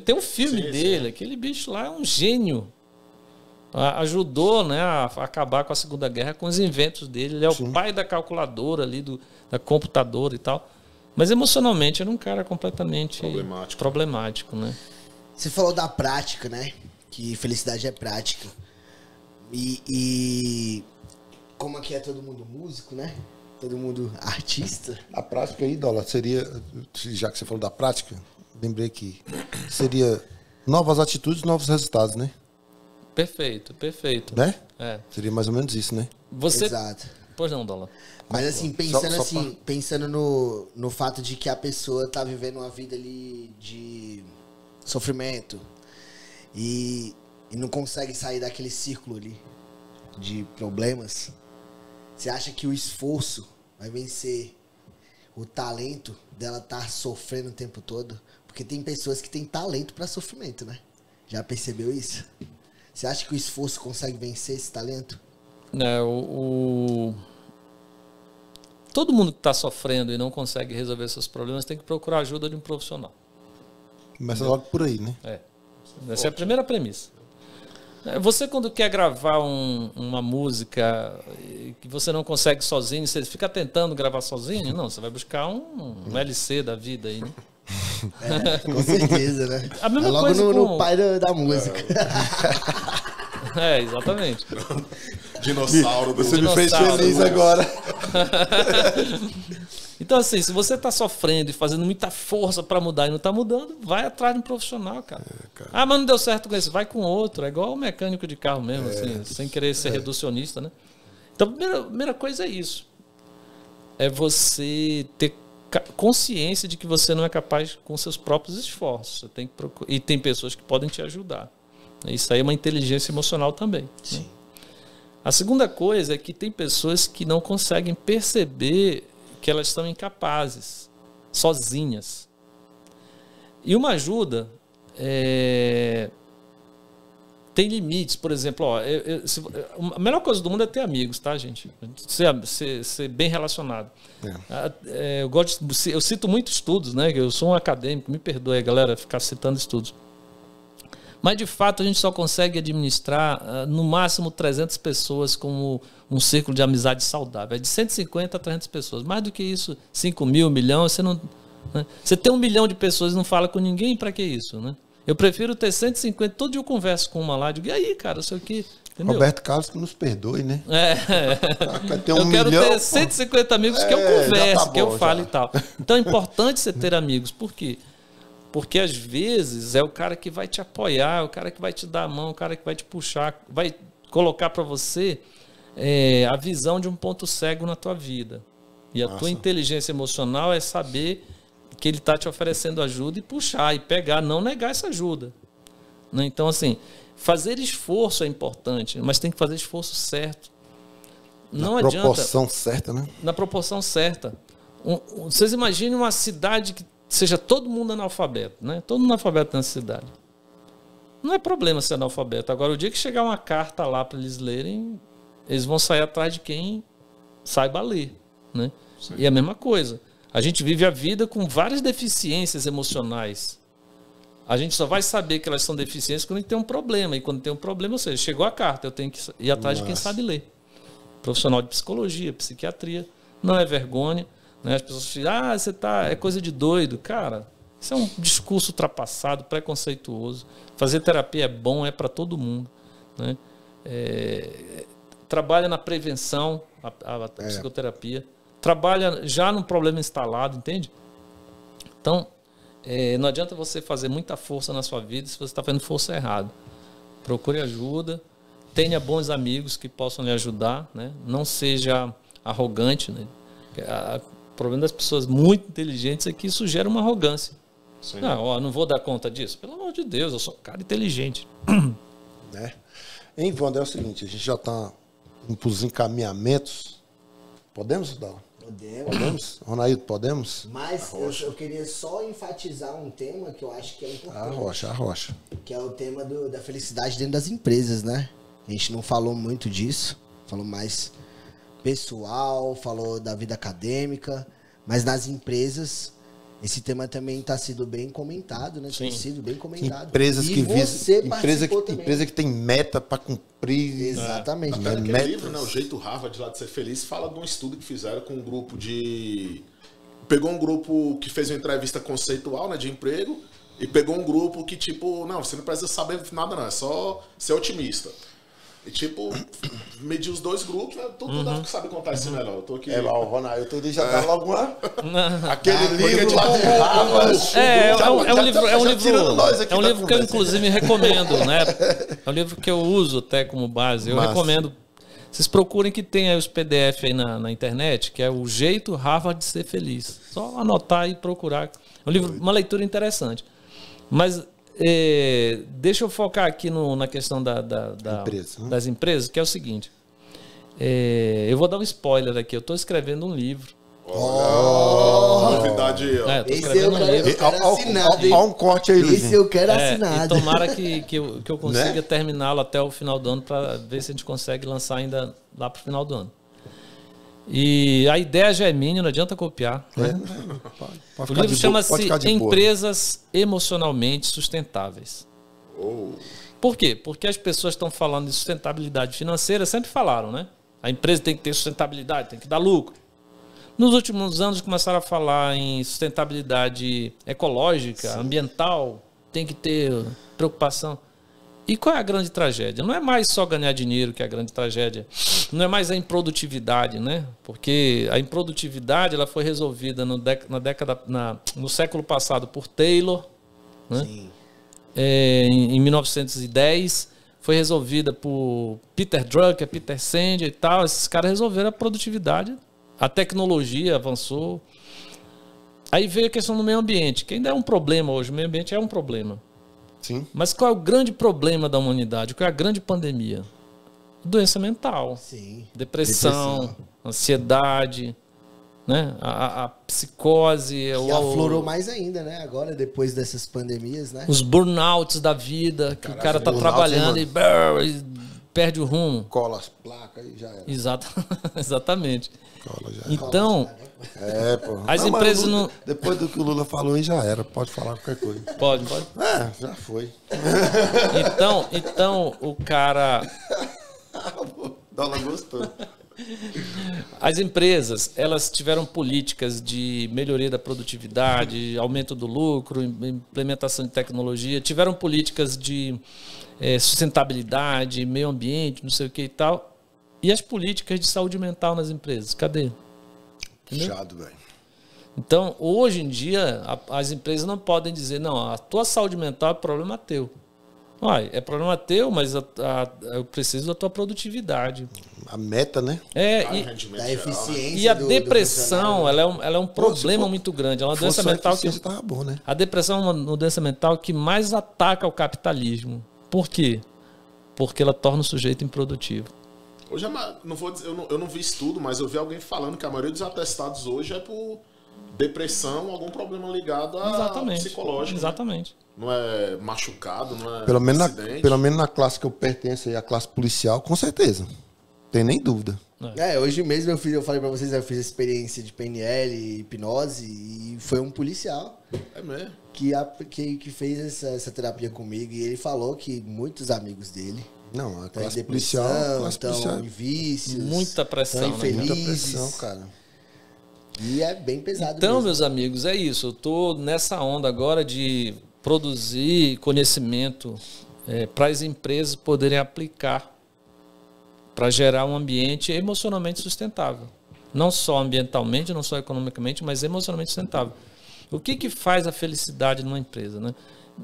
tem um filme dele, aquele bicho lá é um gênio. Ajudou, né, a acabar com a Segunda Guerra com os inventos dele. Ele é o pai da calculadora ali, da computadora e tal. Mas emocionalmente era um cara completamente problemático, né? Você falou da prática, né? Que felicidade é prática. E como aqui é todo mundo músico, né? Todo mundo artista. A prática aí, Dólar, seria, já que você falou da prática, lembrei que seria novas atitudes, novos resultados, né? Perfeito. Né? Seria mais ou menos isso, né? Exato. Pois não, Dólar. Mas assim, pensando no fato de que a pessoa tá vivendo uma vida ali de sofrimento e não consegue sair daquele círculo ali de problemas, você acha que o esforço vai vencer o talento dela estar sofrendo o tempo todo? Porque tem pessoas que têm talento para sofrimento, né? Já percebeu isso? Você acha que o esforço consegue vencer esse talento? Todo mundo que está sofrendo e não consegue resolver seus problemas tem que procurar ajuda de um profissional. Começa logo por aí, né? Essa é a primeira premissa. Você, quando quer gravar uma música que você não consegue sozinho, você fica tentando gravar sozinho? Não, você vai buscar um LC da vida aí, né? Com certeza, né? A mesma logo coisa no pai da música. Exatamente. Dinossauro. Você me fez feliz agora. Então, assim, se você está sofrendo e fazendo muita força para mudar e não está mudando, vai atrás de um profissional, cara. Mas não deu certo com esse, vai com outro. É igual o mecânico de carro mesmo, assim, sem querer ser reducionista, né? Então, a primeira coisa é isso. É você ter consciência de que você não é capaz com seus próprios esforços. Você tem que procurar, e tem pessoas que podem te ajudar. Isso aí é uma inteligência emocional também. Sim. Né? A segunda coisa é que tem pessoas que não conseguem perceber que elas estão incapazes, sozinhas. E uma ajuda tem limites. Por exemplo, a melhor coisa do mundo é ter amigos, tá, gente? Ser bem relacionado. Eu cito muitos estudos, né? Eu sou um acadêmico, me perdoe, galera, ficar citando estudos. Mas, de fato, a gente só consegue administrar, no máximo, 300 pessoas como um círculo de amizade saudável. É de 150 a 300 pessoas. Mais do que isso, 5 mil, 1 milhão, você não... Né? Você tem 1 milhão de pessoas e não fala com ninguém, para que isso, né? Eu prefiro ter 150, todo dia eu converso com uma lá, digo, e aí, cara, isso aqui... Entendeu? Roberto Carlos que nos perdoe, né? Eu quero ter 150 amigos que eu converse, que eu fale e tal. Então, é importante você ter amigos. Por quê? Porque às vezes é o cara que vai te apoiar, o cara que vai te dar a mão, o cara que vai te puxar, vai colocar para você a visão de um ponto cego na tua vida. E a tua inteligência emocional é saber que ele está te oferecendo ajuda e puxar, e pegar, não negar essa ajuda. Né? Então, assim, fazer esforço é importante, mas tem que fazer esforço certo. Não adianta. Na proporção certa, né? Na proporção certa. Vocês imaginem uma cidade que seja todo mundo analfabeto, né? Todo mundo analfabeto nessa cidade. Não é problema ser analfabeto. Agora, o dia que chegar uma carta lá para eles lerem, eles vão sair atrás de quem saiba ler, né? E é a mesma coisa. A gente vive a vida com várias deficiências emocionais. A gente só vai saber que elas são deficiências quando tem um problema. E quando tem um problema, ou seja, chegou a carta, eu tenho que ir atrás de quem sabe ler. Profissional de psicologia, psiquiatria. Não é vergonha. Né? As pessoas dizem, é coisa de doido. Cara, isso é um discurso ultrapassado, preconceituoso. Fazer terapia é bom, é para todo mundo. Né? Trabalha na prevenção, a psicoterapia. Trabalha já num problema instalado, entende? Então, não adianta você fazer muita força na sua vida se você está fazendo força errada. Procure ajuda, tenha bons amigos que possam lhe ajudar, né? Não seja arrogante, né? O problema das pessoas muito inteligentes é que isso gera uma arrogância. Não vou dar conta disso. Pelo amor de Deus, eu sou um cara inteligente. Né? Em Wander, é o seguinte, a gente já está indo para os encaminhamentos. Podemos, Dala? Podemos? Ronaildo, podemos? Mas eu queria só enfatizar um tema que eu acho que é importante. A rocha. Que é o tema da felicidade dentro das empresas, né? A gente não falou muito disso. Falou mais pessoal, falou da vida acadêmica. Mas nas empresas, esse tema também está sendo bem comentado, né? Tem sido bem comentado. Empresas que visam. Empresa que tem meta para cumprir. Exatamente. Até naquele livro, né? O Jeito Harvard lá de Ser Feliz, fala de um estudo que fizeram com um grupo de... Pegou um grupo que fez uma entrevista conceitual, né, de emprego, e pegou um grupo que, tipo, não, você não precisa saber nada, não, é só ser otimista. E, tipo, medir os dois grupos, né? Tu deve saber contar isso melhor. Eu tô aqui. O Ronaldo, tu já dá logo lá. Aquele livro lá de Harvard. É um livro que eu, inclusive, recomendo, né? É um livro que eu uso até como base. Eu recomendo. Vocês procurem que tem aí os PDF aí na internet, que é o Jeito Harvard de Ser Feliz. Só anotar e procurar. É um livro, uma leitura interessante. Mas... deixa eu focar aqui na questão das empresas, que é o seguinte. Eu vou dar um spoiler aqui. Eu estou escrevendo um livro. Novidade aí, ó. Estou escrevendo um livro. Olha um corte aí, Luizinho. Esse eu quero assinado. E tomara que eu consiga terminá-lo até o final do ano, para ver se a gente consegue lançar ainda lá para o final do ano. E a ideia já é minha, não adianta copiar. O livro chama-se Empresas Emocionalmente Sustentáveis. Por quê? Porque as pessoas estão falando de sustentabilidade financeira, sempre falaram, né? A empresa tem que ter sustentabilidade, tem que dar lucro. Nos últimos anos começaram a falar em sustentabilidade ecológica, ambiental, tem que ter preocupação. E qual é a grande tragédia? Não é mais só ganhar dinheiro que é a grande tragédia. Não é mais a improdutividade, né? Porque a improdutividade ela foi resolvida no século passado por Taylor, né? Sim. Em 1910 foi resolvida por Peter Drucker, Peter Senge e tal. Esses caras resolveram a produtividade. A tecnologia avançou. Aí veio a questão do meio ambiente, que ainda é um problema hoje. O meio ambiente é um problema. Sim. Mas qual é o grande problema da humanidade? Qual é a grande pandemia? Doença mental. Sim. Depressão, ansiedade, né? A psicose. E aflorou mais ainda, né? Agora, depois dessas pandemias, né? Os burnouts da vida, que o cara tá trabalhando e perde o rumo. Cola as placas e já era. Exatamente. Cola já. Então, porra. as empresas não... Depois do que o Lula falou aí já era. Pode falar qualquer coisa. Pode. Já foi. Então o cara... Dólar gostou. As empresas, elas tiveram políticas de melhoria da produtividade, aumento do lucro, implementação de tecnologia, tiveram políticas de sustentabilidade, meio ambiente, não sei o que e tal. E as políticas de saúde mental nas empresas? Cadê? Entendeu? Chato, velho. Então, hoje em dia, as empresas não podem dizer, não, a tua saúde mental é problema teu. Uai, é problema teu, mas eu preciso da tua produtividade. A meta, né? Rendimento Da geral, né? eficiência E a do depressão, ela é um problema for- muito grande. É uma Se doença fosse só mental que... eficiência, tava bom, né? A depressão é uma doença mental que mais ataca o capitalismo. Por quê? Porque ela torna o sujeito improdutivo. Hoje não vou dizer, eu não vi estudo, mas eu vi alguém falando que a maioria dos atestados hoje é por depressão, algum problema ligado a Exatamente. psicológico. Exatamente. Né? Não é machucado, não é Pelo acidente. menos na classe que eu pertenço aí, a classe policial, com certeza. Tem nem dúvida. Hoje mesmo eu falei pra vocês, eu fiz a experiência de PNL, hipnose, e foi um policial É mesmo. que fez essa terapia comigo, e ele falou que muitos amigos dele Não, a estão em classe depressão, policial, classe estão policial em vícios, Muita pressão, estão né? infelizes. muita pressão, cara. E é bem pesado Então, mesmo. meus amigos, é isso. Eu estou nessa onda agora de produzir conhecimento para as empresas poderem aplicar para gerar um ambiente emocionalmente sustentável. Não só ambientalmente, não só economicamente, mas emocionalmente sustentável. O que faz a felicidade numa empresa, né?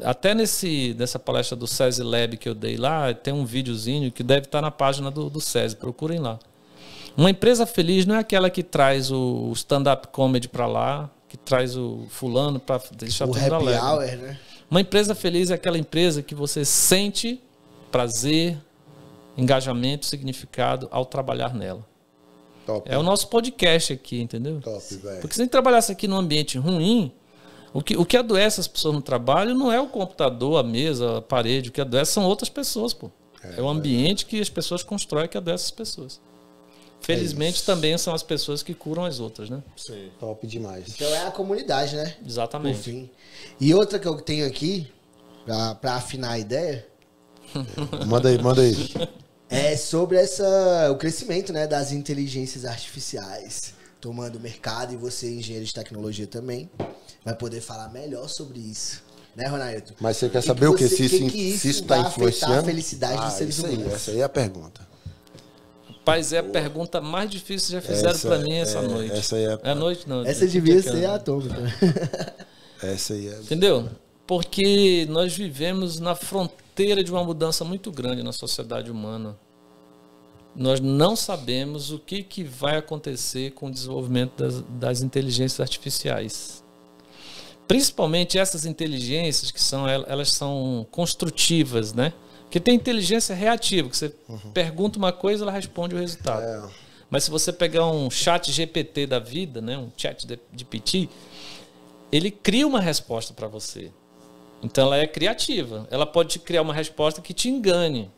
Até nessa palestra do SESI Lab que eu dei lá, tem um videozinho que deve estar na página do SESI, procurem lá. Uma empresa feliz não é aquela que traz o stand-up comedy para lá, que traz o fulano para deixar O tudo happy alegre. hour, né? Uma empresa feliz é aquela empresa que você sente prazer, engajamento, significado ao trabalhar nela. Top. É o nosso podcast aqui, entendeu? Top, velho. Porque se a gente trabalhasse aqui num ambiente ruim, o que adoece as pessoas no trabalho não é o computador, a mesa, a parede. O que adoece são outras pessoas, pô. É o ambiente que as pessoas constroem que adoece as pessoas. Felizmente também são as pessoas que curam as outras, né? Sim. Top demais. Então é a comunidade, né? Por Exatamente. fim. E outra que eu tenho aqui, pra afinar a ideia, Manda aí. é sobre o crescimento, né, das inteligências artificiais tomando o mercado, e você, engenheiro de tecnologia também, vai poder falar melhor sobre isso. Né, Ronaldo? Mas você quer E saber o que? Se isso isso está vai afetar influenciando? a felicidade dos seres isso aí, humanos. essa aí é a pergunta. Rapaz, é a pergunta mais difícil que já fizeram para mim essa noite. Essa aí É a noite, não. Essa devia ser a atômica. Essa aí é. Entendeu? Porque nós vivemos na fronteira de uma mudança muito grande na sociedade humana. Nós não sabemos o que vai acontecer com o desenvolvimento das inteligências artificiais. Principalmente essas inteligências que elas são construtivas, né? Porque tem inteligência reativa, que você pergunta uma coisa, ela responde o resultado. Mas se você pegar um chat GPT da vida, né, um chat GPT, ele cria uma resposta para você. Então ela é criativa. Ela pode te criar uma resposta que te engane.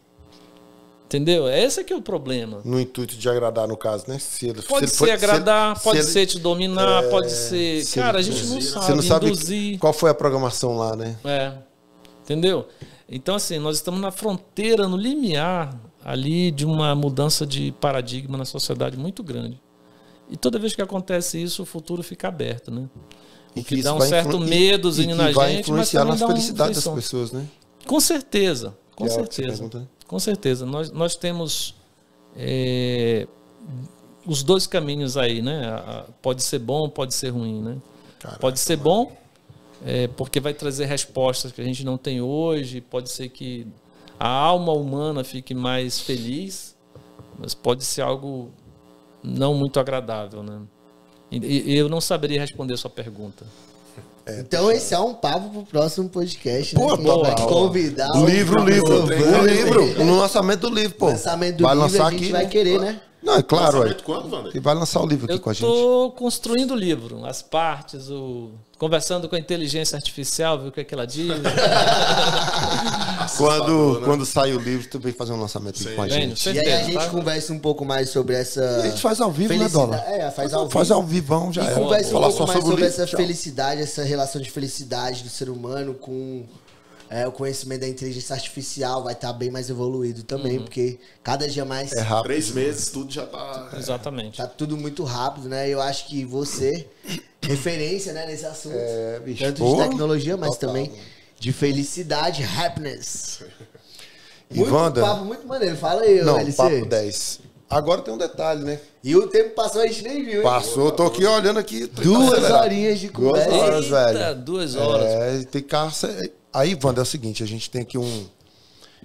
Entendeu? Esse que é o problema. No intuito de agradar, no caso, né? Pode ser agradar, pode ser te dominar, pode ser... Cara, a gente não sabe. Você não sabe induzir. qual foi a programação lá, né? Entendeu? Então, assim, nós estamos na fronteira, no limiar ali de uma mudança de paradigma na sociedade muito grande. E toda vez que acontece isso, o futuro fica aberto, né? O que dá um certo medozinho na gente, vai mas influenciar também nas dá uma felicidades das fruição. pessoas, né? Com certeza, com Que é o que você certeza. pergunta, né? Com certeza. Nós temos os dois caminhos aí, né? Pode ser bom, pode ser ruim, né? Caraca, pode ser bom, porque vai trazer respostas que a gente não tem hoje, pode ser que a alma humana fique mais feliz, mas pode ser algo não muito agradável, né? E eu não saberia responder a sua pergunta. Então esse é um papo pro próximo podcast, Pô, né? Que a gente vai boa. convidar O livro. No lançamento do livro, pô. O lançamento do vai livro lançar a gente aqui, vai né? querer, né? Não, é claro, Lançamento quando, Wander? E vai lançar o livro aqui Eu com a gente. estou construindo o livro, as partes, conversando com a inteligência artificial, ver o que é que ela diz. Quando sair o livro, tu vem fazer um lançamento aqui com a Bem, gente. E aí a gente tá? conversa um pouco mais sobre essa... A gente faz ao vivo, né, felicidade. Dólar? Faz ao vivo. Faz ao vivão, já E é. conversa um Falar pouco só mais sobre o sobre livro, essa tchau. felicidade, essa relação de felicidade do ser humano com o conhecimento da inteligência artificial. Vai estar bem mais evoluído também, porque cada dia mais É rápido. 3 meses, tudo já tá... Exatamente. tá tudo muito rápido, né? Eu acho que você, referência, né, nesse assunto, bicho. tanto Pô, de tecnologia, mas total. também de felicidade, happiness. E Muito Wander? papo, muito maneiro. Fala aí, Não, LC. papo 10. Agora tem um detalhe, né? E o tempo passou, a gente nem viu, hein? Passou, tô aqui olhando aqui. 2 acelerado. horinhas de 2 conversa. horas, Eita, velho. 2 horas. Tem carro. Aí, Wander, é o seguinte, a gente tem aqui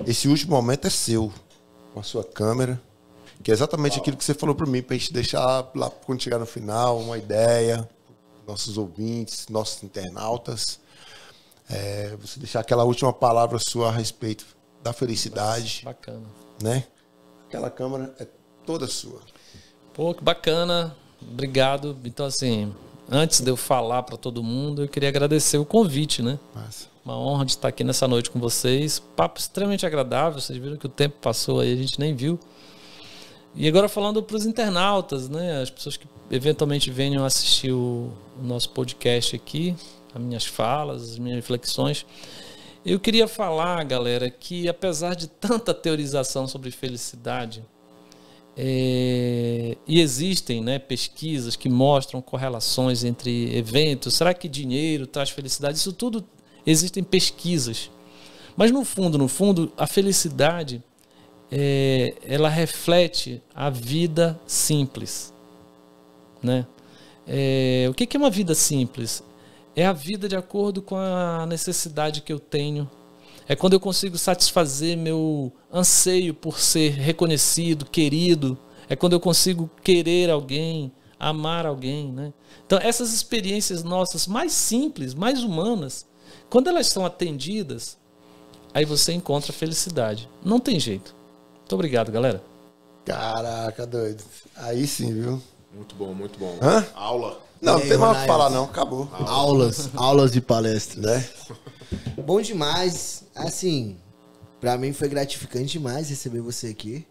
esse último momento é seu, com a sua câmera, que é exatamente aquilo que você falou para mim, pra gente deixar lá, quando chegar no final, uma ideia, nossos ouvintes, nossos internautas, você deixar aquela última palavra sua a respeito da felicidade. Nossa, bacana. Né? Aquela câmera é toda sua. Pô, que bacana. Obrigado. Então, assim, antes de eu falar para todo mundo, eu queria agradecer o convite, né? Massa. Uma honra de estar aqui nessa noite com vocês. Papo extremamente agradável. Vocês viram que o tempo passou aí, a gente nem viu. E agora falando para os internautas, né? As pessoas que eventualmente venham assistir o nosso podcast aqui, as minhas falas, as minhas reflexões. Eu queria falar, galera, que apesar de tanta teorização sobre felicidade, e existem, né, pesquisas que mostram correlações entre eventos, será que dinheiro traz felicidade? Isso tudo existem pesquisas. Mas no fundo, a felicidade, ela reflete a vida simples, né? O que é uma vida simples? É a vida de acordo com a necessidade que eu tenho. É quando eu consigo satisfazer meu anseio por ser reconhecido, querido. É quando eu consigo querer alguém, amar alguém, né? Então, essas experiências nossas mais simples, mais humanas, quando elas são atendidas, aí você encontra felicidade. Não tem jeito. Muito obrigado, galera. Caraca, doido. Aí sim, viu? Muito bom, muito bom. Hã? Aula. Não, não tem mais o que falar, não. Acabou. Aulas de palestra. Né? Bom demais. Assim, pra mim foi gratificante demais receber você aqui.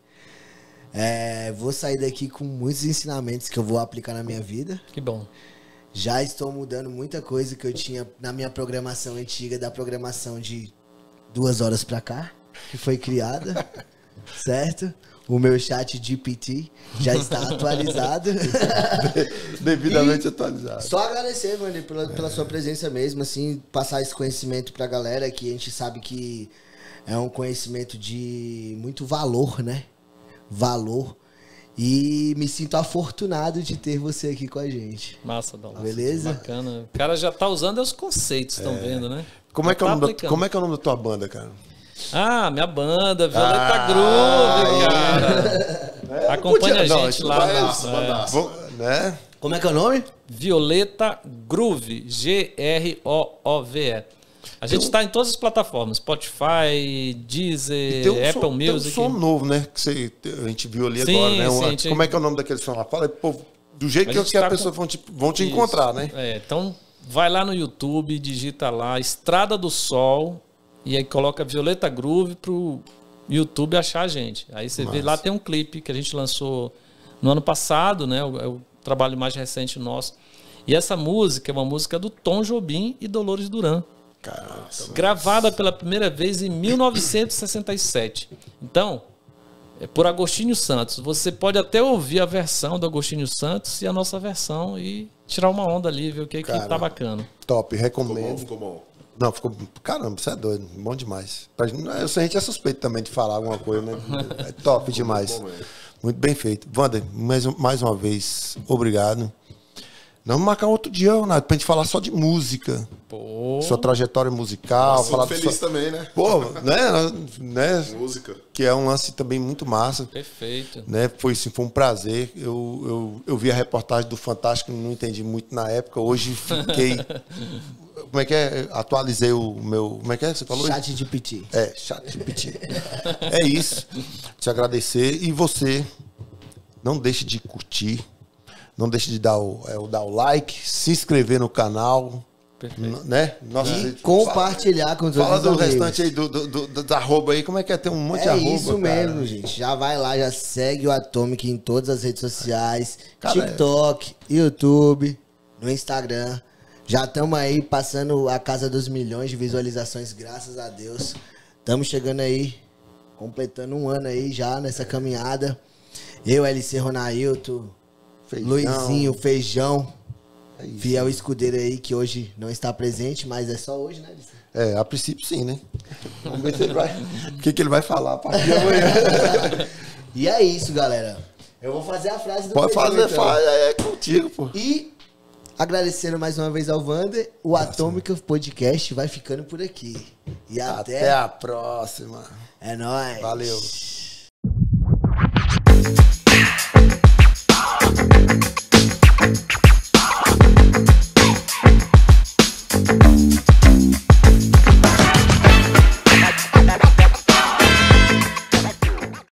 Vou sair daqui com muitos ensinamentos que eu vou aplicar na minha vida. Que bom. Já estou mudando muita coisa que eu tinha na minha programação antiga, da programação de 2 horas pra cá, que foi criada, certo? O meu chat GPT já está atualizado. Devidamente atualizado. Só agradecer, mano, pela sua presença mesmo, assim, passar esse conhecimento pra galera, que a gente sabe que é um conhecimento de muito valor, né? Valor. E me sinto afortunado de ter você aqui com a gente. Massa, Dom. Beleza? Bacana. O cara já tá usando os conceitos, estão vendo, né? Como é que é o nome da tua banda, cara? Ah, minha banda, Violeta Groove, cara. Acompanha a gente lá. Né? Como é que é o nome? Violeta Groove, Groove. A gente tá em todas as plataformas, Spotify, Deezer, Apple Music. Tem um som novo, né? Que a gente viu ali agora, né? Como é que é o nome daquele som lá? Fala aí, pô, do jeito que as pessoas vão te encontrar, né? Então vai lá no YouTube, digita lá, Estrada do Sol, e aí coloca Violeta Groove pro YouTube achar a gente. Aí você vê lá, tem um clipe que a gente lançou no ano passado, né? É o trabalho mais recente nosso. E essa música é uma música do Tom Jobim e Dolores Duran. Caramba. Gravada pela primeira vez em 1967. Então, é por Agostinho Santos. Você pode até ouvir a versão do Agostinho Santos e a nossa versão e tirar uma onda ali, ver o que tá bacana. Top, recomendo. Ficou bom. Não, ficou... Caramba, isso é doido. Bom demais. A gente é suspeito também de falar alguma coisa, né? É top demais. Muito bem feito. Wander, mais uma vez, obrigado. Vamos marcar outro dia, Ronaldo, pra gente falar só de música. Pô. Sua trajetória musical. Falar feliz também, né? Pô, né? Música. Que é um lance também muito massa. Perfeito. Né? Foi um prazer. Eu vi a reportagem do Fantástico, não entendi muito na época. Hoje fiquei... Como é que é? Atualizei o meu... Como é que é? Você falou? Chat GPT. Chat GPT. É isso. Te agradecer. E você, não deixe de curtir. Não deixe de dar o like, se inscrever no canal, né? E compartilhar com os outros amigos. Fala do amigos. restante aí, do arroba aí, como é que é? Tem um monte de arroba, É isso mesmo, gente. Já vai lá, já segue o Atomic em todas as redes sociais. TikTok, YouTube, no Instagram. Já estamos aí passando a casa dos milhões de visualizações, graças a Deus. Estamos chegando aí, completando 1 ano aí já nessa caminhada. Eu, LC Ronailton... Luizinho, Feijão, fiel escudeiro aí, que hoje não está presente, mas é só hoje, né, LC? A princípio sim, né? Vamos ver se ele vai... O que ele vai falar a partir de amanhã. E é isso, galera. Eu vou fazer a frase do Pode fazer, então. é contigo, pô. E Agradecendo mais uma vez ao Wander, o Atômica Podcast vai ficando por aqui. E Até a próxima. É nóis. Valeu.